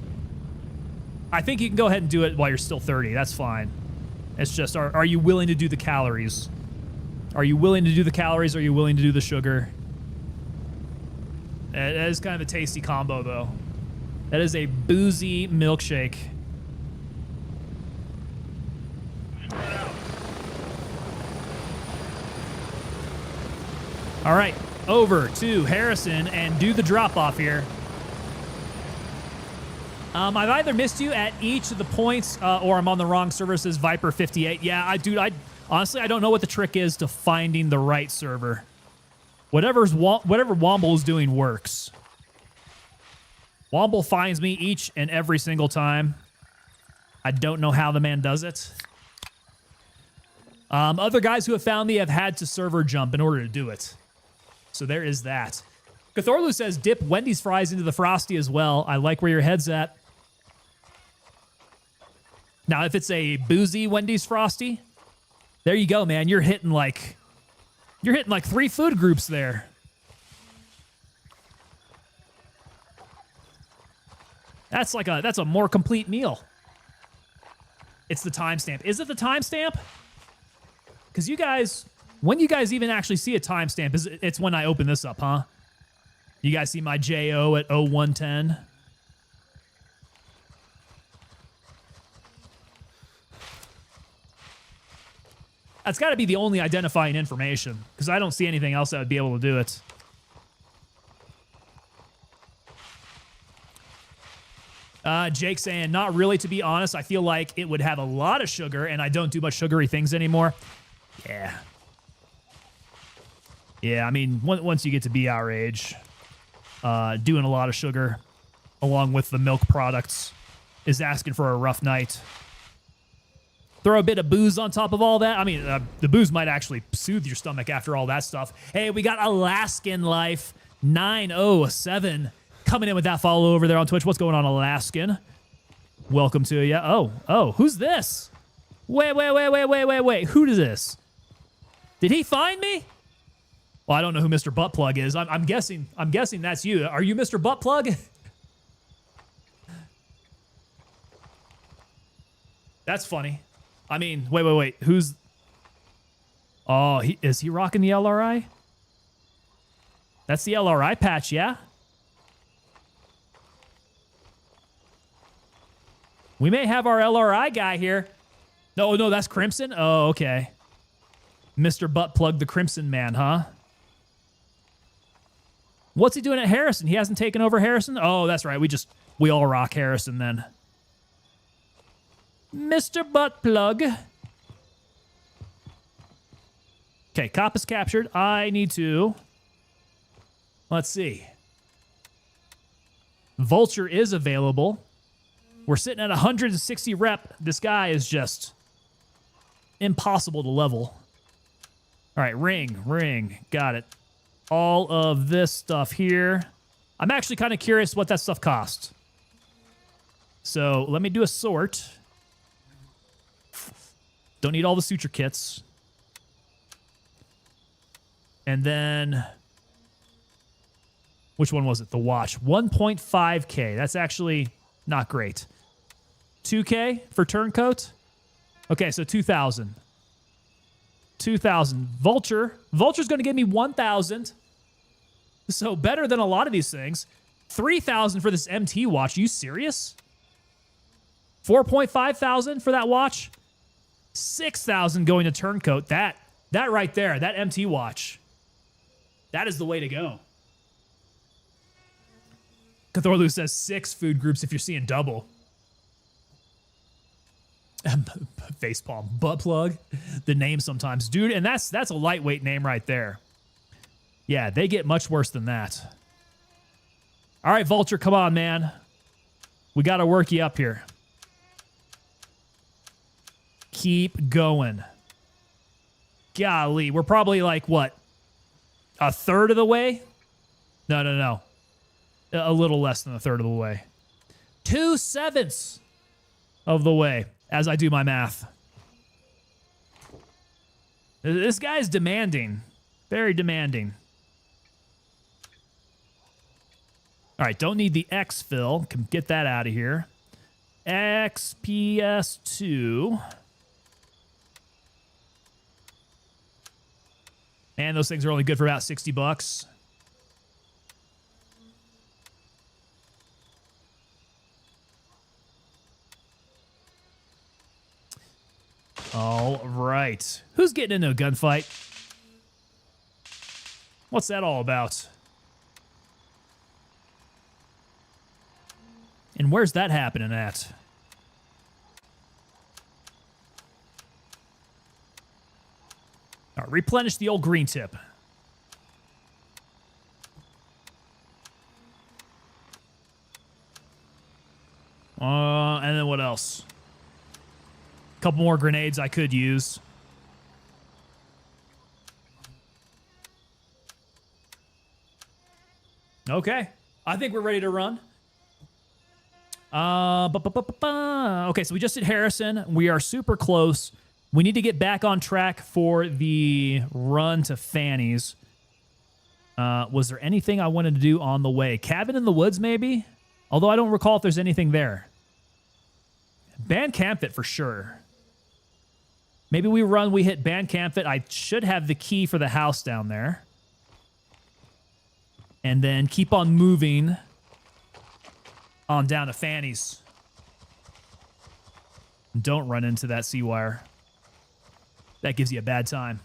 I think you can go ahead and do it while you're still 30. That's fine. It's just, are you willing to do the calories? Are you willing to do the calories? Are you willing to do the sugar? That is kind of a tasty combo, though. That is a boozy milkshake. All right, over to Harrison and do the drop-off here. I've either missed you at each of the points or I'm on the wrong server, says Viper58. Yeah, dude, honestly, I don't know what the trick is to finding the right server. Whatever Womble is doing works. Womble finds me each and every single time. I don't know how the man does it. Other guys who have found me have had to server jump in order to do it. So there is that. Cthorlu says, dip Wendy's fries into the Frosty as well. I like where your head's at. Now, if it's a boozy Wendy's Frosty, there you go, man. You're hitting like 3 food groups there. That's a more complete meal. It's the timestamp. Is it the timestamp? Because you guys, when you guys even actually see a timestamp, it's when I open this up, huh? You guys see my JO at 0110? That's got to be the only identifying information, because I don't see anything else that would be able to do it. Jake saying, not really, to be honest. I feel like it would have a lot of sugar, and I don't do much sugary things anymore. Yeah. Yeah, I mean, once you get to be our age, doing a lot of sugar, along with the milk products, is asking for a rough night. Throw a bit of booze on top of all that. I mean, the booze might actually soothe your stomach after all that stuff. Hey, we got Alaskan Life 907 coming in with that follow over there on Twitch. What's going on, Alaskan? Welcome to you. Oh, who's this? Wait. Who is this? Did he find me? Well, I don't know who Mr. Buttplug is. I'm guessing that's you. Are you Mr. Buttplug? That's funny. I mean, wait. Who's... Oh, is he rocking the LRI? That's the LRI patch, yeah? We may have our LRI guy here. No, that's Crimson? Oh, okay. Mr. Buttplug, the Crimson Man, huh? What's he doing at Harrison? He hasn't taken over Harrison? Oh, that's right. We all rock Harrison then. Mr. Buttplug. Okay, cop is captured. I need to... Let's see. Vulture is available. We're sitting at 160 rep. This guy is just impossible to level. All right, ring. Got it. All of this stuff here. I'm actually kind of curious what that stuff costs. So let me do a sort. Don't need all the suture kits. And then... Which one was it? The watch. 1.5K. That's actually not great. 2K for turncoat? Okay, so 2,000. 2,000. Vulture's going to give me 1,000. So better than a lot of these things. 3,000 for this MT watch. Are you serious? 4.5 thousand for that watch? 6,000 going to turncoat. That right there, that MT watch. That is the way to go. Cthorlu says 6 food groups if you're seeing double. Facepalm. Butt plug. The name sometimes. Dude, and that's a lightweight name right there. Yeah, they get much worse than that. All right, Vulture, come on, man. We got to work you up here. Keep going. Golly, we're probably like, what? A third of the way? No. A little less than a third of the way. 2/7 of the way, as I do my math. This guy's demanding. Very demanding. All right, don't need the exfil. Can get that out of here. XPS2. And those things are only good for about $60. All right. Who's getting into a gunfight? What's that all about? And where's that happening at? All right, replenish the old green tip. And then what else? A couple more grenades I could use. Okay. I think we're ready to run. Okay, so we just did Harrison. We are super close. We need to get back on track for the run to Fanny's. Was there anything I wanted to do on the way? Cabin in the woods, maybe? Although I don't recall if there's anything there. Band Camp It for sure. Maybe we hit Band Camp It. I should have the key for the house down there. And then keep on moving on down to Fanny's. Don't run into that sea wire. That gives you a bad time.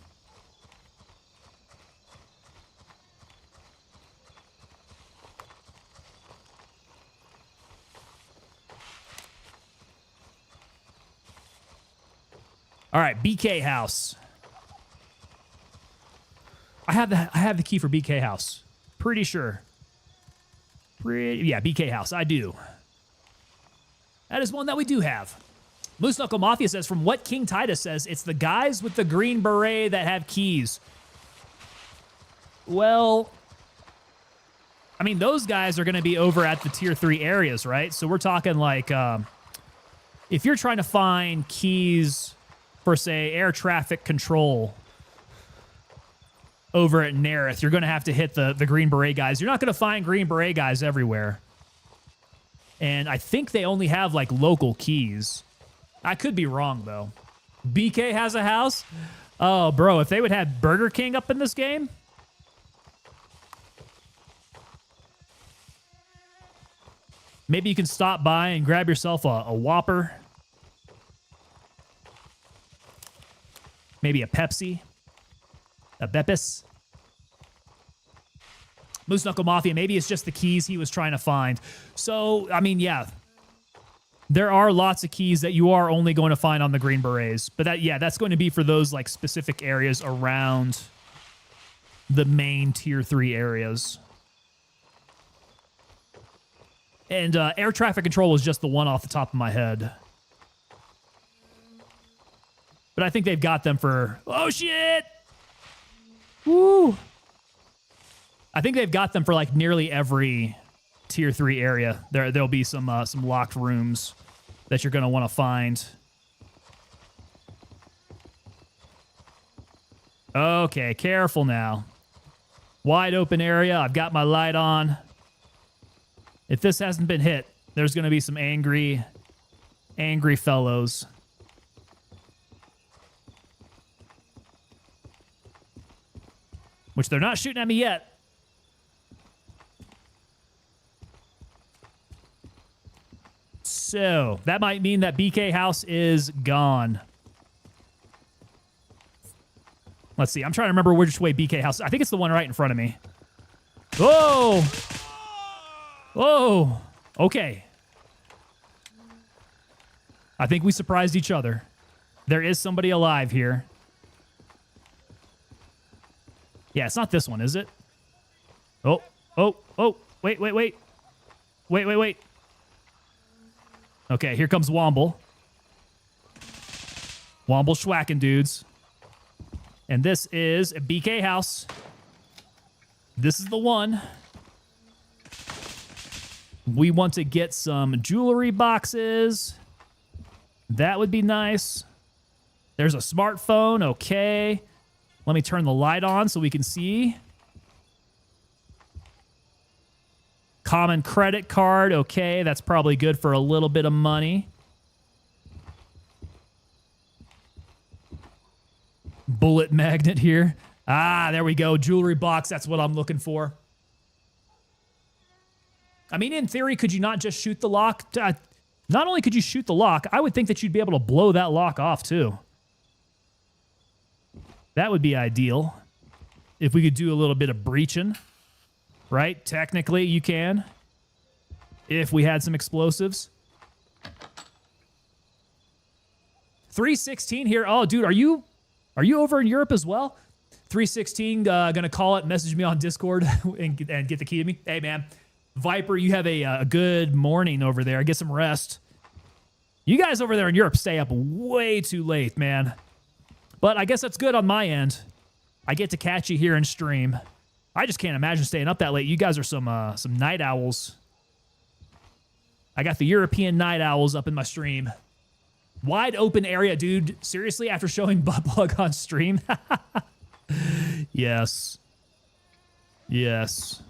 All right, BK house. I have the key for BK house. Pretty sure. Yeah, BK house. I do. That is one that we do have. Moose Knuckle Mafia says, from what King Titus says, it's the guys with the green beret that have keys. Well, I mean, those guys are going to be over at the tier 3 areas, right? So we're talking like, if you're trying to find keys for, say, air traffic control over at Nerith, you're going to have to hit the Green Beret guys. You're not going to find Green Beret guys everywhere. And I think they only have, like, local keys. I could be wrong, though. BK has a house? Oh, bro, if they would have Burger King up in this game? Maybe you can stop by and grab yourself a Whopper. Maybe a Pepsi. A Beppis. Moose Knuckle Mafia, maybe it's just the keys he was trying to find. So, I mean, yeah. There are lots of keys that you are only going to find on the Green Berets. But that, yeah, that's going to be for those like specific areas around the main tier 3 areas. And air traffic control was just the one off the top of my head. But I think they've got them for... Oh, shit! Woo! I think they've got them for like nearly every tier 3 area. There'll be some locked rooms that you're going to want to find. Okay, careful now. Wide open area. I've got my light on. If this hasn't been hit, there's going to be some angry fellows. Which they're not shooting at me yet. So, that might mean that BK house is gone. Let's see. I'm trying to remember which way BK house... I think it's the one right in front of me. Whoa! Whoa! Okay. I think we surprised each other. There is somebody alive here. Yeah, it's not this one, is it? Oh. Wait. Wait. Okay, here comes Womble. Womble schwacking dudes. And this is a BK house. This is the one. We want to get some jewelry boxes. That would be nice. There's a smartphone. Okay. Let me turn the light on so we can see. Common credit card. Okay, that's probably good for a little bit of money. Bullet magnet here. Ah, there we go. Jewelry box. That's what I'm looking for. I mean, in theory, could you not just shoot the lock? Not only could you shoot the lock, I would think that you'd be able to blow that lock off too. That would be ideal. If we could do a little bit of breaching, right? Technically, you can. If we had some explosives. 316 here. Oh, dude, are you over in Europe as well? 316, gonna call it, message me on Discord and get the key to me. Hey, man. Viper, you have a good morning over there. Get some rest. You guys over there in Europe stay up way too late, man. But I guess that's good on my end. I get to catch you here in stream. I just can't imagine staying up that late. You guys are some night owls. I got the European night owls up in my stream. Wide open area, dude. Seriously, after showing butt plug on stream? Yes. Yes.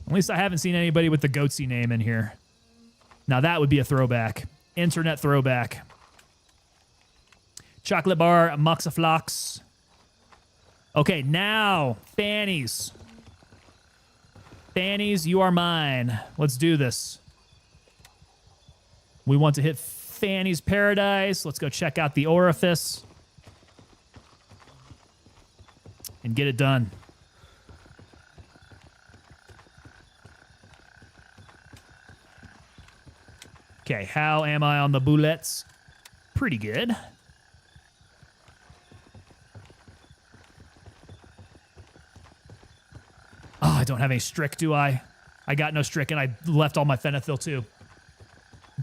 At least I haven't seen anybody with the Goatsy name in here. Now that would be a throwback. Internet throwback. Chocolate bar, Moxaflox. Okay, now, Fannies. Fannies, you are mine. Let's do this. We want to hit Fanny's Paradise. Let's go check out the orifice. And get it done. Okay, how am I on the bullets? Pretty good. Oh, I don't have any strick, do I? I got no strick, and I left all my phenethil, too.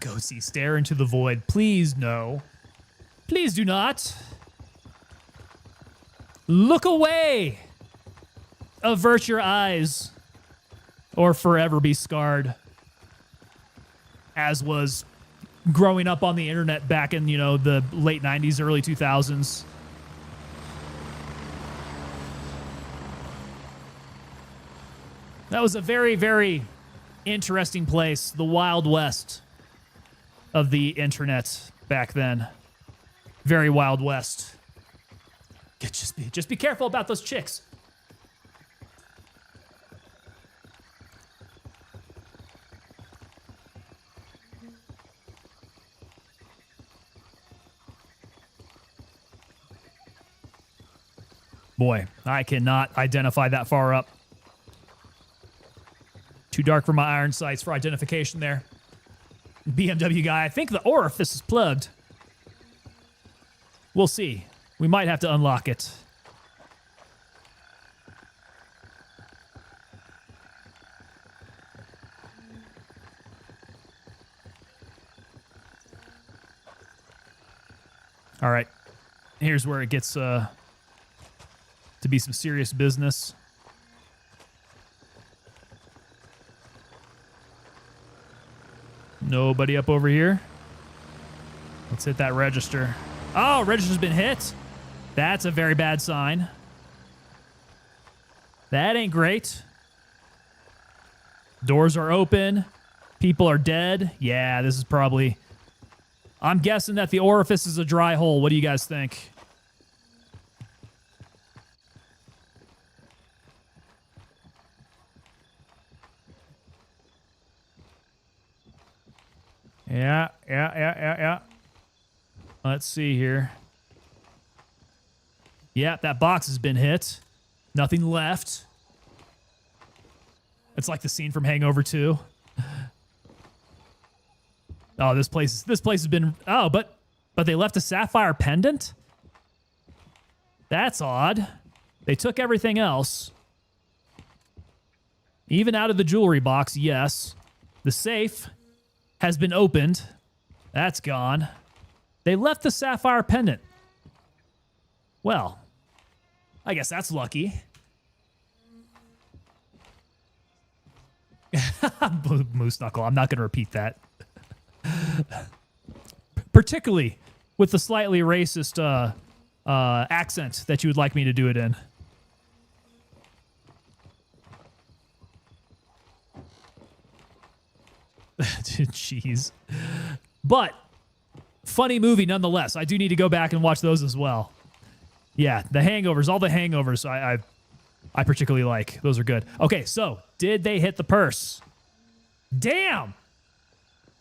Go see, stare into the void. Please, no. Please do not. Look away. Avert your eyes. Or forever be scarred. As was growing up on the internet back in, the late 90s, early 2000s. That was a very, very interesting place. The Wild West of the internet back then. Very Wild West. Just be careful about those chicks. Boy, I cannot identify that far up. Too dark for my iron sights for identification there. BMW guy, I think the orifice is plugged. We'll see. We might have to unlock it. All right. Here's where it gets to be some serious business. Nobody up over here. Let's hit that register. Oh, register's been hit. That's a very bad sign. That ain't great. Doors are open. People are dead. Yeah, this is probably... I'm guessing that the orifice is a dry hole. What do you guys think? Yeah. Let's see here. Yeah, that box has been hit. Nothing left. It's like the scene from Hangover 2. Oh, this place has been... Oh, but they left a sapphire pendant? That's odd. They took everything else. Even out of the jewelry box, yes. The safe has been opened. That's gone. They left the sapphire pendant. Well, I guess that's lucky. Moose Knuckle. I'm not going to repeat that. Particularly with the slightly racist accent that you would like me to do it in. Jeez. But funny movie nonetheless. I do need to go back and watch those as well. Yeah, the Hangovers, all the Hangovers I particularly like. Those are good. Okay, so did they hit the purse? Damn.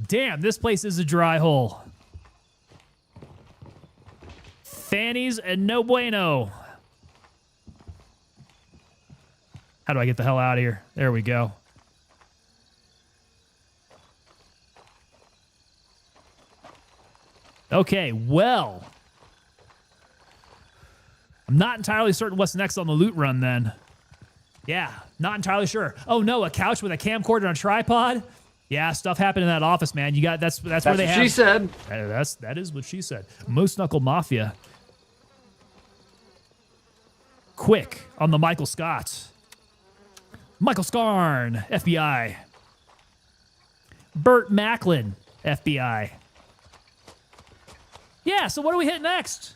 Damn, this place is a dry hole. Fannies and no bueno. How do I get the hell out of here? There we go. Okay, well. I'm not entirely certain what's next on the loot run then. Yeah, not entirely sure. Oh no, a couch with a camcorder and a tripod? Yeah, stuff happened in that office, man. You got that's where they have. She said. That is what she said. Moose Knuckle Mafia. Quick on the Michael Scott. Michael Scarn, FBI. Burt Macklin, FBI. Yeah, so what do we hit next?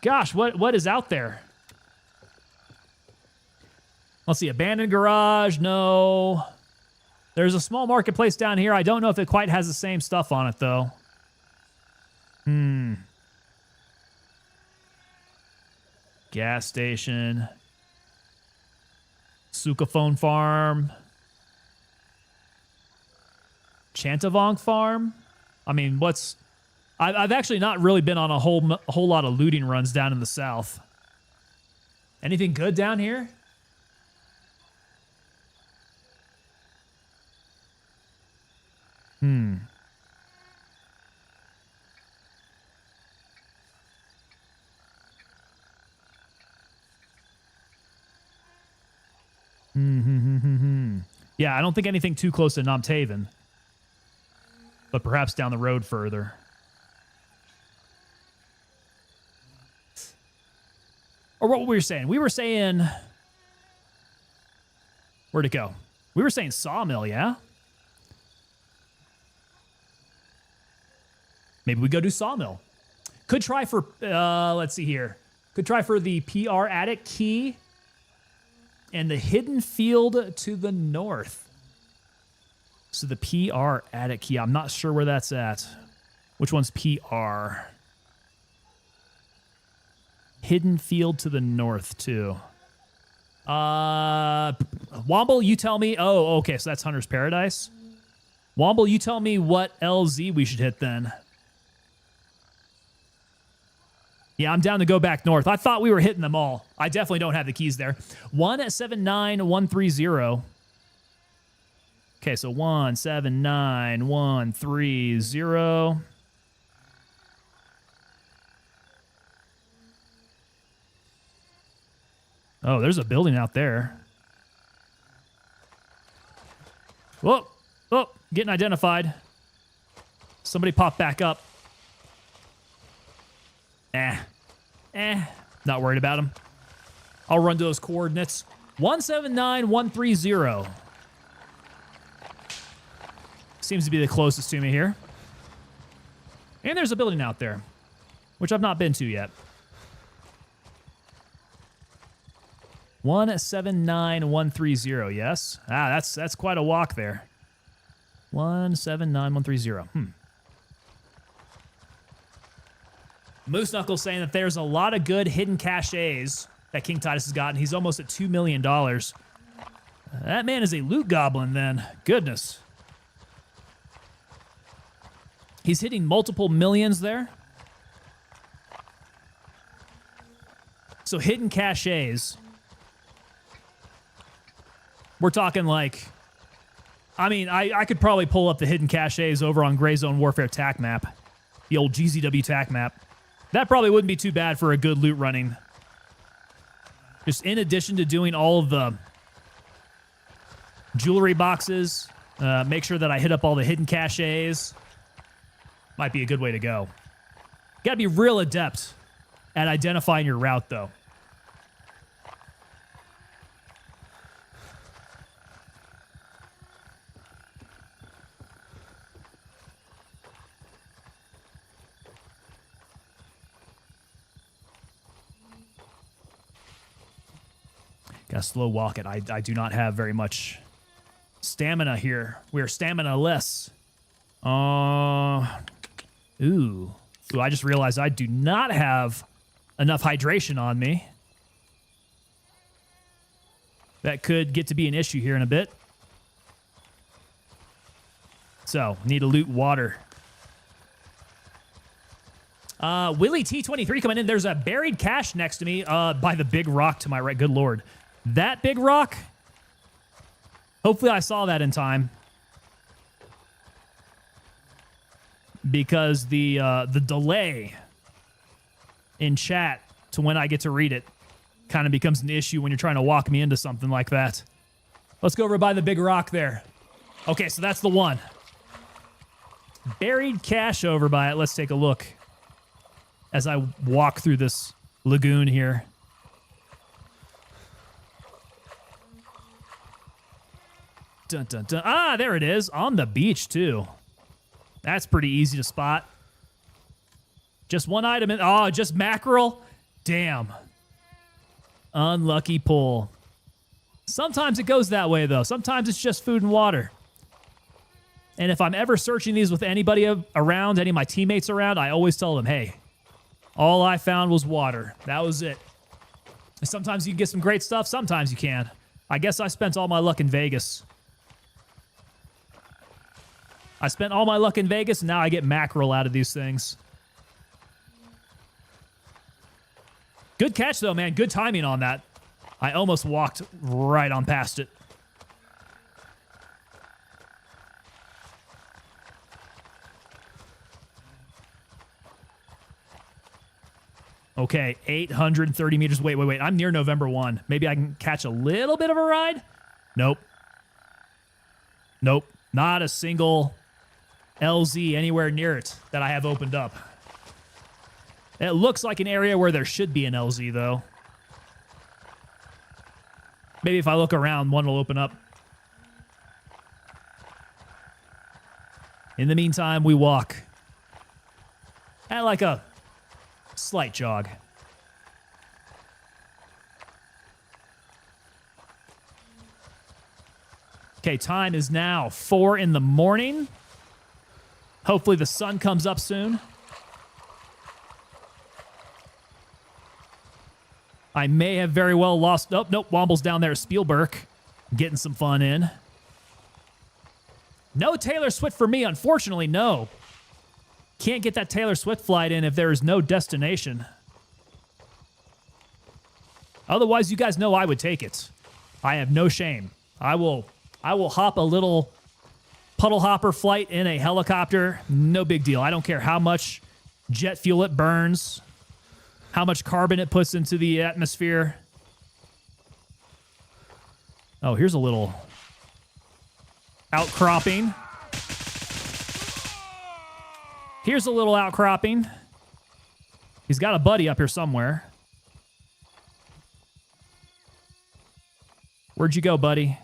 Gosh, what is out there? Let's see, abandoned garage, no. There's a small marketplace down here. I don't know if it quite has the same stuff on it, though. Gas station. Sukaphone Farm. Chantavong Farm? I mean, what's... I've actually not really been on a whole lot of looting runs down in the south. Anything good down here? Yeah, I don't think anything too close to Nomtaven. But perhaps down the road further. Or what were we saying? We were saying... Where'd it go? We were saying Sawmill, yeah? Maybe we go do Sawmill. Could try for... let's see here. Could try for the PR Attic Key and the Hidden Field to the north. So the PR Attic Key. I'm not sure where that's at. Which one's PR? Hidden Field to the north, too. Womble, you tell me. Oh, okay, so that's Hunter's Paradise. Womble, you tell me what LZ we should hit then. Yeah, I'm down to go back north. I thought we were hitting them all. I definitely don't have the keys there. 179130. Okay, so 179130. Oh, there's a building out there. Whoa, oh, getting identified. Somebody pop back up. Not worried about him. I'll run to those coordinates. 179130. Seems to be the closest to me here. And there's a building out there, which I've not been to yet. 179130, yes? Ah, that's quite a walk there. 179130. Moose Knuckles saying that there's a lot of good hidden caches that King Titus has gotten. He's almost at $2 million. That man is a loot goblin then. Goodness. He's hitting multiple millions there. So hidden caches. We're talking like... I mean, I could probably pull up the hidden caches over on Gray Zone Warfare TAC map. The old GZW TAC map. That probably wouldn't be too bad for a good loot running. Just in addition to doing all of the jewelry boxes, make sure that I hit up all the hidden caches. Might be a good way to go. Got to be real adept at identifying your route, though. Gotta slow walk it. I do not have very much stamina here. We're stamina-less. Ooh, I just realized I do not have enough hydration on me. That could get to be an issue here in a bit. So, need to loot water. Willie T23 coming in. There's a buried cache next to me by the big rock to my right. Good Lord. That big rock? Hopefully I saw that in time. Because the delay in chat to when I get to read it kind of becomes an issue when you're trying to walk me into something like that. Let's go over by the big rock there. Okay, so that's the one. Buried cache over by it. Let's take a look as I walk through this lagoon here. Dun, dun, dun. Ah, there it is. On the beach, too. That's pretty easy to spot. Just one item. Oh, just mackerel? Damn. Unlucky pull. Sometimes it goes that way, though. Sometimes it's just food and water. And if I'm ever searching these with anybody around, any of my teammates around, I always tell them, hey, all I found was water. That was it. Sometimes you can get some great stuff. Sometimes you can. I guess I spent all my luck in Vegas. I spent all my luck in Vegas, and now I get mackerel out of these things. Good catch, though, man. Good timing on that. I almost walked right on past it. Okay, 830 meters. Wait. I'm near November 1. Maybe I can catch a little bit of a ride? Nope. Not a single LZ anywhere near it that I have opened up. It looks like an area where there should be an LZ, though. Maybe if I look around, one will open up. In the meantime, we walk. At like a slight jog. Okay, time is now 4 in the morning. Hopefully the sun comes up soon. I may have very well lost... Oh, nope, Womble's down there at Spielberg. Getting some fun in. No Taylor Swift for me, unfortunately, no. Can't get that Taylor Swift flight in if there is no destination. Otherwise, you guys know I would take it. I have no shame. I will hop a little puddle hopper flight in a helicopter. No big deal. I don't care how much jet fuel it burns, how much carbon it puts into the atmosphere. Oh, here's a little outcropping. Here's a little outcropping. He's got a buddy up here somewhere. Where'd you go, buddy?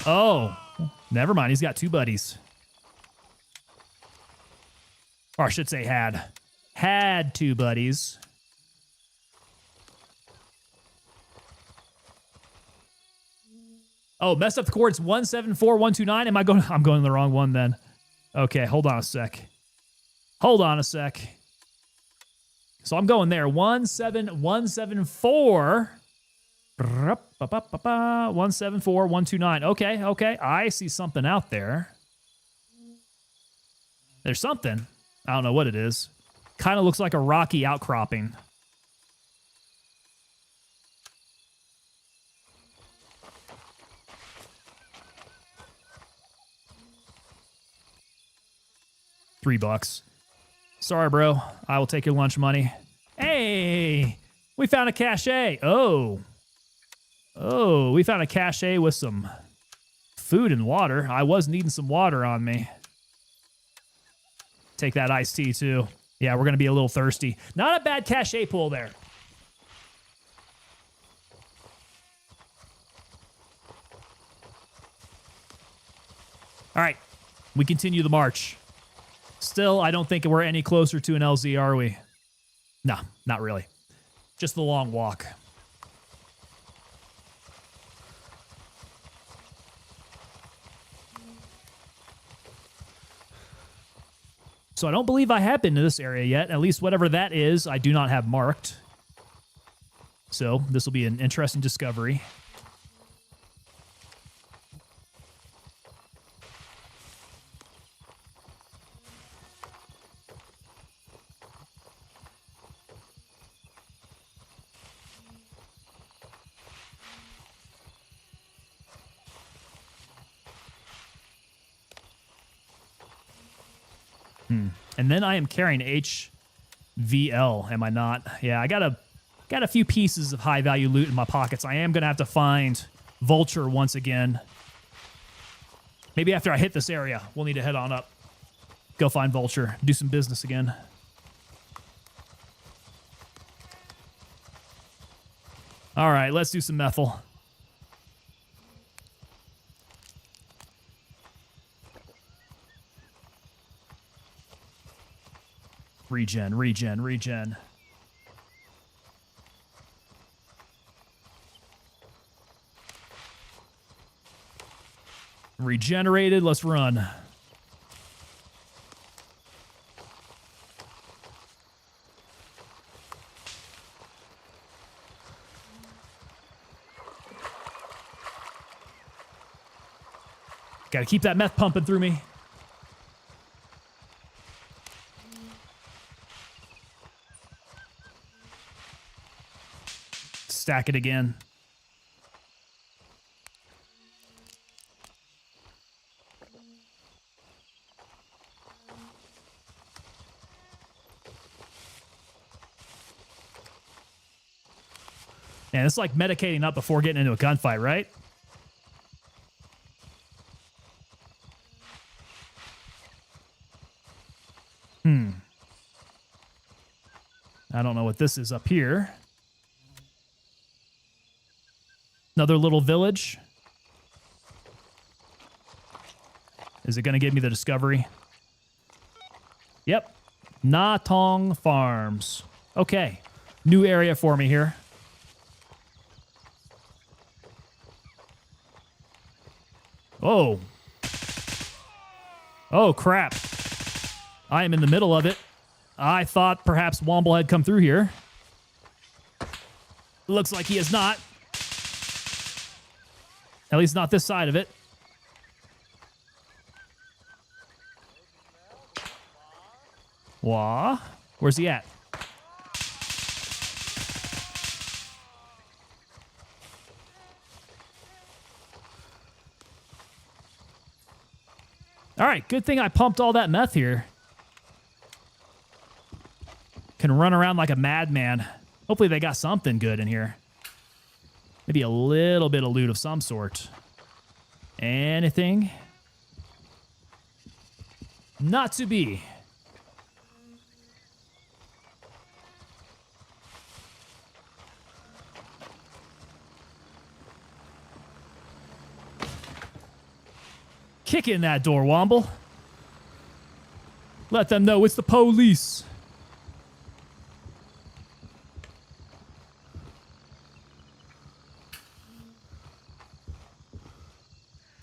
Oh, never mind. He's got two buddies. Or I should say had. Had two buddies. Oh, messed up the coordinates 174129. Am I going? I'm going the wrong one then. Okay, hold on a sec. So I'm going there. 17174. 174129. Okay. I see something out there. There's something. I don't know what it is. Kind of looks like a rocky outcropping. $3. Sorry, bro. I will take your lunch money. Hey, we found a cache. Oh, we found a cache with some food and water. I was needing some water on me. Take that iced tea, too. Yeah, we're going to be a little thirsty. Not a bad cache pull there. All right, we continue the march. Still, I don't think we're any closer to an LZ, are we? No, not really. Just the long walk. So I don't believe I have been to this area yet. At least whatever that is, I do not have marked. So this will be an interesting discovery. And then I am carrying HVL, am I not? Yeah, I got a few pieces of high value loot in my pockets. I am gonna have to find Vulture once again. Maybe after I hit this area, we'll need to head on up. Go find Vulture, do some business again. All right, let's do some methyl. Regen, regen, regen. Regenerated, let's run. Gotta keep that meth pumping through me. Stack it again. And it's like medicating up before getting into a gunfight, right? I don't know what this is up here. Another little village. Is it going to give me the discovery? Yep. Natong Farms. Okay. New area for me here. Oh. Oh, crap. I am in the middle of it. I thought perhaps Womble had come through here. Looks like he has not. At least not this side of it. Wah. Where's he at? All right, good thing I pumped all that meth here. Can run around like a madman. Hopefully they got something good in here. Maybe a little bit of loot of some sort. Anything? Not to be. Kick in that door, Womble. Let them know it's the police.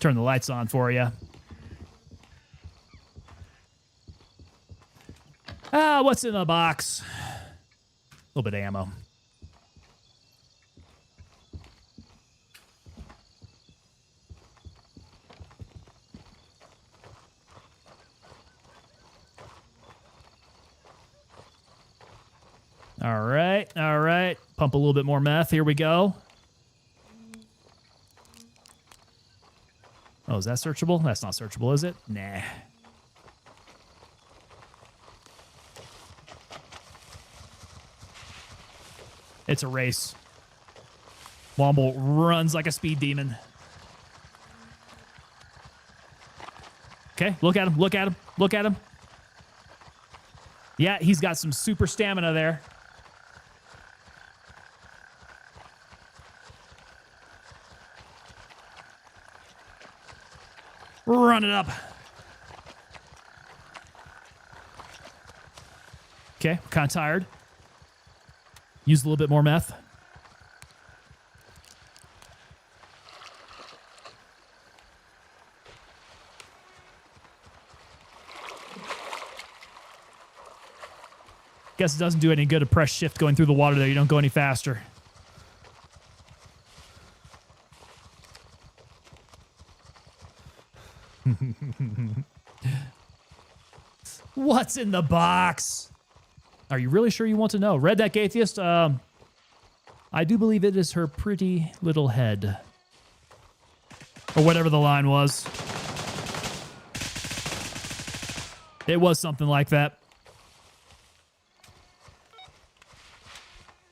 Turn the lights on for you. Ah, what's in the box? A little bit of ammo. All right, all right. Pump a little bit more meth. Here we go. Oh, is that searchable? That's not searchable, is it? Nah. It's a race. Womble runs like a speed demon. Okay, look at him, look at him, look at him. Yeah, he's got some super stamina there. Run it up. Okay, kind of tired. Use a little bit more meth. Guess it doesn't do any good to press shift going through the water there. You don't go any faster. What's in the box? Are you really sure you want to know? Redneck Atheist, I do believe it is her pretty little head. Or whatever the line was. It was something like that.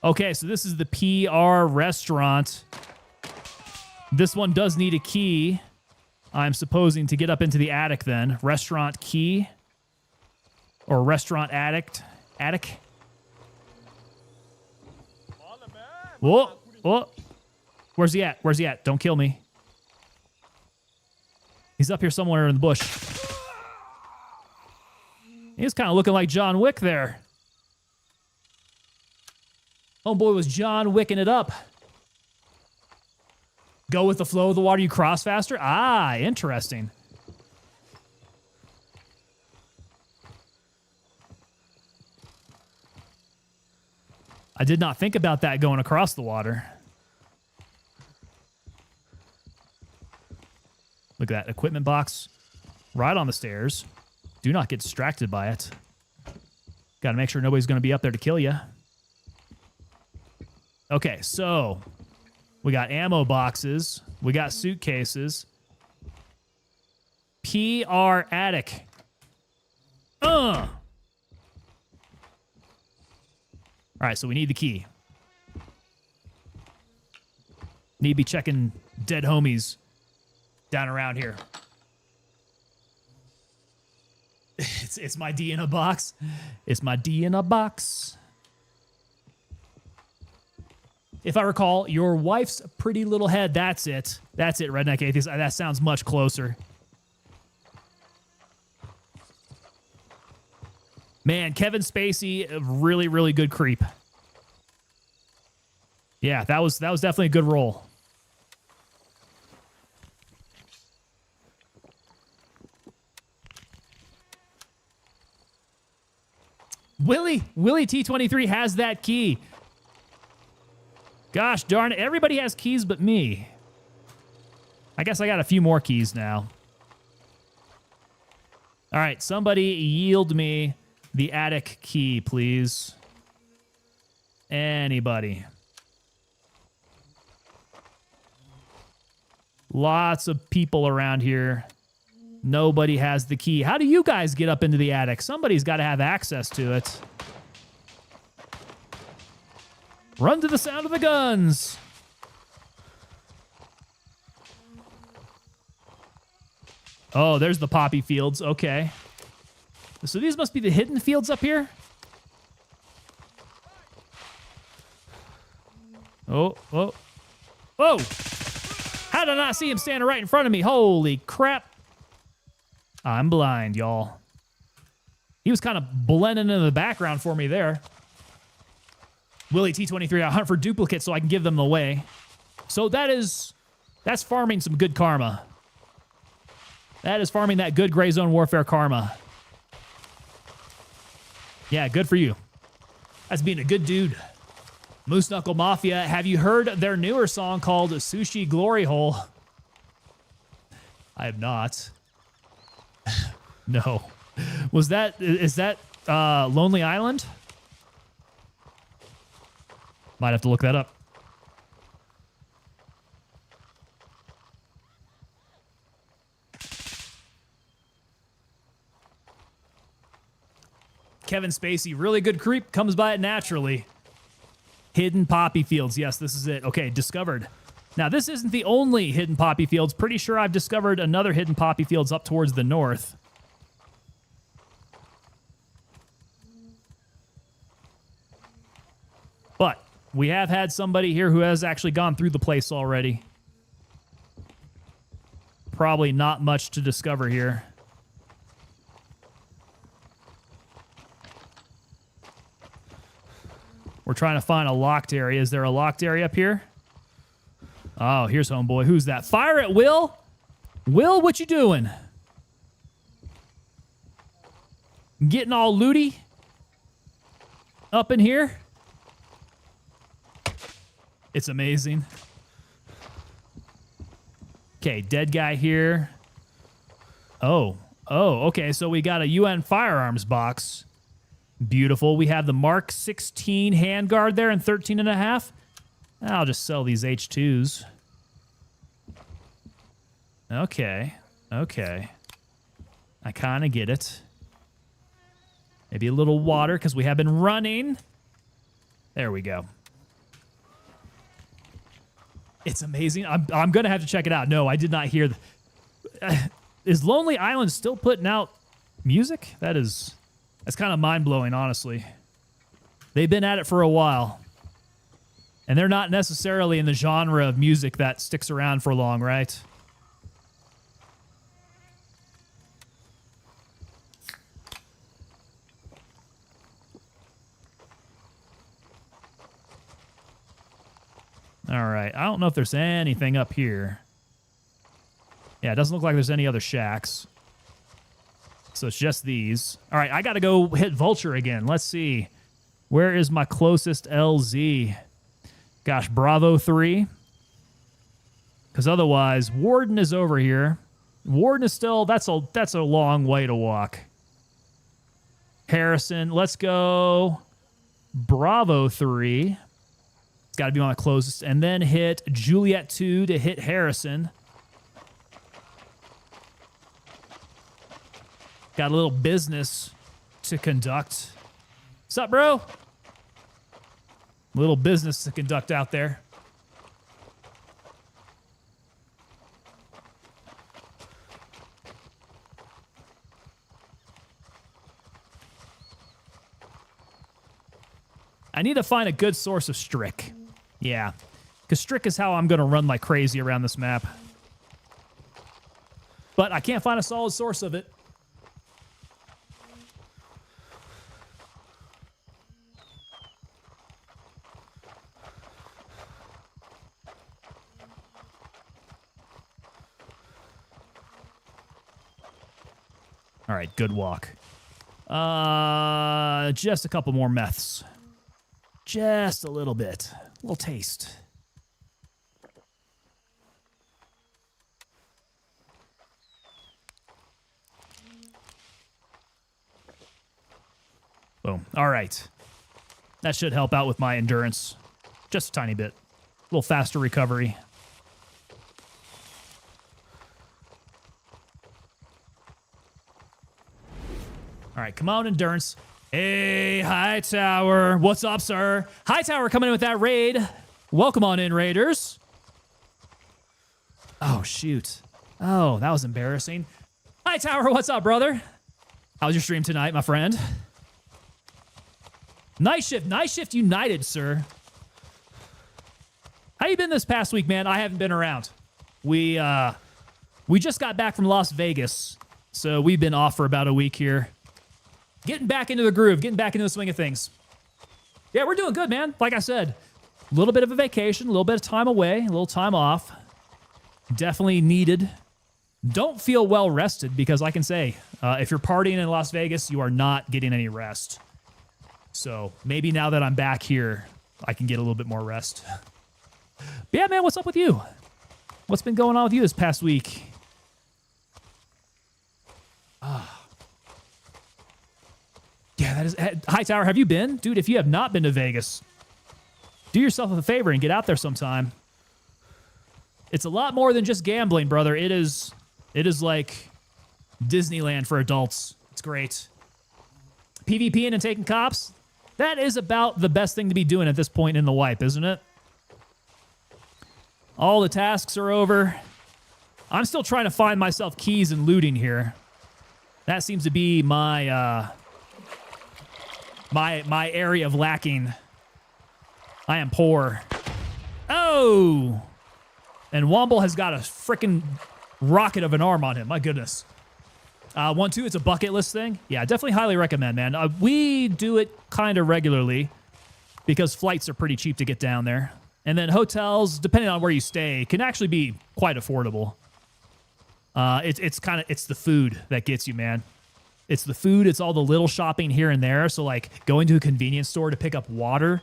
Okay, so this is the PR restaurant. This one does need a key. I'm supposing to get up into the attic then. Restaurant key. Or restaurant attic. Whoa, whoa. Where's he at? Where's he at? Don't kill me. He's up here somewhere in the bush. He's kind of looking like John Wick there. Homeboy was John Wicking it up. Go with the flow of the water, you cross faster? Ah, interesting. I did not think about that going across the water. Look at that equipment box right on the stairs. Do not get distracted by it. Got to make sure nobody's going to be up there to kill you. Okay, so we got ammo boxes. We got suitcases. PR attic. All right, so we need the key. Need to be checking dead homies down around here. It's my D in a box. It's my D in a box. If I recall, your wife's pretty little head. That's it. That's it, Redneck Atheist. That sounds much closer. Man, Kevin Spacey, really, really good creep. Yeah, that was definitely a good role. Willie T23 has that key. Gosh darn it, everybody has keys but me. I guess I got a few more keys now. All right, somebody yield me the attic key, please. Anybody. Lots of people around here. Nobody has the key. How do you guys get up into the attic? Somebody's got to have access to it. Run to the sound of the guns. Oh, there's the poppy fields. Okay. So these must be the hidden fields up here? Oh, oh. Whoa! How did I not see him standing right in front of me? Holy crap. I'm blind, y'all. He was kind of blending into the background for me there. Willie T23, I hunt for duplicates so I can give them away. So that's farming some good karma. That is farming that good gray zone warfare karma. Yeah, good for you. That's being a good dude. Moose Knuckle Mafia, have you heard their newer song called Sushi Glory Hole? I have not. No. Is that Lonely Island? Might have to look that up. Kevin Spacey, really good creep, comes by it naturally. Hidden poppy fields. Yes, this is it. Okay, discovered. Now, this isn't the only hidden poppy fields. Pretty sure I've discovered another hidden poppy fields up towards the north. But we have had somebody here who has actually gone through the place already. Probably not much to discover here. We're trying to find a locked area. Is there a locked area up here? Oh, here's homeboy. Who's that? Fire at Will. Will, what you doing? Getting all looty up in here. It's amazing. Okay, dead guy here. Oh, okay. So we got a UN firearms box. Beautiful. We have the Mark 16 handguard there and 13 and a half. I'll just sell these H2s. Okay. I kind of get it. Maybe a little water because we have been running. There we go. It's amazing. I'm going to have to check it out. No, I did not hear. Is Lonely Island still putting out music? That's kind of mind-blowing, honestly. They've been at it for a while. And they're not necessarily in the genre of music that sticks around for long, right? All right. I don't know if there's anything up here. Yeah, it doesn't look like there's any other shacks. So it's just these. All right, I got to go hit Vulture again. Let's see. Where is my closest LZ? Gosh, Bravo 3. Because otherwise, Warden is over here. Warden is still, that's a long way to walk. Harrison, let's go Bravo 3. It's got to be my closest. And then hit Juliet 2 to hit Harrison. Got a little business to conduct. What's up, bro? Little business to conduct out there. I need to find a good source of Strick. Yeah, because Strick is how I'm going to run like crazy around this map. But I can't find a solid source of it. All right, good walk. Just a couple more meths. Just a little bit. A little taste. Boom. All right. That should help out with my endurance. Just a tiny bit. A little faster recovery. All right, come on, endurance. Hey, Hightower. What's up, sir? Hightower coming in with that raid. Welcome on in, Raiders. Oh, shoot. Oh, that was embarrassing. Hightower, what's up, brother? How was your stream tonight, my friend? Night shift united, sir. How you been this past week, man? I haven't been around. We just got back from Las Vegas, so we've been off for about a week here. Getting back into the groove, getting back into the swing of things. Yeah, we're doing good, man. Like I said, a little bit of a vacation, a little bit of time away, a little time off. Definitely needed. Don't feel well rested because I can say, if you're partying in Las Vegas, you are not getting any rest. So maybe now that I'm back here, I can get a little bit more rest. But yeah, man, what's up with you? What's been going on with you this past week? Yeah, that is... Hightower, have you been? Dude, if you have not been to Vegas, do yourself a favor and get out there sometime. It's a lot more than just gambling, brother. It is like Disneyland for adults. It's great. PvPing and taking cops, that is about the best thing to be doing at this point in the wipe, isn't it? All the tasks are over. I'm still trying to find myself keys and looting here. That seems to be my... My area of lacking. I am poor. Oh! And Womble has got a freaking rocket of an arm on him. My goodness. 1-2, it's a bucket list thing. Yeah, definitely highly recommend, man. We do it kind of regularly. because flights are pretty cheap to get down there. And then hotels, depending on where you stay, can actually be quite affordable. It's the food that gets you, man. It's the food. It's all the little shopping here and there. So like going to a convenience store to pick up water,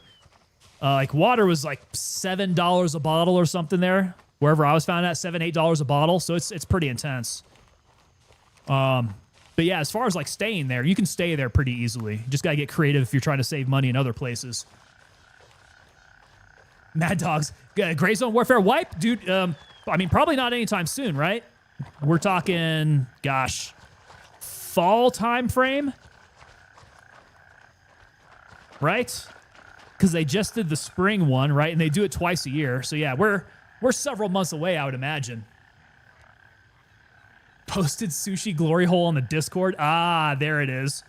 like water was like $7 a bottle or something there. Wherever I was found at, $7-8 a bottle. So it's pretty intense. But yeah, as far as like staying there, you can stay there pretty easily. You just gotta get creative if you're trying to save money in other places. Mad Dogs, Gray Zone Warfare wipe, dude. I mean, probably not anytime soon, right? We're talking, gosh, fall time frame, right? Because they just did the spring one, right? And they do it twice a year. So yeah, we're several months away, I would imagine. Posted sushi glory hole on the Discord. Ah, there it is.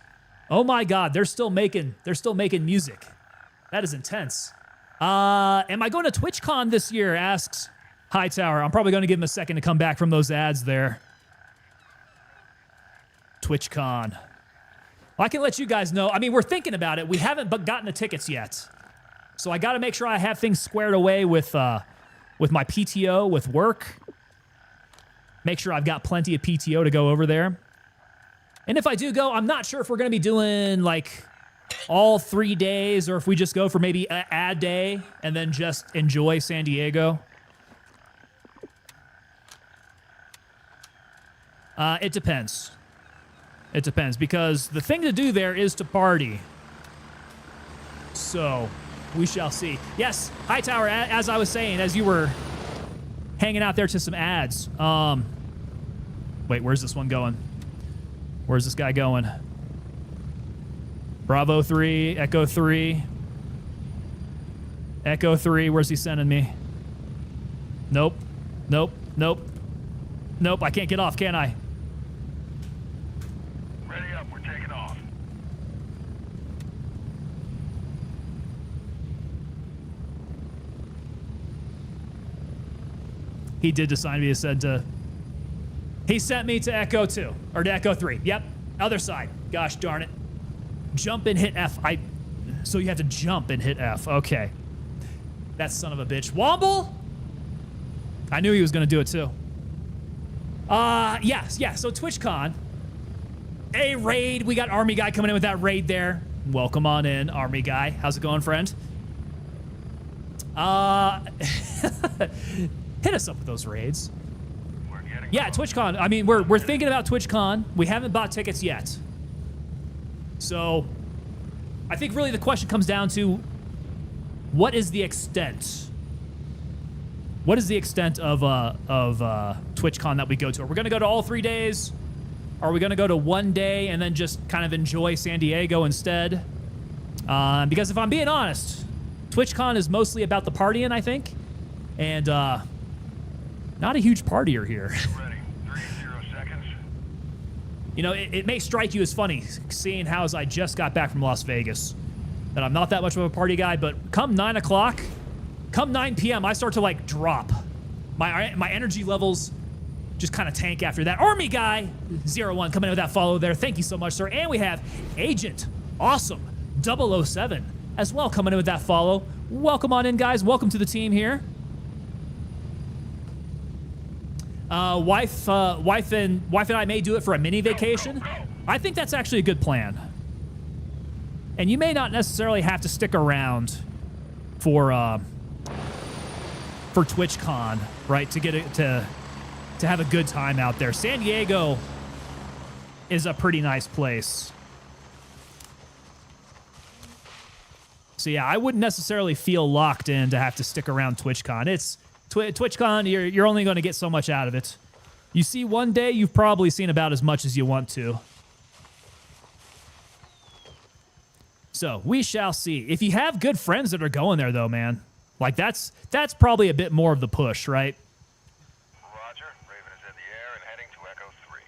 Oh my God, they're still making music. That is intense. Am I going to TwitchCon this year? Asks Hightower. I'm probably going to give him a second to come back from those ads there. TwitchCon. Well, I can let you guys know. I mean, we're thinking about it. We haven't gotten the tickets yet. So I got to make sure I have things squared away with my PTO, with work. Make sure I've got plenty of PTO to go over there. And if I do go, I'm not sure if we're going to be doing like all 3 days or if we just go for maybe a day and then just enjoy San Diego. It depends. It depends because the thing to do there is to party. So we shall see. Yes, Hightower, as I was saying, as you were hanging out there to some ads. Wait, where's this one going? Where's this guy going? Bravo 3, Echo 3. Echo 3, where's he sending me? Nope. Nope. Nope. Nope, I can't get off, can I? Ready up, we're taking off. He did assign me. He sent me to Echo 2, or to Echo 3. Yep, other side. Gosh darn it. Jump and hit F. So you have to jump and hit F. Okay. That son of a bitch. Womble? I knew he was going to do it too. Yes, yeah. So TwitchCon. A raid. We got Army Guy coming in with that raid there. Welcome on in, Army Guy. How's it going, friend? Hit us up with those raids. Yeah, TwitchCon. I mean, we're thinking about TwitchCon. We haven't bought tickets yet. So, I think really the question comes down to, what is the extent? What is the extent of TwitchCon that we go to? Are we going to go to all 3 days? Are we going to go to 1 day and then just kind of enjoy San Diego instead? Because if I'm being honest, TwitchCon is mostly about the partying, I think. And, not a huge partier here. Ready. 30 seconds. You know, it may strike you as funny, seeing how as I just got back from Las Vegas, that I'm not that much of a party guy, but come 9 o'clock, come 9 p.m., I start to, like, drop. My energy levels just kind of tank after that. Army Guy 01 coming in with that follow there. Thank you so much, sir. And we have Agent Awesome 007 as well coming in with that follow. Welcome on in, guys. Welcome to the team here. Wife and I may do it for a mini vacation. I think that's actually a good plan. And you may not necessarily have to stick around for TwitchCon, right? To get it to have a good time out there. San Diego is a pretty nice place. So yeah, I wouldn't necessarily feel locked in to have to stick around TwitchCon. It's TwitchCon, you're only going to get so much out of it. You see one day, you've probably seen about as much as you want to. So we shall see. If you have good friends that are going there, though, man, like that's probably a bit more of the push, right? Roger. Raven is in the air and heading to Echo 3.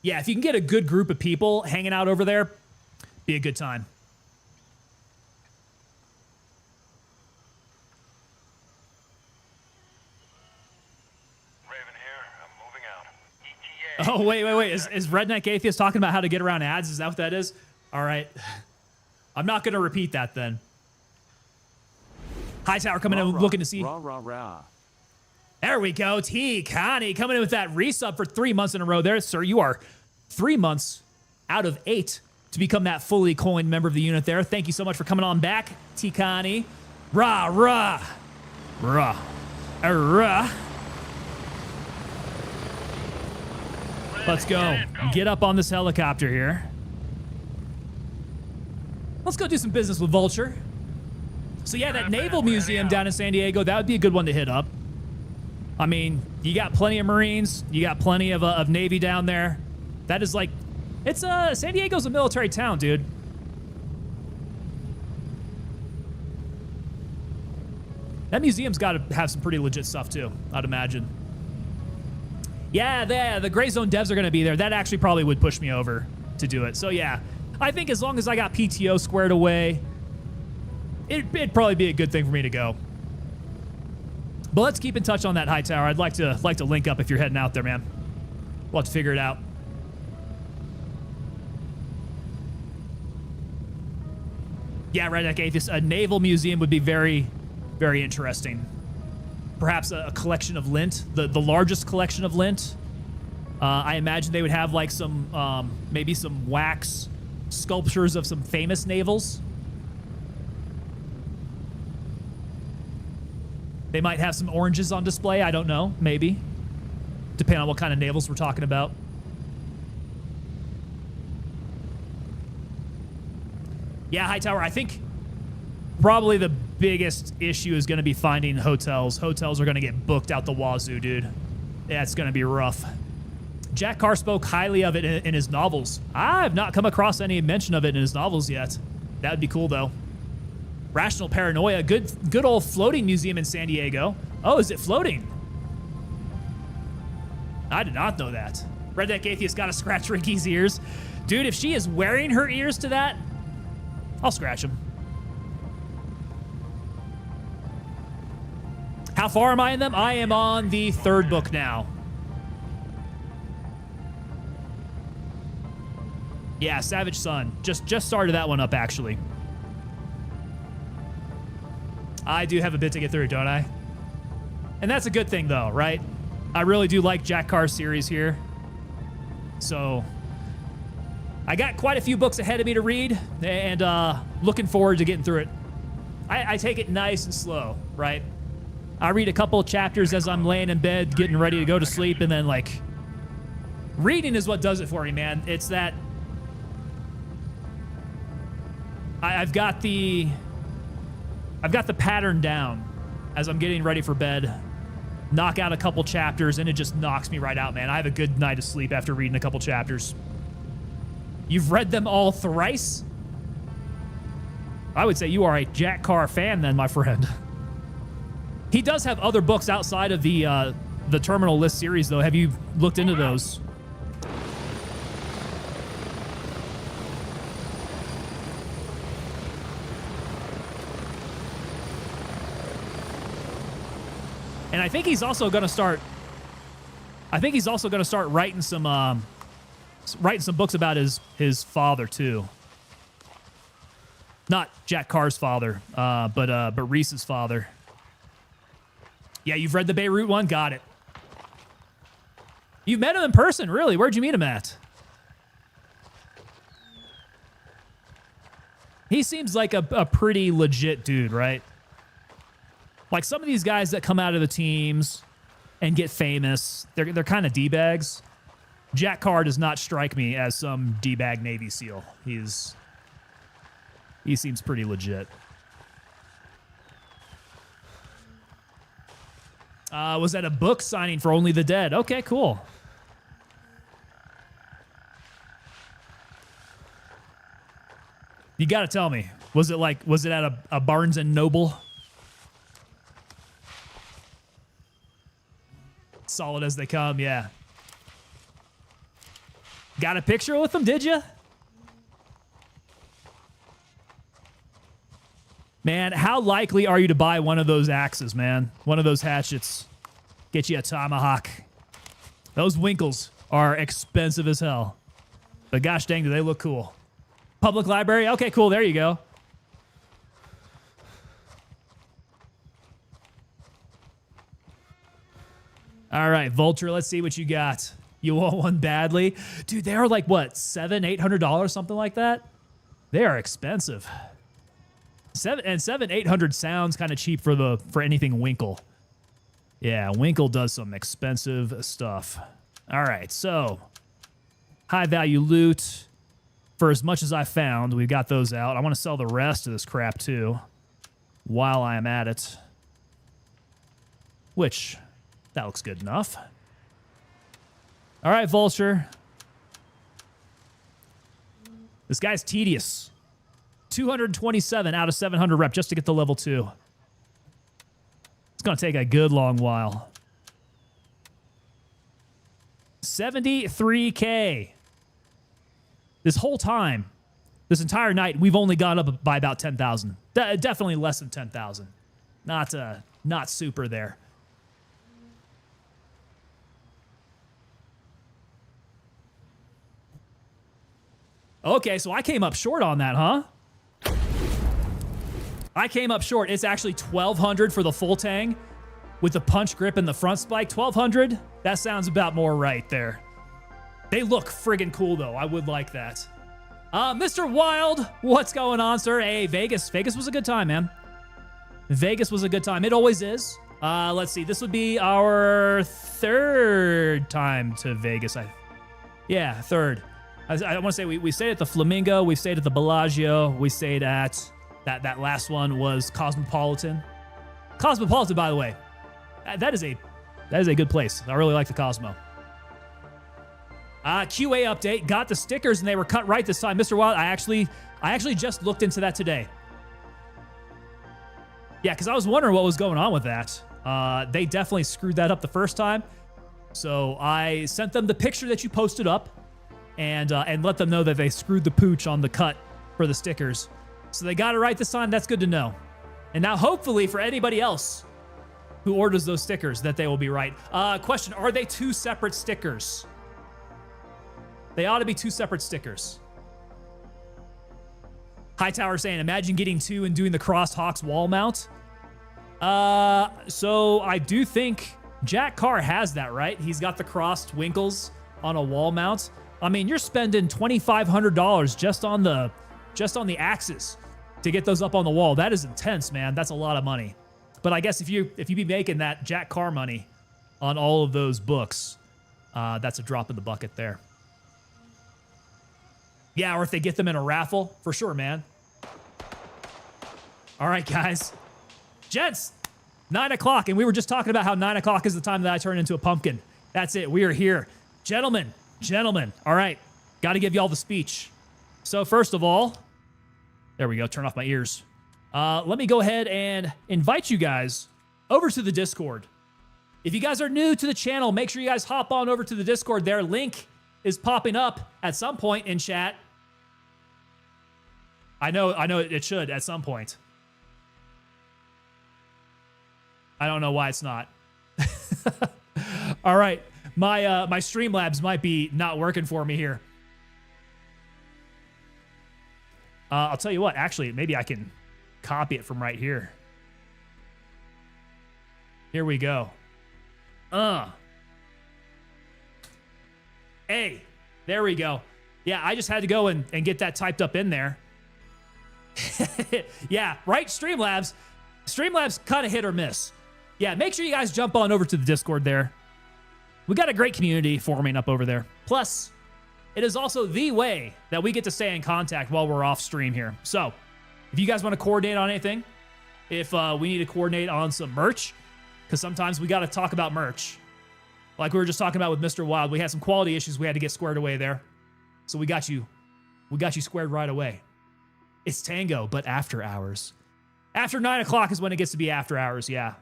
Yeah, if you can get a good group of people hanging out over there, be a good time. Oh, wait. Is Redneck Atheist talking about how to get around ads? Is that what that is? All right. I'm not going to repeat that then. High tower coming in, looking to see. Rah, rah, rah. There we go. T. Connie coming in with that resub for 3 months in a row there. Sir, you are 3 months out of 8 to become that fully coined member of the unit there. Thank you so much for coming on back, T. Connie. Rah, rah. Rah. Rah. Let's go. Get up on this helicopter here. Let's go do some business with Vulture. So yeah, that Naval Museum down in San Diego, that would be a good one to hit up. I mean, you got plenty of Marines, you got plenty of Navy down there. That is like, it's San Diego's a military town, dude. That museum's got to have some pretty legit stuff too, I'd imagine. Yeah, the Gray Zone devs are going to be there. That actually probably would push me over to do it. So yeah, I think as long as I got PTO squared away, it'd probably be a good thing for me to go. But let's keep in touch on that high tower. I'd like to link up if you're heading out there, man. We'll have to figure it out. Yeah, Redneck Atheist. A naval museum would be very, very interesting. Perhaps a collection of lint, the largest collection of lint. I imagine they would have like some, maybe some wax sculptures of some famous navals. They might have some oranges on display. I don't know. Maybe. Depending on what kind of navals we're talking about. Yeah, Hightower, I think probably the biggest issue is going to be finding hotels. Hotels are going to get booked out the wazoo, dude. That's going to be rough. Jack Carr spoke highly of it in his novels. I've not come across any mention of it in his novels yet. That would be cool, though. Rational Paranoia, good old floating museum in San Diego. Oh, is it floating? I did not know that. Redneck Atheist got to scratch Ricky's ears. Dude, if she is wearing her ears to that, I'll scratch them. How far am I in them? I am on the 3rd book now. Yeah, Savage Sun. Just started that one up, actually. I do have a bit to get through, don't I? And that's a good thing, though, right? I really do like Jack Carr's series here. So I got quite a few books ahead of me to read, and looking forward to getting through it. I take it nice and slow, right? I read a couple of chapters as I'm laying in bed, getting ready to go to sleep, and then, like, reading is what does it for me, man. It's that I've got the pattern down as I'm getting ready for bed. Knock out a couple chapters, and it just knocks me right out, man. I have a good night of sleep after reading a couple chapters. You've read them all thrice? I would say you are a Jack Carr fan then, my friend. He does have other books outside of the Terminal List series, though. Have you looked into those? And I think he's also going to start. I think he's also going to start writing some books about his father too. Not Jack Carr's father, but Reese's father. Yeah, you've read the Beirut one? Got it. You've met him in person, really? Where'd you meet him at? He seems like a pretty legit dude, right? Like some of these guys that come out of the teams and get famous, they're kind of D-bags. Jack Carr does not strike me as some D-bag Navy SEAL. He seems pretty legit. Was that a book signing for Only the Dead? Okay, cool. You got to tell me. Was it at a Barnes and Noble? Solid as they come, yeah. Got a picture with them, did you? Man, how likely are you to buy one of those axes, man? One of those hatchets. Get you a tomahawk. Those winkles are expensive as hell. But gosh dang, do they look cool. Public library? Okay, cool. There you go. All right, Vulture, let's see what you got. You want one badly? Dude, they are like, what, $700-800, something like that? They are expensive. $700-800 sounds kind of cheap for anything Winkle. Yeah, Winkle does some expensive stuff. All right, so high value loot. For as much as I found, we've got those out. I want to sell the rest of this crap too while I am at it. Which, that looks good enough. All right, Vulture. This guy's tedious. 227 out of 700 rep just to get to level 2. It's going to take a good long while. 73K. This whole time, this entire night, we've only gone up by about 10,000. Definitely less than 10,000. Not super there. Okay, so I came up short on that, huh? I came up short. It's actually 1,200 for the full tang with the punch grip and the front spike. 1,200? That sounds about more right there. They look friggin' cool, though. I would like that. Mr. Wild, what's going on, sir? Hey, Vegas. Vegas was a good time, man. Vegas was a good time. It always is. Let's see. This would be our 3rd time to Vegas. Yeah, 3rd. I want to say we stayed at the Flamingo. We stayed at the Bellagio. We stayed at... That last one was Cosmopolitan. Cosmopolitan, by the way. That is a good place. I really like the Cosmo. QA update. Got the stickers and they were cut right this time. Mr. Wild, I actually just looked into that today. Yeah, because I was wondering what was going on with that. They definitely screwed that up the first time. So I sent them the picture that you posted up and let them know that they screwed the pooch on the cut for the stickers. So they got it right this time. That's good to know. And now hopefully for anybody else who orders those stickers that they will be right. Question, are they 2 separate stickers? They ought to be 2 separate stickers. Hightower saying, imagine getting 2 and doing the Crosshawks wall mount. So I do think Jack Carr has that, right? He's got the crossed winkles on a wall mount. I mean, you're spending $2,500 just on the axes to get those up on the wall. That is intense, man. That's a lot of money. But I guess if you be making that Jack Carr money on all of those books, that's a drop in the bucket there. Yeah, or if they get them in a raffle, for sure, man. All right, guys. Gents, 9 o'clock, and we were just talking about how 9 o'clock is the time that I turn into a pumpkin. That's it. We are here. Gentlemen, all right. Got to give y'all the speech. So first of all, there we go. Turn off my ears. Let me go ahead and invite you guys over to the Discord. If you guys are new to the channel, make sure you guys hop on over to the Discord. Their link is popping up at some point in chat. I know it should at some point. I don't know why it's not. All right. My Streamlabs might be not working for me here. I'll tell you what, actually, maybe I can copy it from right here. Here we go. Hey, there we go. Yeah, I just had to go and get that typed up in there. Yeah, right? Streamlabs. Streamlabs kind of hit or miss. Yeah, make sure you guys jump on over to the Discord there. We got a great community forming up over there. Plus, it is also the way that we get to stay in contact while we're off stream here. So, if you guys want to coordinate on anything, if we need to coordinate on some merch, because sometimes we got to talk about merch. Like we were just talking about with Mr. Wild, we had some quality issues we had to get squared away there. So we got you squared right away. It's Tango, but after hours. After 9 o'clock is when it gets to be after hours, yeah.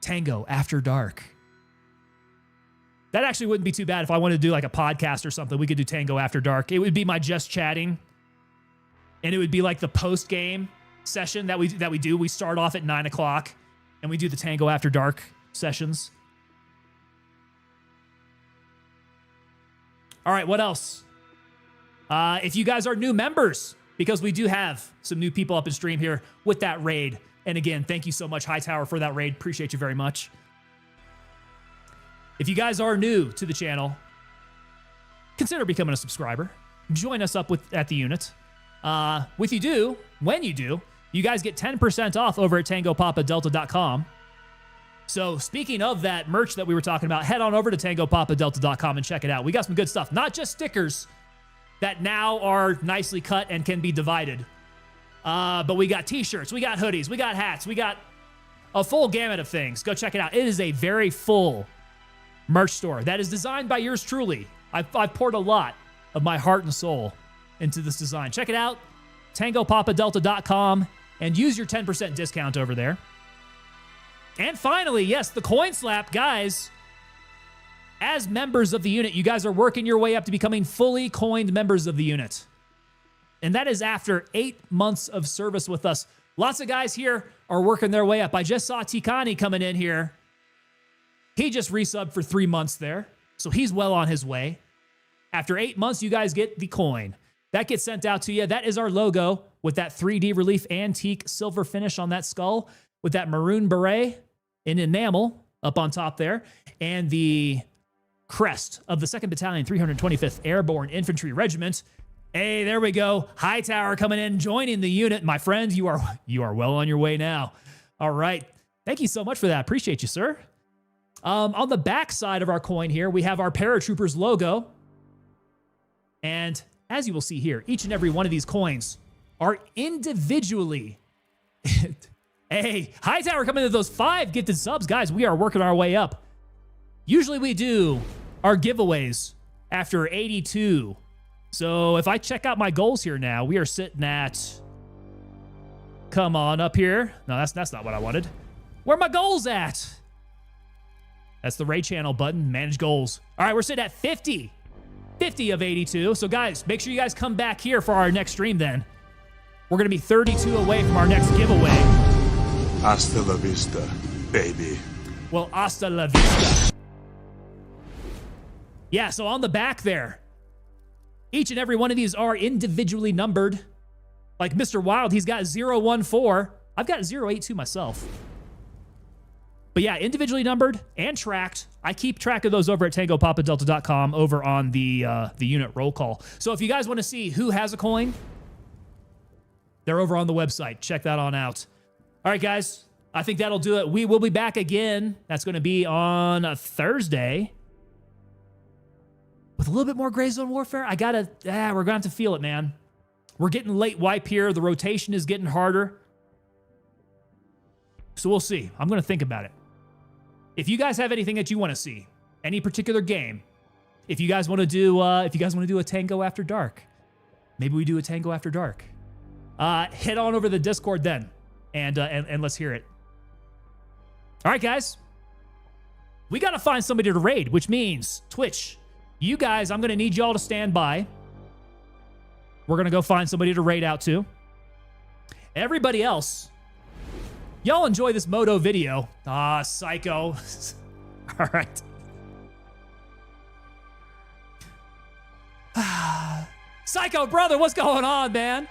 Tango after dark. That actually wouldn't be too bad if I wanted to do like a podcast or something. We could do Tango after dark. It would be my just chatting. And it would be like the post-game session that we do. We start off at 9 o'clock and we do the Tango after dark sessions. All right, what else? If you guys are new members, because we do have some new people up in stream here with that raid. And again, thank you so much, Hightower, for that raid. Appreciate you very much. If you guys are new to the channel, consider becoming a subscriber. Join us up at the unit. When you do, you guys get 10% off over at tangopapadelta.com. So speaking of that merch that we were talking about, head on over to tangopapadelta.com and check it out. We got some good stuff, not just stickers that now are nicely cut and can be divided. But we got t-shirts, we got hoodies, we got hats, we got a full gamut of things. Go check it out. It is a very full merch store that is designed by yours truly. I've poured a lot of my heart and soul into this design. Check it out, tangopapadelta.com, and use your 10% discount over there. And finally, yes, the coin slap, guys. As members of the unit, you guys are working your way up to becoming fully coined members of the unit. And that is after 8 months of service with us. Lots of guys here are working their way up. I just saw Tikani coming in here. He just resubbed for 3 months there, so he's well on his way. After 8 months, you guys get the coin. That gets sent out to you. That is our logo with that 3D relief antique silver finish on that skull with that maroon beret in enamel up on top there, and the crest of the 2nd Battalion, 325th Airborne Infantry Regiment. Hey, there we go. Hightower coming in, joining the unit. My friend, you are well on your way now. All right. Thank you so much for that. Appreciate you, sir. On the back side of our coin here, we have our Paratroopers logo. And as you will see here, each and every one of these coins are individually... Hey, Hightower coming into those 5 gifted subs. Guys, we are working our way up. Usually we do our giveaways after 82. So if I check out my goals here now, we are sitting at... Come on up here. No, that's not what I wanted. Where are my goals at? That's the Raid Channel button, manage goals. All right, we're sitting at 50. 50 of 82. So guys, make sure you guys come back here for our next stream then. We're going to be 32 away from our next giveaway. Hasta la vista, baby. Well, hasta la vista. Yeah, so on the back there, each and every one of these are individually numbered. Like Mr. Wild, he's got 014. I've got 082 myself. But yeah, individually numbered and tracked. I keep track of those over at tangopapadelta.com over on the unit roll call. So if you guys want to see who has a coin, they're over on the website. Check that on out. All right, guys, I think that'll do it. We will be back again. That's going to be on a Thursday with a little bit more Gray Zone Warfare. We're going to have to feel it, man. We're getting late wipe here. The rotation is getting harder. So we'll see. I'm going to think about it. If you guys have anything that you want to see, any particular game, if you guys want to do a Tango After Dark, maybe we do a Tango After Dark. Head on over to the Discord then. And let's hear it. All right, guys. We got to find somebody to raid, which means Twitch. You guys, I'm going to need y'all to stand by. We're going to go find somebody to raid out to. Everybody else, y'all enjoy this Moto video. Psycho. All right. Psycho, brother, what's going on, man?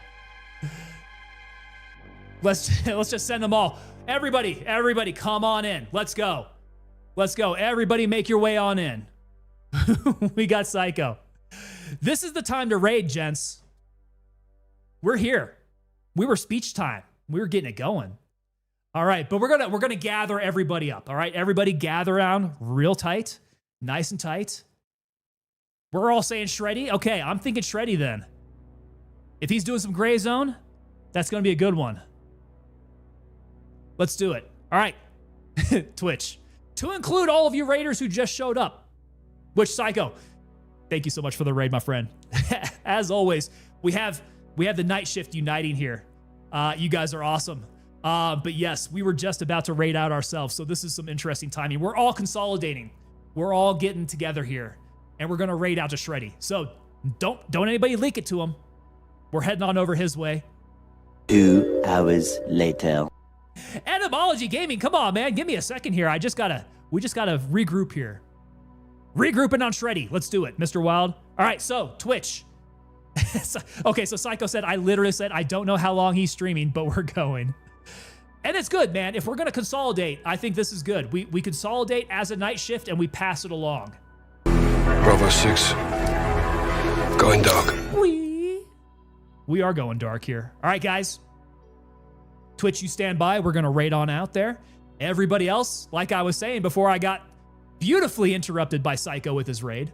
Let's just send them all. Everybody, come on in. Let's go. Let's go. Everybody make your way on in. We got Psycho. This is the time to raid, gents. We're here. We were speech time. We were getting it going. All right, but we're gonna gather everybody up. All right, everybody gather around real tight, nice and tight. We're all saying Shreddy. Okay, I'm thinking Shreddy then. If he's doing some Gray Zone, that's gonna be a good one. Let's do it. All right, Twitch. To include all of you raiders who just showed up, which Psycho, thank you so much for the raid, my friend. As always, we have the night shift uniting here. You guys are awesome. But yes, we were just about to raid out ourselves, so this is some interesting timing. We're all consolidating. We're all getting together here, and we're gonna raid out to Shreddy. So don't anybody leak it to him. We're heading on over his way. 2 hours later. Etymology Gaming, come on, man. Give me a second here. We just gotta regroup here. Regrouping on Shreddy. Let's do it, Mr. Wild. All right, so Twitch. Okay, so Psycho said, I literally said, I don't know how long he's streaming, but we're going. And it's good, man. If we're going to consolidate, I think this is good. We consolidate as a night shift and we pass it along. Bravo 6. Going dark. We are going dark here. All right, guys. Twitch, you stand by. We're going to raid on out there. Everybody else, like I was saying before I got beautifully interrupted by Psycho with his raid.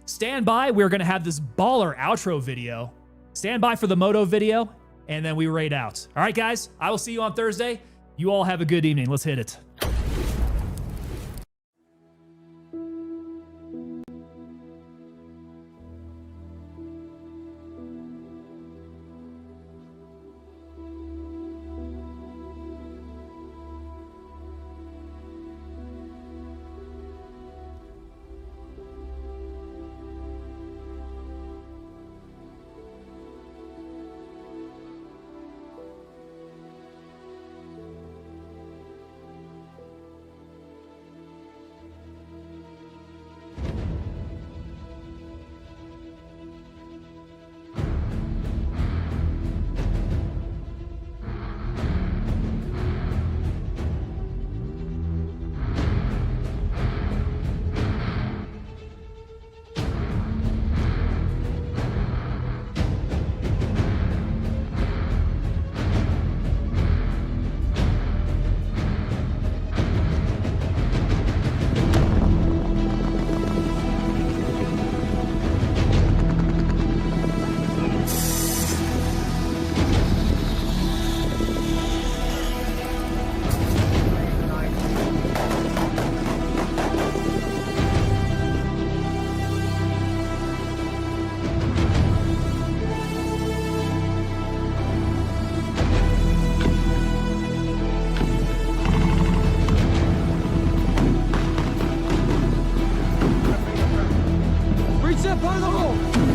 Stand by. We're going to have this baller outro video. Stand by for the moto video, and then we raid out. All right, guys. I will see you on Thursday. You all have a good evening. Let's hit it. Reset by the hole!